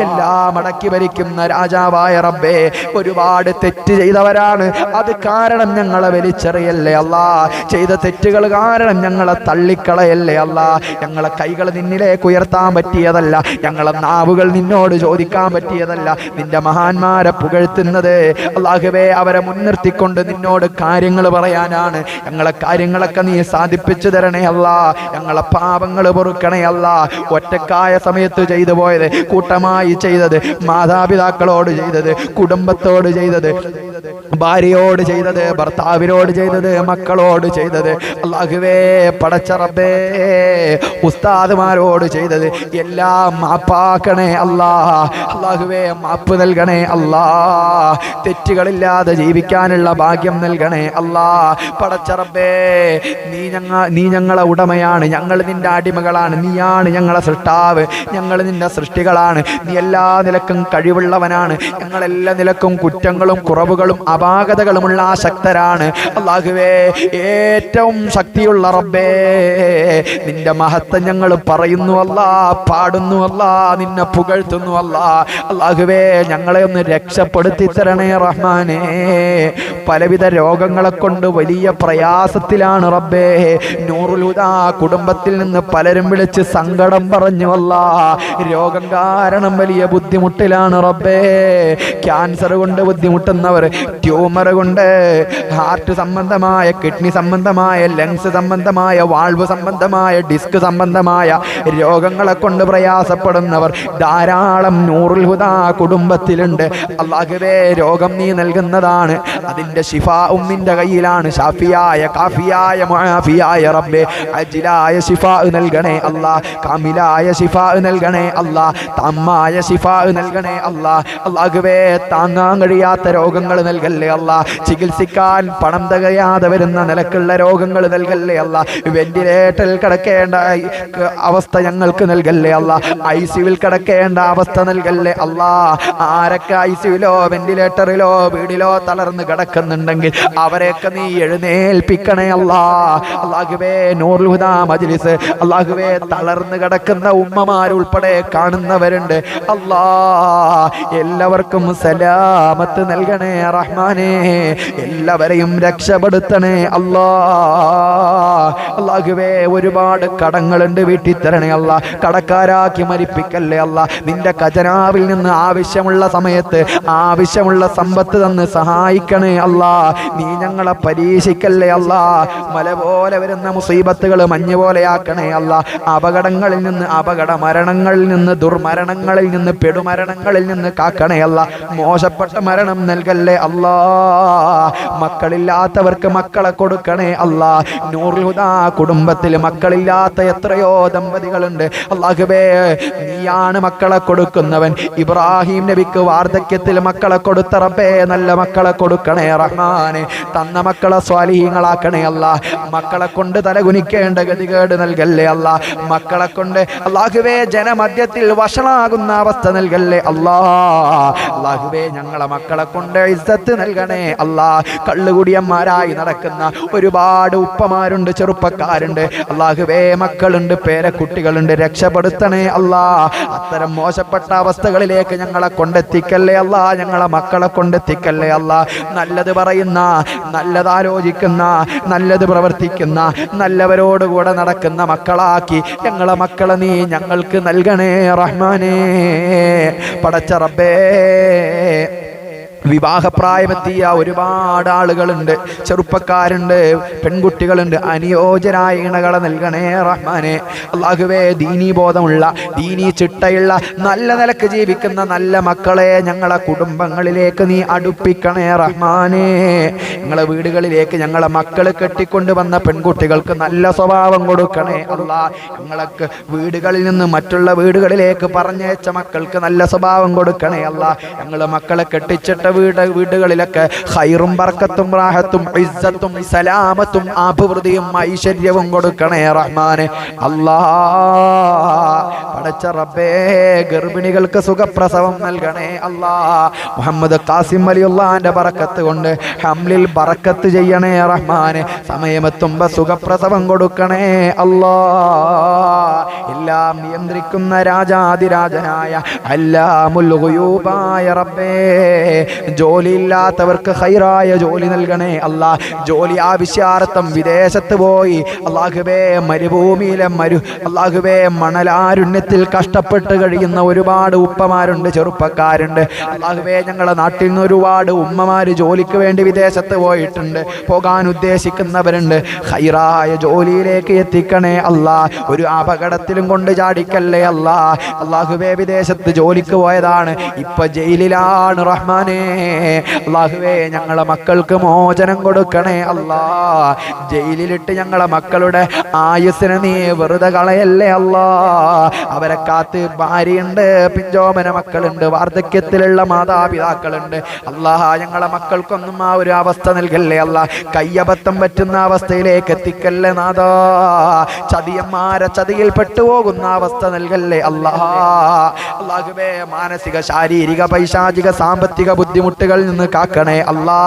എല്ലാം അടക്കി ഭരിക്കുന്ന രാജാവായ റബ്ബേ, ഒരുപാട് തെറ്റ് ചെയ്തവരാണ്, അത് കാരണം ഞങ്ങളെ വലിച്ചെറിയല്ലേ അല്ലാ. ചെയ്ത തെറ്റുകൾ കാരണം ഞങ്ങളെ തള്ളിക്കളയല്ലേ അല്ലാ. ഞങ്ങളെ കൈകൾ നിന്നിലേക്ക് ഉയർത്താൻ പറ്റിയതല്ല, ഞങ്ങളെ നാവുകൾ നിന്നോട് ചോദിക്കാൻ പറ്റിയതല്ല. നിന്റെ മഹാന്മാരെ പുകഴ്ത്തുന്നത് അല്ലാഹുവേ അവരെ മുൻനിർത്തിക്കൊണ്ട് നിന്നോട് കാര്യങ്ങൾ പറയാനാണ്. ഞങ്ങളെ കാര്യങ്ങളൊക്കെ നീ സാധിപ്പിച്ചു തരണേ അല്ലാ. ഞങ്ങളെ പാപങ്ങൾ പൊറുക്കണേ അല്ലാ. ഒറ്റക്കായ സമയത്ത് ചെയ്തു പോയത്, കൂട്ടമായി ചെയ്തത്, മാതാപിതാക്കളോട് ചെയ്തത്, കുടുംബത്തോട് ചെയ്തത്, ഭാര്യയോട് ചെയ്തത്, ഭർത്താവിനോട് ചെയ്തത്, മക്കളോട് ചെയ്തത്, അല്ലാഹുവേ പടച്ച റബ്ബേ ഉസ്താദുമാരോട് ചെയ്തത് എല്ലാം മാപ്പാക്കണേ അല്ലാ. അല്ലാഹുവേ മാപ്പ് നൽകണേ അല്ലാ. തെറ്റുകളില്ലാതെ ജീവിക്കാനുള്ള ഭാഗ്യം നൽകണേ അല്ലാ. പടച്ച റബ്ബേ നീ ഞങ്ങളെ ഉടമയാണ്, ഞങ്ങൾ നിന്റെ അടിമകളാണ്. നീയാണ് ഞങ്ങളെ സൃഷ്ടാവ്, ഞങ്ങൾ നിന്റെ സൃഷ്ടികളാണ്. നീ എല്ലാ നിലക്കും കഴിവുള്ളവനാണ്. ഞങ്ങളെല്ലാ നിലക്കും കുറ്റങ്ങളും കുറവുകളും അപാകതകളുമുള്ള ശക്തരാണ്. അല്ലാഹുവേ ഏറ്റവും ശക്തിയുള്ള റബ്ബേ, നിന്റെ മഹത്വം ഞങ്ങൾ പറയുന്നു അല്ലാ, പാടുന്നു അല്ലാ, നിന്നെ പുകഴ്ത്തുന്നു അല്ലാ. അല്ലാഹുവേ ഞങ്ങളെ ഒന്ന് രക്ഷപ്പെടുത്തി തരണേ റഹ്മാനേ. പലവിധ രോഗങ്ങളെ കൊണ്ട് വലിയ പ്രയാസത്തിലാണ് റബ്ബേ. നൂറുൽ ഹുദാ കുടുംബത്തിൽ നിന്ന് പലരും വിളിച്ച് സങ്കടം പറഞ്ഞു അല്ലാ. രോഗം കാരണം വലിയ ബുദ്ധിമുട്ടിലാണ് റബ്ബേ. ക്യാൻസർ കൊണ്ട് ബുദ്ധിമുട്ടുന്നവർ, ട്യൂമർ കൊണ്ട്, ഹാർട്ട് സംബന്ധമായ, കിഡ്നി സംബന്ധമായ, ലങ്സ് സംബന്ധമായ, വാൾവ് സംബന്ധമായ, ഡിസ്ക് സംബന്ധമായ രോഗങ്ങളെ കൊണ്ട് പ്രയാസപ്പെടുന്നവർ ധാരാളം നൂറുൽ ഹുദാ കുടുംബത്തിലുണ്ട്. അല്ലാഹുവേ രോഗം നീ നൽകുന്നതാണ്, അതിന്റെ ശിഫാ നിന്റെ കയ്യിലാണ്. ഷാഫിയായ, കാഫിയായ, മുആഫിയായ റബ്ബേ, അജ്ലായ ശിഫാ നൽകണേ അല്ലാ. കാമിലായ ശിഫാ നൽകണേ അല്ലാ. തമ്മായ ശിഫാ നൽകണേ അല്ലാ. അല്ലാഹുവേ താങ്ങാൻ കഴിയാത്ത രോഗങ്ങൾ നൽകല്ലേ അല്ലാ. ചികിത്സിക്കാൻ പണം തികയാതെ വരുന്ന നിലക്കുള്ള രോഗങ്ങൾ നൽകല്ലേ അല്ലാ. വെന്റിലേറ്ററിൽ കിടക്കേണ്ട അവസ്ഥ ഞങ്ങൾക്ക് നൽകല്ലേ അല്ലാ. ICUവിൽ കിടക്കേണ്ട അവസ്ഥ നൽകല്ലേ അല്ലാ. ആരൊക്കെ ICUവിലോ വെന്റിലേറ്ററിലോ വീടിലോ തളർന്ന് കിടക്കുന്നുണ്ടെങ്കിൽ അവരെയൊക്കെ നീ എഴുന്നേൽപ്പിക്കണേ അല്ലാ. അല്ലാഹുവേ നൂറുൽ ഹുദാ മജ്ലിസ്, അല്ലാഹുവേ തളർന്ന് കിടക്കുന്ന ഉമ്മമാരുൾപ്പെടെ കാണുന്നവരുണ്ട് അല്ലാ. എല്ലാവർക്കും സലാമത്ത് നൽകണേ റഹ്മാനേ. എല്ലാവരെയും രക്ഷപ്പെടുത്തണേ അല്ലാ. അല്ലാഹുവേ ഒരുപാട് കടങ്ങളുണ്ട്, വീട്ടിൽ തരണേ അല്ലാ. കടക്കാരാക്കി മരിപ്പിക്കല്ലേ അല്ലാ. നിന്റെ ഖജനാവിൽ നിന്ന് ആവശ്യമുള്ള സമയത്ത് ആവശ്യമുള്ള സമ്പത്ത് തന്ന് സഹായിക്കണേ അല്ലാ. നീ ഞങ്ങളെ പരീക്ഷിക്കല്ലേ അല്ലാ. മല പോലെ വരുന്ന മുസീബത്തുകൾ മഞ്ഞ് പോലെയാക്കണേ അല്ലാ. അപകടങ്ങളിൽ നിന്ന്, അപകട മരണങ്ങളിൽ നിന്ന്, ദുർമരണങ്ങളിൽ നിന്ന്, പെടുമരണങ്ങളിൽ നിന്ന് കാക്കണേ അല്ലാ. മോശപ്പെട്ട മരണം നൽകല്ലേ അല്ലാ. മക്കളില്ലാത്തവർക്ക് മക്കളെ കൊടുക്കണേ അല്ലാ. നൂറുൽ ഹുദാ കുടുംബത്തിൽ മക്കളില്ലാത്ത എത്രയോ ദമ്പതികളുണ്ട്. അല്ലാഹുവേ നീയാണ് മക്കളെ കൊടുക്കുന്നവൻ. ഇബ്രാഹിം നബിക്ക് വാർദ്ധക്യത്തിൽ മക്കളെ കൊടുത്ത റബ്ബേ, നല്ല മക്കളെ കൊടുക്കണേ റഹ്മാനെ. തന്ന മക്കളെ സ്വാലിഹീങ്ങളാക്കണേ അല്ലാ. മക്കളെ കൊണ്ട് തലകുനിക്കേണ്ട ഗതികേട് നൽകല്ലേ അല്ലാ. മക്കളെ കൊണ്ട് അല്ലാഹുവേ ജനമധ്യത്തിൽ വഷളാകുന്ന അവസ്ഥ നൽകല്ലേ അല്ലാ. അല്ലാഹുവേ ഞങ്ങളെ മക്കളെ കൊണ്ട് ഇസ്സത്ത് നൽകണേ അല്ലാ. കള്ളുകുടിയന്മാരായി നടക്കുന്ന ഒരുപാട് ഉപ്പമാരുണ്ട്, ചെറുപ്പക്കാരുണ്ട്. അല്ലാഹുവേ മക്കളുണ്ട്, പേരക്കുട്ടികളുണ്ട്, രക്ഷപ്പെടുത്തണേ അല്ലാ. അത്തരം മോശപ്പെട്ട അവസ്ഥകളിലേക്ക് ഞങ്ങളെ കൊണ്ടെത്തിക്കല്ലേ അല്ലാ. ഞങ്ങളെ മക്കളെ കൊണ്ടെത്തിക്കല്ലേ അല്ലാ. നല്ലത് പറയുന്ന, നല്ലത് ആലോചിക്കുന്ന, നല്ലത് പ്രവർത്തിക്കുന്ന, നല്ലവരോടുകൂടെ നടക്കുന്ന മക്കളാക്കി ഞങ്ങളെ മക്കളെ നീ ഞങ്ങൾക്ക് നൽകണേ റഹ്മാനേ. പടച്ച റബ്ബേ വിവാഹപ്രായമെത്തിയ ഒരുപാട് ആളുകളുണ്ട്, ചെറുപ്പക്കാരുണ്ട്, പെൺകുട്ടികളുണ്ട്. അനുയോജ്യരായ ഇണകളെ നൽകണേ റഹ്മാനെ. അല്ലാഹുവേ, ദീനീ ബോധമുള്ള, ദീനീ ചിട്ടയുള്ള, നല്ല നിലക്ക് ജീവിക്കുന്ന നല്ല മക്കളെ ഞങ്ങളെ കുടുംബങ്ങളിലേക്ക് നീ അടുപ്പിക്കണേ റഹ്മാനെ. ഞങ്ങളെ വീടുകളിലേക്ക് ഞങ്ങളെ മക്കൾ കെട്ടിക്കൊണ്ടുവന്ന പെൺകുട്ടികൾക്ക് നല്ല സ്വഭാവം കൊടുക്കണേ അല്ലാ. ഞങ്ങൾക്ക് വീടുകളിൽ നിന്ന് മറ്റുള്ള വീടുകളിലേക്ക് പറഞ്ഞയച്ച മക്കൾക്ക് നല്ല സ്വഭാവം കൊടുക്കണേ അല്ലാ. ഞങ്ങളെ മക്കളെ കെട്ടിച്ചിട്ട വീടുകളിലൊക്കെ ഖൈറും ബർക്കത്തും റാഹത്തും ഇസ്സത്തും സലാമത്തും അഭിവൃദ്ധിയും ഐശ്വര്യവും കൊടുക്കണേ റഹ്മാനെ. അല്ലാ, പടച്ച റബ്ബേ, ഗർഭിണികൾക്ക് സുഖപ്രസവം നൽകണേ അല്ലാ. മുഹമ്മദ് ഖാസിം വലിയുള്ളാന്റെ ബറക്കത്ത് കൊണ്ട് ഹംലിൽ ബറക്കത്ത് ചെയ്യണേ റഹ്മാനെ. സമയമെത്തുമ്പോ സുഖപ്രസവം കൊടുക്കണേ അല്ലാ. എല്ലാം നിയന്ത്രിക്കുന്ന രാജാതിരാജനായ അല്ലാമുൽ ഗുയൂബായ റബ്ബേ, ജോലിയില്ലാത്തവർക്ക് ഖൈറായ ജോലി നൽകണേ അല്ലാ. ജോലി ആവശ്യാർത്ഥം വിദേശത്ത് പോയി അല്ലാഹുവേ, മരുഭൂമിയിലെ അല്ലാഹുവേ, മണലാരുണ്യത്തിൽ കഷ്ടപ്പെട്ട് കഴിയുന്ന ഒരുപാട് ഉപ്പമാരുണ്ട്, ചെറുപ്പക്കാരുണ്ട്. അല്ലാഹുവേ, ഞങ്ങളുടെ നാട്ടിൽ നിന്ന് ഒരുപാട് ഉമ്മമാര് ജോലിക്ക് വേണ്ടി വിദേശത്ത് പോയിട്ടുണ്ട്, പോകാൻ ഉദ്ദേശിക്കുന്നവരുണ്ട്. ഖൈറായ ജോലിയിലേക്ക് എത്തിക്കണേ അല്ലാ. ഒരു അപകടത്തിലും കൊണ്ട് ചാടിക്കല്ലേ അല്ലാ. അല്ലാഹുവേ, വിദേശത്ത് ജോലിക്ക് പോയതാണ്, ഇപ്പൊ ജയിലിലാണ് റഹ്മാനെ. അല്ലാഹുവേ, ഞങ്ങളെ മക്കൾക്ക് മോചനം കൊടുക്കണേ അല്ലാ. ജയിലിലിട്ട് ഞങ്ങളെ മക്കളുടെ ആയുസ്സിനെ നീ വെറുതെ കളയല്ലേ അല്ലാ. അവരെ കാത്ത് ഭാര്യയുണ്ട്, പിഞ്ചോമന മക്കളുണ്ട്, വാർദ്ധക്യത്തിലുള്ള മാതാപിതാക്കളുണ്ട്. അല്ലാ, ഞങ്ങളെ മക്കൾക്കൊന്നും ആ ഒരു അവസ്ഥ നൽകല്ലേ അല്ലാ. കയ്യബദ്ധം പറ്റുന്ന അവസ്ഥയിലേക്ക് എത്തിക്കല്ലേ നാഥാ. ചതിയന്മാരെ ചതിയിൽ പെട്ടുപോകുന്ന അവസ്ഥ നൽകല്ലേ അല്ലാ. അല്ലാഹുവേ, മാനസിക, ശാരീരിക, പൈശാചിക, സാമ്പത്തിക ബുദ്ധിമുട്ടുകളിൽ നിന്ന് കാക്കണേ അല്ലാ.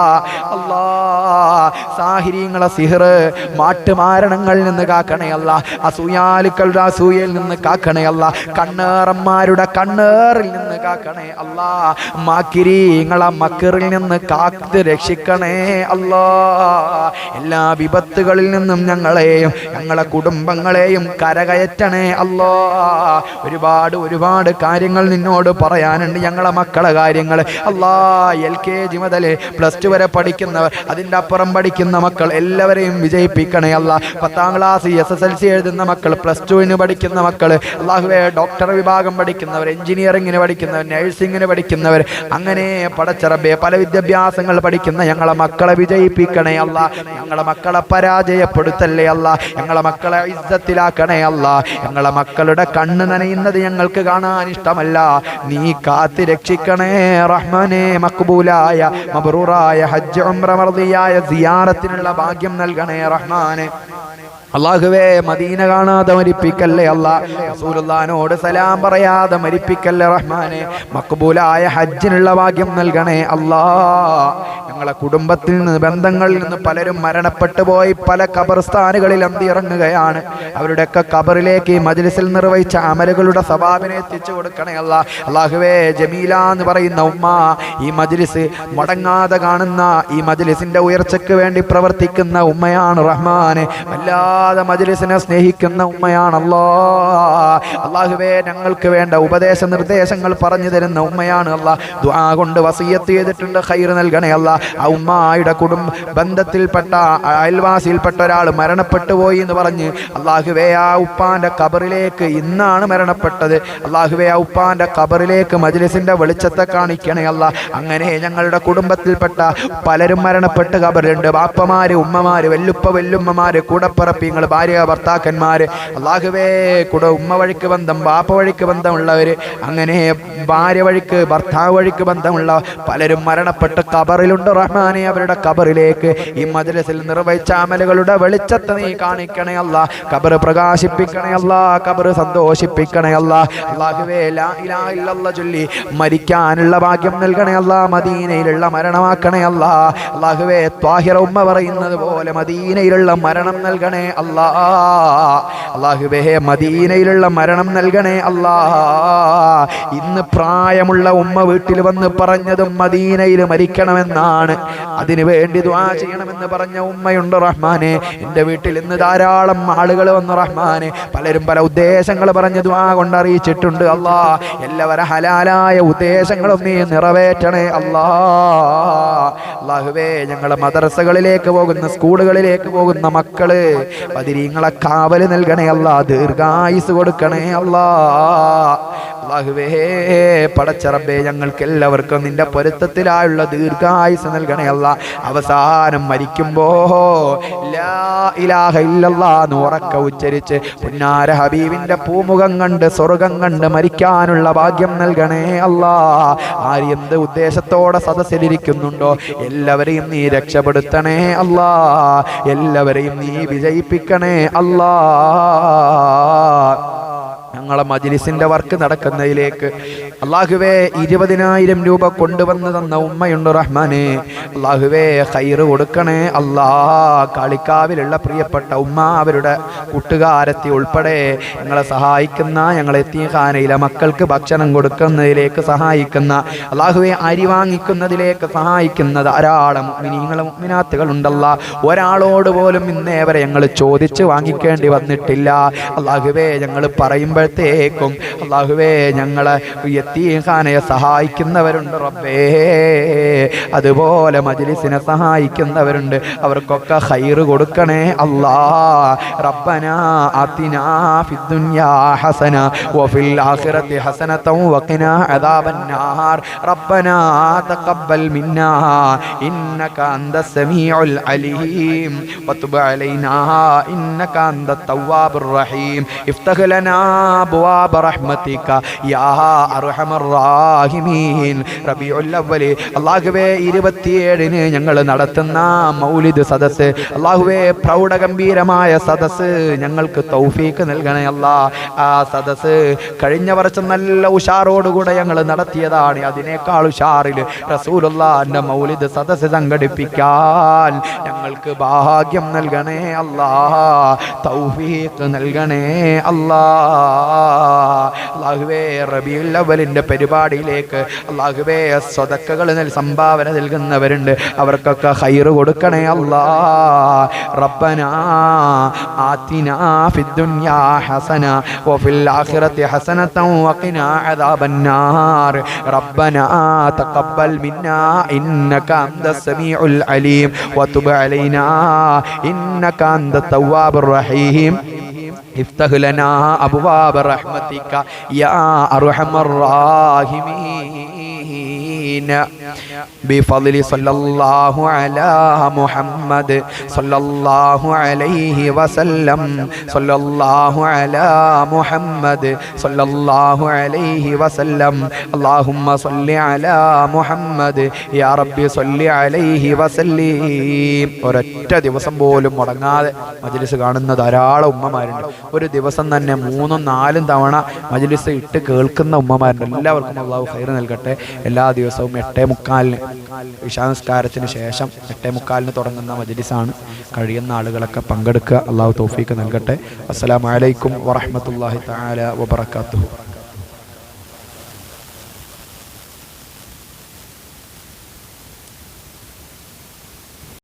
അല്ലാ, സാഹിര്യങ്ങളെ സിഹർ, മാട്ടുമാരണങ്ങളിൽ നിന്ന് കാക്കണേ അല്ലാ. അസൂയാലുക്കളുടെ അസൂയയിൽ നിന്ന് കാക്കണേ അല്ലാ. കണ്ണേറന്മാരുടെ കണ്ണേറിൽ നിന്ന് കാക്കണേ അല്ലാ. മാക്കിരീങ്ങളെ മക്കറിൽ നിന്ന് കാത്ത് രക്ഷിക്കണേ അല്ലാ. എല്ലാ വിപത്തുകളിൽ നിന്നും ഞങ്ങളെയും ഞങ്ങളെ കുടുംബങ്ങളെയും കരകയറ്റണേ അല്ലാ. ഒരുപാട് കാര്യങ്ങൾ നിന്നോട് പറയാനുണ്ട്, ഞങ്ങളെ മക്കളെ കാര്യങ്ങൾ അല്ലാ. LKG മുതൽ +2 വരെ പഠിക്കുന്നവർ, അതിൻ്റെ അപ്പുറം പഠിക്കുന്ന മക്കൾ എല്ലാവരെയും വിജയിപ്പിക്കണേ അല്ലാ. 10ാം ക്ലാസ് SSLC എഴുതുന്ന മക്കൾ, +2 പഠിക്കുന്ന മക്കൾ, അല്ലാഹുവേ, ഡോക്ടർ വിഭാഗം പഠിക്കുന്നവർ, എഞ്ചിനീയറിംഗിന് പഠിക്കുന്നവർ, നഴ്സിംഗിന് പഠിക്കുന്നവർ, അങ്ങനെ പടച്ച റബ്ബേ പല വിദ്യാഭ്യാസങ്ങൾ പഠിക്കുന്ന ഞങ്ങളെ മക്കളെ വിജയിപ്പിക്കണേ അല്ലാ. ഞങ്ങളെ മക്കളെ പരാജയപ്പെടുത്തല്ലേ അല്ലാ. ഞങ്ങളെ മക്കളെ ഇസ്സത്തിലാക്കണേ അല്ലാ. ഞങ്ങളെ മക്കളുടെ കണ്ണ് നനയുന്നത് ഞങ്ങൾക്ക് കാണാൻ ഇഷ്ടമല്ല, നീ കാത്ത് രക്ഷിക്കണേ റഹ്മാനെ. മഖ്ബൂലായ മബ്റൂറായ ഹജ്ജ് ഉംറ മർദിയായ സിയാറത്തിനുള്ള ഭാഗ്യം നൽകണേ റഹ്മാനെ. അല്ലാഹുവേ, മദീന കാണാതെ മരിപ്പിക്കല്ലേ അല്ലാ. റസൂലുള്ളാഹിനോട് സലാം പറയാതെ മരിപ്പിക്കല്ലേ റഹ്മാനെ. മഖ്ബൂലായ ഹജ്ജിനുള്ള ഭാഗ്യം നൽകണേ അല്ലാ. ഞങ്ങളെ കുടുംബത്തിൽ നിന്ന്, ബന്ധങ്ങളിൽ നിന്ന് പലരും മരണപ്പെട്ടു പോയി പല ഖബർസ്ഥാനുകളിൽ അന്തിയിറങ്ങുകയാണ്. അവരുടെയൊക്കെ ഖബറിലേക്ക് ഈ മജ്ലിസിൽ നിർവഹിച്ച അമലുകളുടെ സവാബിനെ എത്തിച്ചു കൊടുക്കണേ അല്ലാ. അല്ലാഹുവേ, ജമീല എന്ന് പറയുന്ന ഉമ്മ ഈ മജ്ലിസ് മുടങ്ങാതെ കാണുന്ന, ഈ മജ്ലിസിന്റെ ഉയർച്ചയ്ക്ക് വേണ്ടി പ്രവർത്തിക്കുന്ന ഉമ്മയാണ് റഹ്മാനെ. മജ്ലിസിനെ സ്നേഹിക്കുന്ന ഉമ്മയാണല്ലോ. അല്ലാഹുവേ, ഞങ്ങൾക്ക് വേണ്ട ഉപദേശ നിർദ്ദേശങ്ങൾ പറഞ്ഞു തരുന്ന ഉമ്മയാണ് അല്ലാ. ദുആ കൊണ്ട് വസിയത്ത് ചെയ്തിട്ടുണ്ട്, ഖൈർ നൽകണേ അല്ലാ. ആ ഉമ്മയുടെ ബന്ധത്തിൽപ്പെട്ട അയൽവാസിയിൽപ്പെട്ട ഒരാൾ മരണപ്പെട്ടു പോയി എന്ന് പറഞ്ഞ് അല്ലാഹുവേ, ആ ഉപ്പാന്റെ ഖബറിലേക്ക്, ഇന്നാണ് മരണപ്പെട്ടത്, അല്ലാഹുവേ, ആ ഉപ്പാന്റെ ഖബറിലേക്ക് മജ്ലിസിന്റെ വെളിച്ചത്തെ കാണിക്കണേ അല്ലാ. അങ്ങനെ ഞങ്ങളുടെ കുടുംബത്തിൽപ്പെട്ട പലരും മരണപ്പെട്ട് ഖബറിലുണ്ട്. ബാപ്പമാര്, ഉമ്മമാര്, വെല്ലുപ്പ വെല്ലുമ്മമാര്, കൂടപ്പിറപ്പിങ്ങൾ, ഭാര്യ ഭർത്താക്കന്മാര്, അല്ലാഹുവേ, ഉമ്മ വഴിക്ക് ബന്ധം, ബാപ്പ വഴിക്ക് ബന്ധമുള്ളവര്, അങ്ങനെ ഭാര്യ വഴിക്ക്, ഭർത്താവ് വഴിക്ക് ബന്ധമുള്ള പലരും മരണപ്പെട്ട് ഖബറിലുണ്ട് റഹ്മാനെ. അവരുടെ ഖബറിലേക്ക് ഈ മജ്ലിസിൽ നിർവഹിച്ച അമലുകളുടെ വെളിച്ചത്തെ നീ കാണിക്കണേ അല്ലാ. ഖബർ പ്രകാശിപ്പിക്കണേ അല്ലാ. ഖബർ സന്തോഷിപ്പിക്കണേ അല്ലാ. അല്ലാഹുവേ, ലാ ഇലാഹ ഇല്ലല്ലാഹ് ചൊല്ലി മരിക്കാനുള്ള ഭാഗ്യം നൽകണേ അല്ലാ. മദീനയിലുള്ള മരണമാക്കണേ അല്ലാ. അല്ലാഹുവേ, ത്വാഹിറ ഉമ്മ പറയുന്നത് പോലെ മദീനയിലുള്ള മരണം നൽകണേ അല്ലാ. അല്ലാഹുവേ, മദീനയിലുള്ള മരണം നൽകണേ അല്ലാ. ഇന്ന് പ്രായമുള്ള ഉമ്മ വീട്ടിൽ വന്ന് പറഞ്ഞതും മദീനയിൽ മരിക്കണമെന്നാണ്. വീടാണ്, അതിനു വേണ്ടി ദുആ ചെയ്യണമെന്ന് പറഞ്ഞ ഉമ്മയുണ്ട് റഹ്മാനെ. എൻ്റെ വീട്ടിൽ ഇന്ന് ധാരാളം ആളുകൾ വന്നു റഹ്മാനെ. പലരും പല ഉദ്ദേശങ്ങൾ പറഞ്ഞ് ദുആ കൊണ്ട് അറിയിച്ചിട്ടുണ്ട്. അല്ലാ, എല്ലാവരും ഹലാലായ ഉദ്ദേശങ്ങളും നീ നിറവേറ്റണേ അല്ലാ. അല്ലാഹുവേ, ഞങ്ങളെ മദ്രസകളിലേക്ക് പോകുന്ന, സ്കൂളുകളിലേക്ക് പോകുന്ന മക്കള് ബദരീങ്ങളെ കാവല് നൽകണേ അല്ലാ, ദീർഘായുസ് കൊടുക്കണേ അല്ലാ. അല്ലാഹുവേ, പടച്ച റബ്ബേ, ഞങ്ങൾക്ക് എല്ലാവർക്കും നിന്റെ പൊരുത്തത്തിലായുള്ള ദീർഘായുസ് നൽകണേ അല്ലാ. അവസാനം മരിക്കുമ്പോ ലാ ഇലാഹ ഇല്ലല്ലാഹ് എന്ന് ഉറക്കെ ഉച്ചരിച്ച് പുന്നാര ഹബീബിന്റെ പൂമുഖം കണ്ട് സ്വർഗം കണ്ട് മരിക്കാനുള്ള ഭാഗ്യം നൽകണേ അല്ലാ. ആര് എന്ത് ഉദ്ദേശത്തോടെ സദസ്സിലിരിക്കുന്നുണ്ടോ എല്ലാവരെയും നീ രക്ഷപ്പെടുത്തണേ അല്ലാ. എല്ലാവരെയും നീ വിജയിപ്പിക്കണേ അല്ലാ. ഞങ്ങളെ മജ്ലിസിന്റെ വർക്ക് നടക്കുന്നതിലേക്ക് അല്ലാഹുവേ 20,000 രൂപ കൊണ്ടുവന്ന് തന്ന ഉമ്മയുണ്ട് റഹ്മാനെ. അല്ലാഹുവേ, ഖൈറ് കൊടുക്കണേ അല്ലാ. കാളിക്കാവിലുള്ള പ്രിയപ്പെട്ട ഉമ്മ, അവരുടെ കൂട്ടുകാരത്തി ഉൾപ്പെടെ ഞങ്ങളെ സഹായിക്കുന്ന, ഞങ്ങളെ യതീംഖാനയിലെ മക്കൾക്ക് ഭക്ഷണം കൊടുക്കുന്നതിലേക്ക് സഹായിക്കുന്ന, അല്ലാഹുവേ, അരി വാങ്ങിക്കുന്നതിലേക്ക് സഹായിക്കുന്ന ധാരാളം മുഅ്മിനീങ്ങളും മുഅ്മിനാത്തുകളുണ്ടല്ലാ. ഒരാളോട് പോലും ഇന്നേ വരെ ഞങ്ങൾ ചോദിച്ച് വാങ്ങിക്കേണ്ടി വന്നിട്ടില്ല. അല്ലാഹുവേ, ഞങ്ങൾ പറയുമ്പോഴത്തേക്കും അല്ലാഹുവേ, ഞങ്ങളെ യതീംഖാനയെ സഹായിക്കുന്നവരുണ്ട് റബ്ബേ. അതുപോലെ മജ്ലിസിനെ സഹായിക്കുന്നവരുണ്ട്. അവർക്കൊക്കെ ഖൈറ് കൊടുക്കണേ അല്ലാ. റബ്ബനാ ആതിനാ ഫിദ്ദുനിയാ ഹസന വഫിൽ ആഖിറതി ഹസനതൻ വഖിനാ അദാബന്നാർ. റബ്ബനാ തഖബ്ബൽ മിന്നാ ഇന്നക അന്തസ് സമീഉൽ അലീം വതുബ് അലൈനാ ഇന്നക അന്തത് തവ്വാബുർ റഹീം. ഇഫ്തഹ് ലനാ അബ്വാബ റഹ്മതിക യാ അർഹമർ റാഹിമീൻ. റബീഉൽ അവ്വൽ അല്ലാഹുവേ 27-ന് ഞങ്ങൾ നടത്തുന്ന മൗലിദ് സദസ്സ്, അല്ലാഹുവേ, പ്രൗഢഗംഭീരമായ സദസ്സ് ഞങ്ങൾക്ക് തൗഫീക്ക് നൽകണേ അല്ലാ. ആ സദസ്സ് കഴിഞ്ഞ വർഷം നല്ല ഉഷാറോടുകൂടെ ഞങ്ങൾ നടത്തിയതാണ്. അതിനേക്കാൾ ഉഷാറിൽ റസൂലുള്ളാഹിന്റെ മൗലിദ് സദസ്സ് സംഘടിപ്പിക്കാൻ ഞങ്ങൾക്ക് ഭാഗ്യം നൽകണേ അല്ലാ. തൗഫീക്ക് നൽകണേ അല്ലാ. അല്ലാഹുവേ, റബീഉൽ അവ്വലിന്റെ പരിപാടിയിലേക്ക് അല്ലാഹുവേ സ്വതക്കകൾ സംഭാവന നൽകുന്നവരുണ്ട്. അവർക്കൊക്കെ ഖൈറ് കൊടുക്കണേ അല്ലാ. റബ്ബനാ ആതിനാ ഫിദ്ദുനിയാ ഹസന വഫിൽ ആഖിറതി ഹസനതൻ വഖിനാ അദാബന്നാർ. റബ്ബനാ തഖബ്ബൽ മിന്നാ ഇന്നക അന്തസ് സമീഉൽ അലീം വതുബ് അലൈനാ ഇന്നക അന്തത് തവ്വാബുർ റഹീം. ഇഫ്തഹ് ലനാ അബ്വാബ റഹ്മതിക യാ അർഹമർ റാഹിമീൻ. بفضل صلى الله على محمد صلى الله عليه وسلم صلى الله على محمد صلى الله عليه وسلم اللهم صل على محمد يا ربي صل عليه وسلم. ഒരൊറ്റ ദിവസം പോലും മുടങ്ങാതെ മജ്ലിസ് കാണുന്ന ധാരാളം ഉമ്മമാരുണ്ട്. ഒരു ദിവസം തന്നെ 3-4 തവണ മജ്ലിസ് ഇട്ട് കേൾക്കുന്ന ഉമ്മമാരുണ്ട്. എല്ലാവർക്കും അല്ലാഹു ഖൈർ നൽകട്ടെ. എല്ലാ ദിവസവും 8:45 ഇശാ നിസ്കാരത്തിന് ശേഷം 8:45 തുടങ്ങുന്ന മജ്ലിസാണ്. കഴിയുന്ന ആളുകളൊക്കെ പങ്കെടുക്കുക. അല്ലാഹു തൗഫീഖ് നൽകട്ടെ. അസ്സലാമു അലൈക്കും വറഹ്മത്തുള്ളാഹി തആല വബറകാതുഹു.